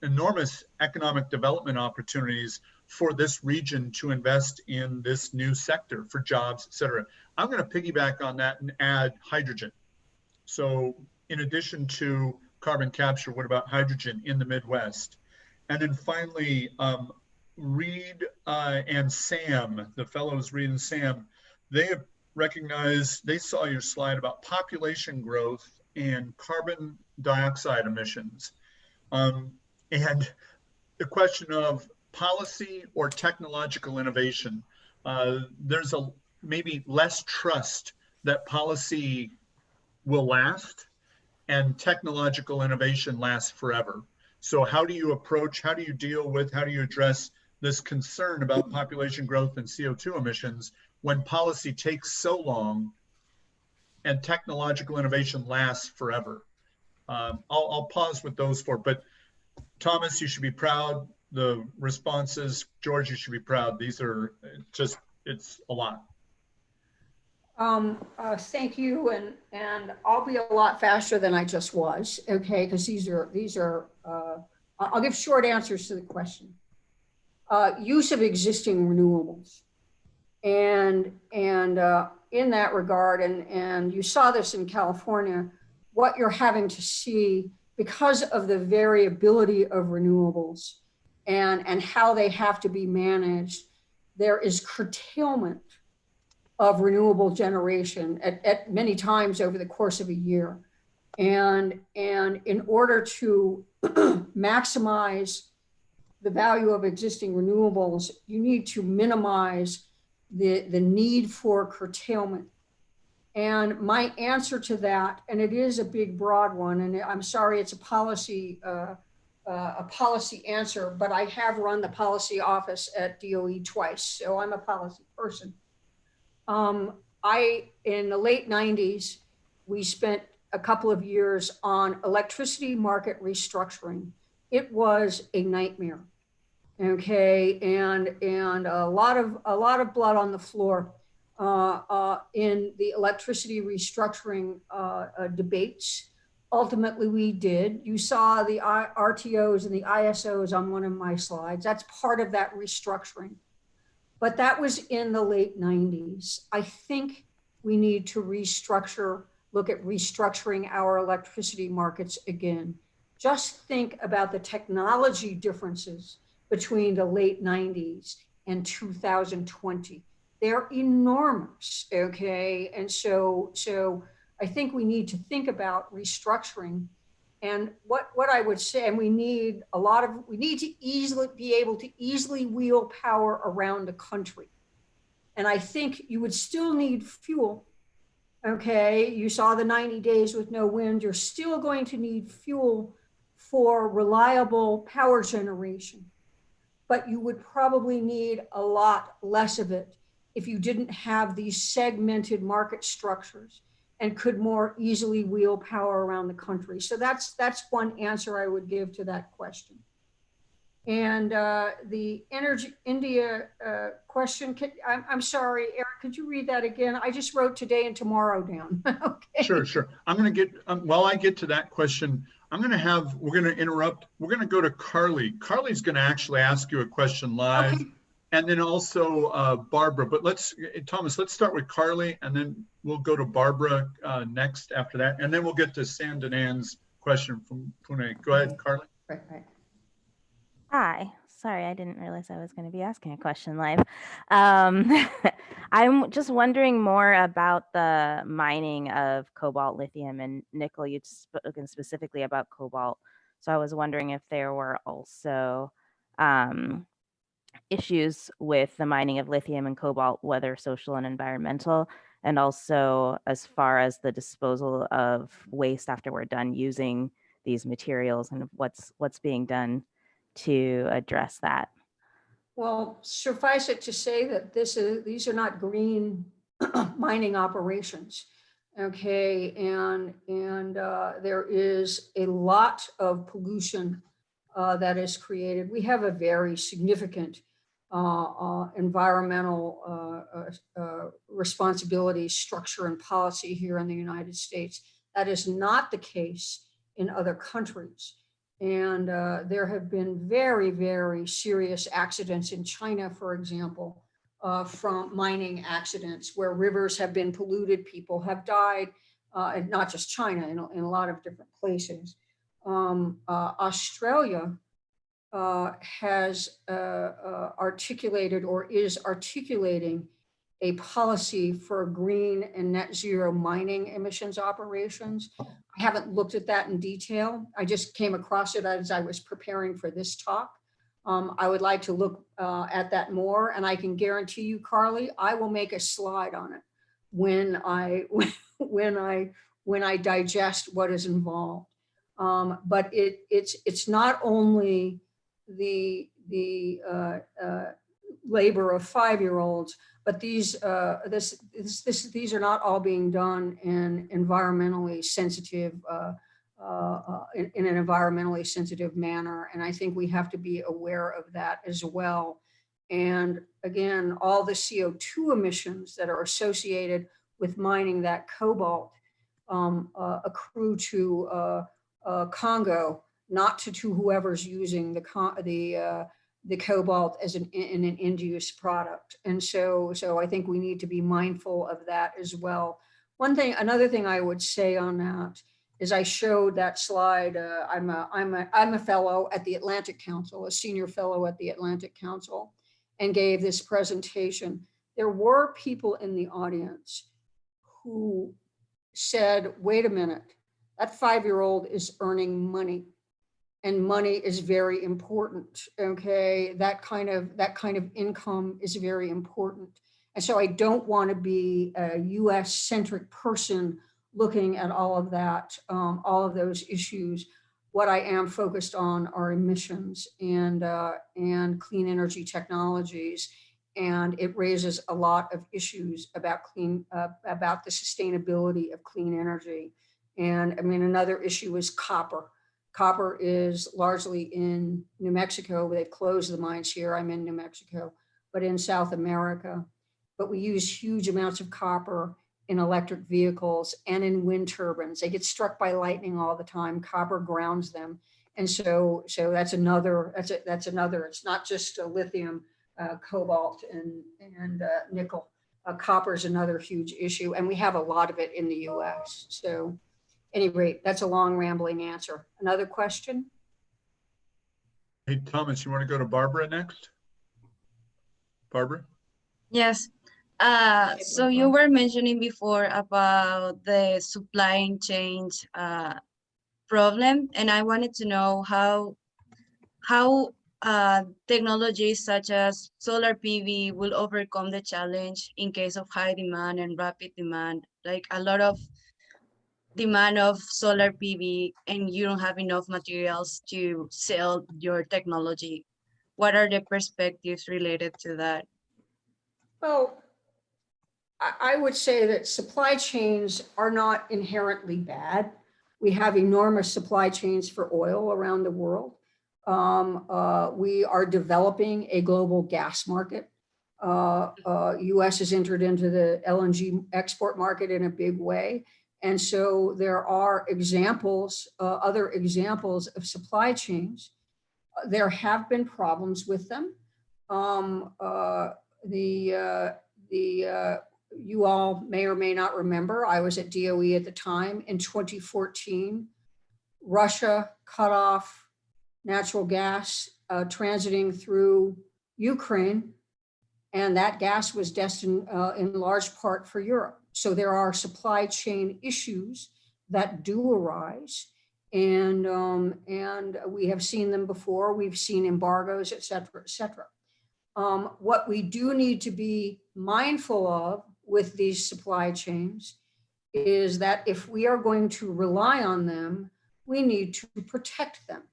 S4: enormous economic development opportunities for this region to invest in this new sector for jobs, et cetera. I'm going to piggyback on that and add hydrogen. So in addition to carbon capture, what about hydrogen in the Midwest? And then finally, Reed and Sam, the fellows Reed and Sam, they have recognized, they saw your slide about population growth and carbon dioxide emissions. And the question of policy or technological innovation. There's maybe less trust that policy will last and technological innovation lasts forever. So how do you approach, how do you deal with, how do you address this concern about population growth and CO2 emissions when policy takes so long and technological innovation lasts forever? I'll pause with those four, but Thomas, you should be proud. The responses, George, you should be proud. These are just, it's a lot.
S6: Thank you, and I'll be a lot faster than I just was, okay? Because these are I'll give short answers to the question. Use of existing renewables, and in that regard, and you saw this in California, what you're having to see because of the variability of renewables and how they have to be managed, there is curtailment of renewable generation at many times over the course of a year. And in order to maximize the value of existing renewables, you need to minimize the need for curtailment. And my answer to that, and it is a big, broad one, and I'm sorry, it's a policy answer, but I have run the policy office at DOE twice, so I'm a policy person. In the late 90s, we spent a couple of years on electricity market restructuring. It was a nightmare, okay, and a lot of blood on the floor in the electricity restructuring debates. Ultimately, we did. You saw the RTOs and the ISOs on one of my slides. That's part of that restructuring. But that was in the late 90s. I think we need to look at restructuring our electricity markets again. Just think about the technology differences between the late 90s and 2020. They're enormous, okay? And so I think we need to think about restructuring. And what I would say, and we need to easily be able to easily wheel power around the country. And I think you would still need fuel, okay? You saw the 90 days with no wind. You're still going to need fuel for reliable power generation, but you would probably need a lot less of it if you didn't have these segmented market structures and could more easily wheel power around the country. So that's one answer I would give to that question. And the India question, I'm sorry, Eric, could you read that again? I just wrote today and tomorrow down. Okay.
S4: Sure. I'm going to get, while I get to that question, we're going to interrupt. We're going to go to Carly. Carly's going to actually ask you a question live.
S6: Okay.
S4: and then also Barbara. But Thomas, let's start with Carly, and then we'll go to Barbara next after that, and then we'll get to Sandanan's question from Pune. Go ahead, Carly.
S6: Right.
S7: Hi. Sorry, I didn't realize I was going to be asking a question live. I'm just wondering more about the mining of cobalt, lithium, and nickel. You'd spoken specifically about cobalt. So I was wondering if there were also issues with the mining of lithium and cobalt, whether social and environmental, and also as far as the disposal of waste after we're done using these materials, and what's being done to address that.
S6: Well, suffice it to say that these are not green mining operations, okay? And there is a lot of pollution that is created. We have a very significant environmental responsibility structure and policy here in the United States. That is not the case in other countries. And there have been very, very serious accidents in China, for example, from mining accidents where rivers have been polluted, people have died, and not just China, in a lot of different places. Australia has articulated or is articulating a policy for green and net zero mining emissions operations. I haven't looked at that in detail. I just came across it as I was preparing for this talk. I would like to look at that more, and I can guarantee you, Carly, I will make a slide on it when I digest what is involved. But it's not only the labor of 5-year-olds, but these are not all being done in environmentally sensitive in an environmentally sensitive manner, and I think we have to be aware of that as well. And again, all the CO2 emissions that are associated with mining that cobalt accrue to Congo, not to whoever's using the cobalt as an end-use product. And so I think we need to be mindful of that as well. Another thing I would say on that is I showed that slide. I'm a fellow at the Atlantic Council, a senior fellow at the Atlantic Council, and gave this presentation. There were people in the audience who said, wait a minute, that 5-year-old is earning money. And money is very important, okay? That kind of income is very important. And so I don't want to be a US-centric person looking at all of that, all of those issues. What I am focused on are emissions and clean energy technologies. And it raises a lot of issues about about the sustainability of clean energy. And I mean, another issue is copper. Copper is largely in New Mexico. They've closed the mines here. I'm in New Mexico, but in South America. But we use huge amounts of copper in electric vehicles and in wind turbines. They get struck by lightning all the time. Copper grounds them. And so that's another, it's not just lithium, cobalt and nickel. Copper is another huge issue. And we have a lot of it in the US. So at any rate, that's a long rambling answer. Another question?
S4: Hey, Thomas, you want to go to Barbara next? Barbara?
S8: Yes. So you were mentioning before about the supply chain problem, and I wanted to know how technologies such as solar PV will overcome the challenge in case of high demand and rapid demand, like a lot of demand of solar PV and you don't have enough materials to sell your technology. What are the perspectives related to that?
S6: Well, I would say that supply chains are not inherently bad. We have enormous supply chains for oil around the world. We are developing a global gas market. US has entered into the LNG export market in a big way. And so there are examples, other examples of supply chains. There have been problems with them. you all may or may not remember, I was at DOE at the time. In 2014, Russia cut off natural gas transiting through Ukraine, and that gas was destined in large part for Europe. So there are supply chain issues that do arise, and we have seen them before. We've seen embargoes, et cetera, et cetera. What we do need to be mindful of with these supply chains is that if we are going to rely on them, we need to protect them.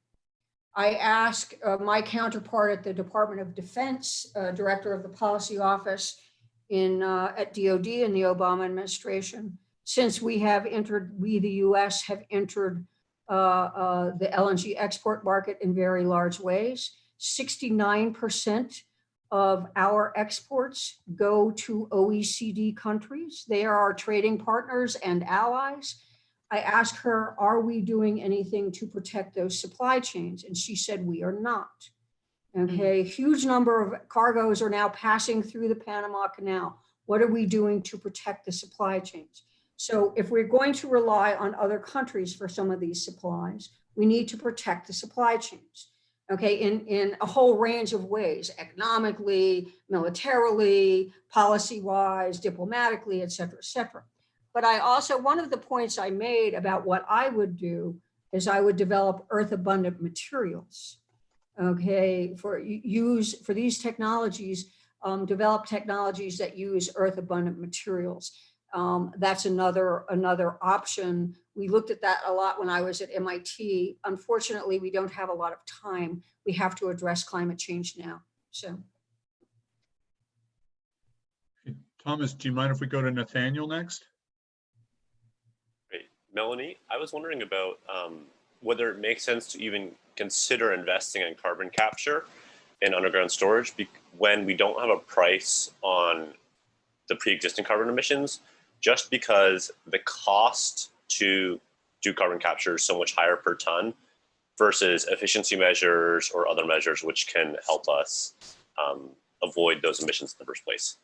S6: I asked my counterpart at the Department of Defense, director of the policy office at DOD in the Obama administration, since we the US have entered the LNG export market in very large ways. 69% of our exports go to OECD countries. They are our trading partners and allies. I asked her, are we doing anything to protect those supply chains? And she said, we are not. Okay, huge number of cargoes are now passing through the Panama Canal. What are we doing to protect the supply chains? So if we're going to rely on other countries for some of these supplies, we need to protect the supply chains. Okay, in a whole range of ways, economically, militarily, policy-wise, diplomatically, et cetera, et cetera. But I also, one of the points I made about what I would do is I would develop earth abundant materials, okay, for these technologies, develop technologies that use earth abundant materials. That's another option. We looked at that a lot when I was at MIT. Unfortunately, we don't have a lot of time. We have to address climate change now, so.
S4: Thomas, do you mind if we go to Nathaniel next?
S9: Great. Melanie, I was wondering about whether it makes sense to even consider investing in carbon capture and underground storage when we don't have a price on the pre-existing carbon emissions, just because the cost to do carbon capture is so much higher per ton versus efficiency measures or other measures which can help us avoid those emissions in the first place.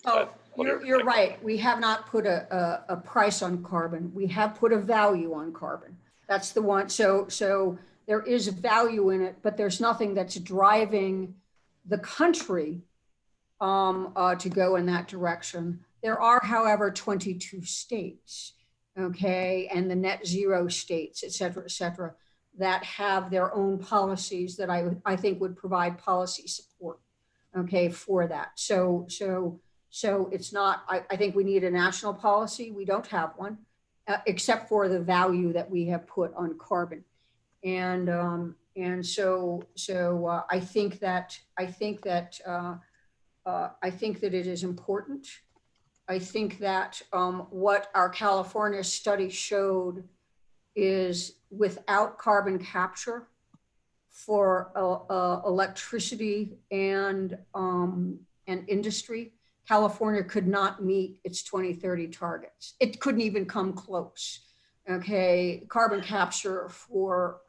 S6: Oh, you're right. We have not put a price on carbon. We have put a value on carbon. That's the one. So there is value in it, but there's nothing that's driving the country to go in that direction. There are, however, 22 states, okay, and the net zero states, et cetera, that have their own policies that I think would provide policy support, okay, for that. So it's not, I think we need a national policy. We don't have one, except for the value that we have put on carbon. And so I think that it is important. I think that what our California study showed is without carbon capture for electricity and industry, California could not meet its 2030 targets. It couldn't even come close. Okay, carbon capture for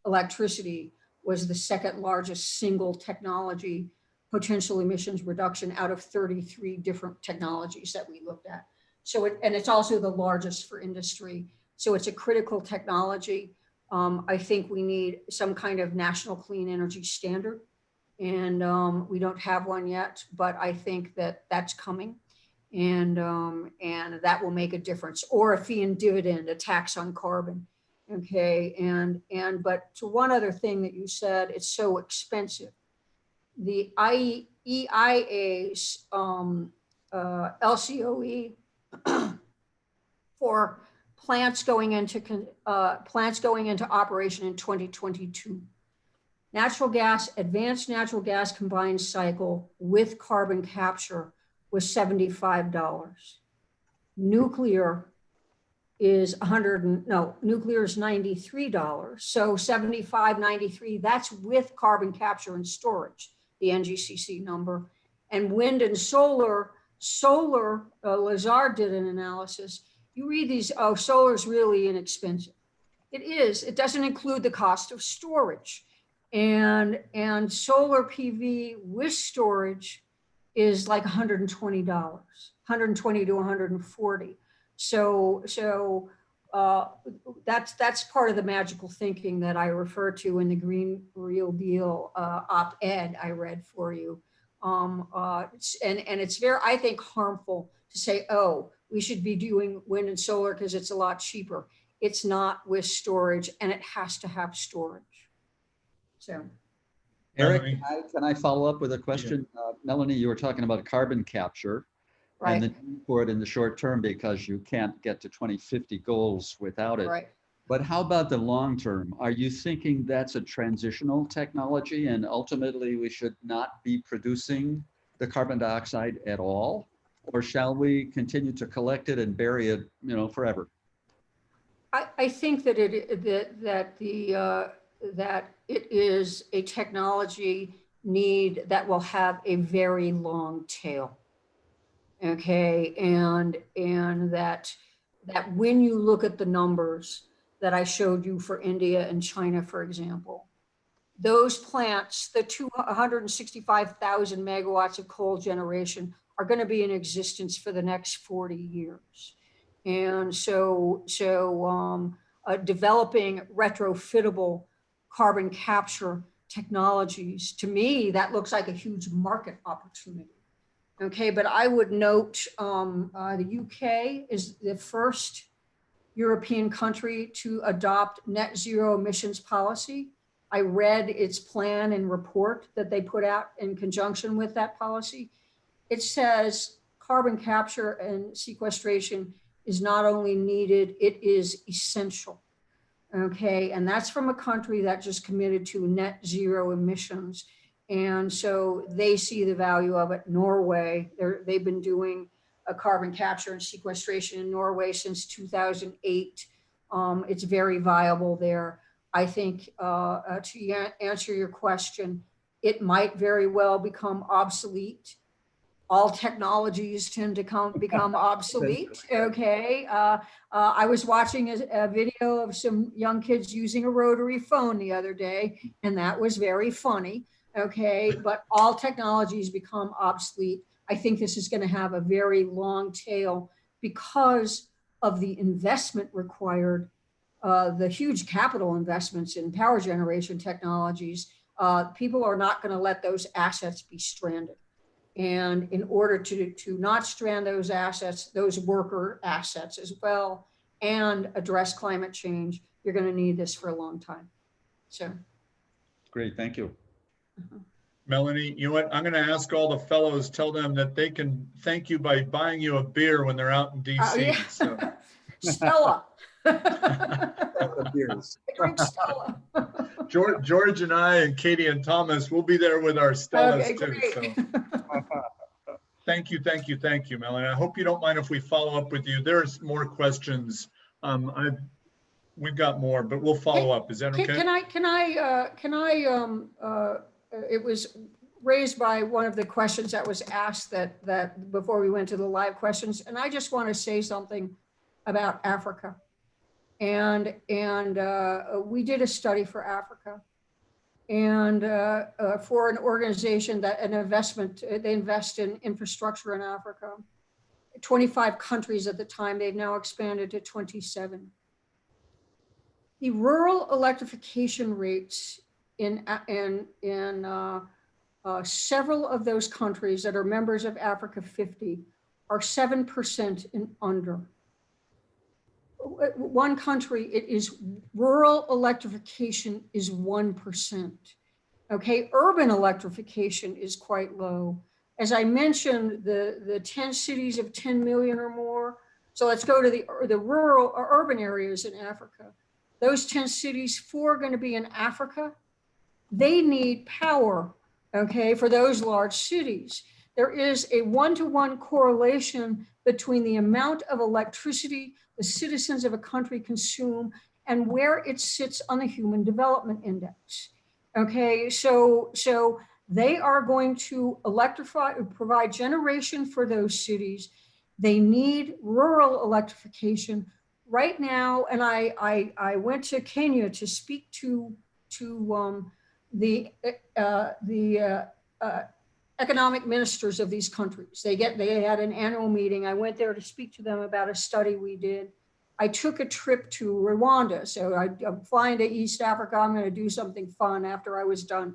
S6: electricity was the second largest single technology potential emissions reduction out of 33 different technologies that we looked at. So and it's also the largest for industry. So it's a critical technology. I think we need some kind of national clean energy standard, and we don't have one yet, but I think that that's coming, and that will make a difference. Or a fee and dividend, a tax on carbon. Okay, but to one other thing that you said, it's so expensive. The EIA's LCOE for plants going into operation in 2022. Advanced natural gas combined cycle with carbon capture was $75. Nuclear is nuclear is $93. So 75, 93, that's with carbon capture and storage, the NGCC number. And wind and solar, Lazard did an analysis. You read these, oh, solar is really inexpensive. It is, it doesn't include the cost of storage. and solar PV with storage is like $120, 120 to 140. So that's part of the magical thinking that I refer to in the Green Real Deal op-ed I read for you. And it's very, I think, harmful to say, oh, we should be doing wind and solar because it's a lot cheaper. It's not with storage, and it has to have storage. So,
S2: Eric,
S4: Melanie?
S2: can I follow up with a question? Melanie, you were talking about carbon capture
S6: right,
S2: and the need for it in the short term because you can't get to 2050 goals without it.
S6: right.
S2: But how about the long term? Are you thinking that's a transitional technology and ultimately we should not be producing the carbon dioxide at all? Or shall we continue to collect it and bury it, forever?
S6: I think that that it is a technology need that will have a very long tail. Okay, and that when you look at the numbers that I showed you for India and China, for example, those plants, the 265,000 megawatts of coal generation, are going to be in existence for the next 40 years. And so developing retrofittable carbon capture technologies, to me, that looks like a huge market opportunity. Okay, but I would note the UK is the first European country to adopt net zero emissions policy. I read its plan and report that they put out in conjunction with that policy. It says carbon capture and sequestration is not only needed, it is essential. Okay, and that's from a country that just committed to net zero emissions. And so they see the value of it. Norway, they've been doing a carbon capture and sequestration in Norway since 2008. It's very viable there. I think to answer your question, it might very well become obsolete. All technologies tend to become obsolete, okay? I was watching a video of some young kids using a rotary phone the other day, and that was very funny, okay? But all technologies become obsolete. I think this is gonna have a very long tail because of the investment required, the huge capital investments in power generation technologies. People are not gonna let those assets be stranded. And in order to not strand those assets, those worker assets as well, and address climate change, you're going to need this for a long time. So.
S2: Great, thank you.
S4: Melanie, you know what? I'm going to ask all the fellows, tell them that they can thank you by buying you a beer when they're out in DC.
S6: Yeah.
S4: So.
S6: Stella.
S2: Beers.
S6: Drink Stella.
S4: George and I and Katie and Thomas will be there with our Stellas
S6: Okay,
S4: too.
S6: great.
S4: So. Thank you, Melanie. I hope you don't mind if we follow up with you. There's more questions. We've got more, but we'll follow up. Is that okay?
S6: Can I? It was raised by one of the questions that was asked that before we went to the live questions, and I just want to say something about Africa. And we did a study for Africa, and for an organization that they invest in infrastructure in Africa. 25 countries at the time, they've now expanded to 27. The rural electrification rates in several of those countries that are members of Africa 50 are 7% and under. One country, it is rural electrification is 1%. Okay, urban electrification is quite low. As I mentioned, the 10 cities of 10 million or more. So let's go to the rural or urban areas in Africa. Those 10 cities, 4 are going to be in Africa. They need power, okay, for those large cities. There is a 1-to-1 correlation between the amount of electricity the citizens of a country consume and where it sits on the Human Development Index. Okay, so they are going to provide generation for those cities. They need rural electrification right now. And I went to Kenya to speak to the economic ministers of these countries. They had an annual meeting. I went there to speak to them about a study we did. I took a trip to Rwanda. So I'm flying to East Africa. I'm going to do something fun after I was done.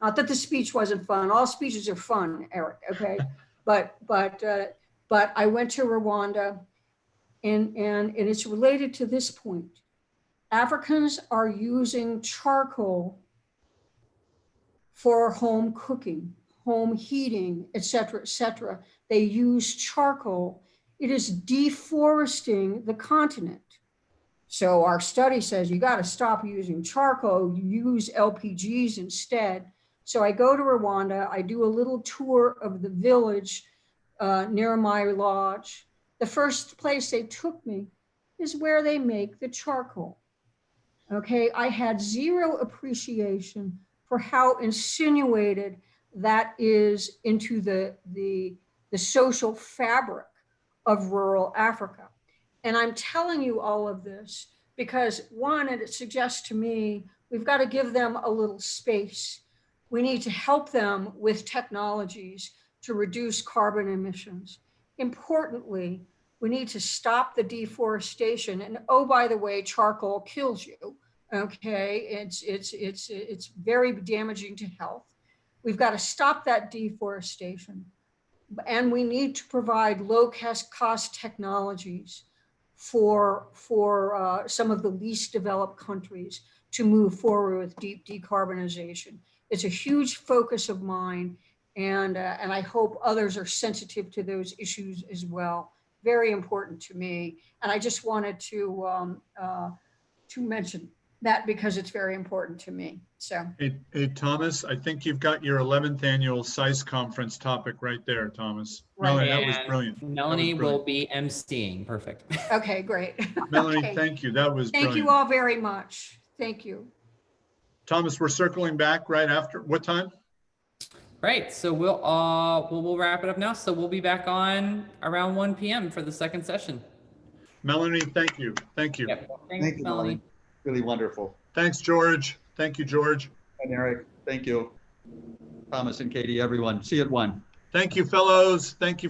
S6: Not that the speech wasn't fun. All speeches are fun, Eric. Okay, but I went to Rwanda, and it's related to this point. Africans are using charcoal for home cooking, home heating, et cetera, They use charcoal. It is deforesting the continent. So our study says you got to stop using charcoal, use LPGs instead. So I go to Rwanda, I do a little tour of the village near my lodge. The first place they took me is where they make the charcoal. Okay, I had zero appreciation for how insinuated that is into the social fabric of rural Africa. And I'm telling you all of this because one, it suggests to me, we've got to give them a little space. We need to help them with technologies to reduce carbon emissions. Importantly, we need to stop the deforestation. And oh, by the way, charcoal kills you. Okay, it's very damaging to health. We've got to stop that deforestation. And we need to provide low cost technologies for some of the least developed countries to move forward with deep decarbonization. It's a huge focus of mine, and I hope others are sensitive to those issues as well. Very important to me, and I just wanted to mention that because it's very important to me. So,
S4: hey Thomas, I think you've got your 11th annual SISE conference topic right there, Thomas.
S6: Right.
S4: Melanie, that was brilliant.
S1: Melanie will be emceeing. Perfect.
S6: Okay, great.
S4: Melanie,
S6: Okay.
S4: thank you. That was
S6: Thank
S4: brilliant.
S6: you all very much. Thank you.
S4: Thomas, we're circling back right after. What time?
S1: Right. So we'll wrap it up now. So we'll be back on around 1 p.m. for the second session.
S4: Melanie, thank you. Thank you.
S1: Yep.
S2: Thank you, Melanie. Really wonderful.
S4: Thanks, George. Thank you, George.
S2: And Eric, thank you. Thomas and Katie, everyone. See you at 1.
S4: Thank you, fellows. Thank you.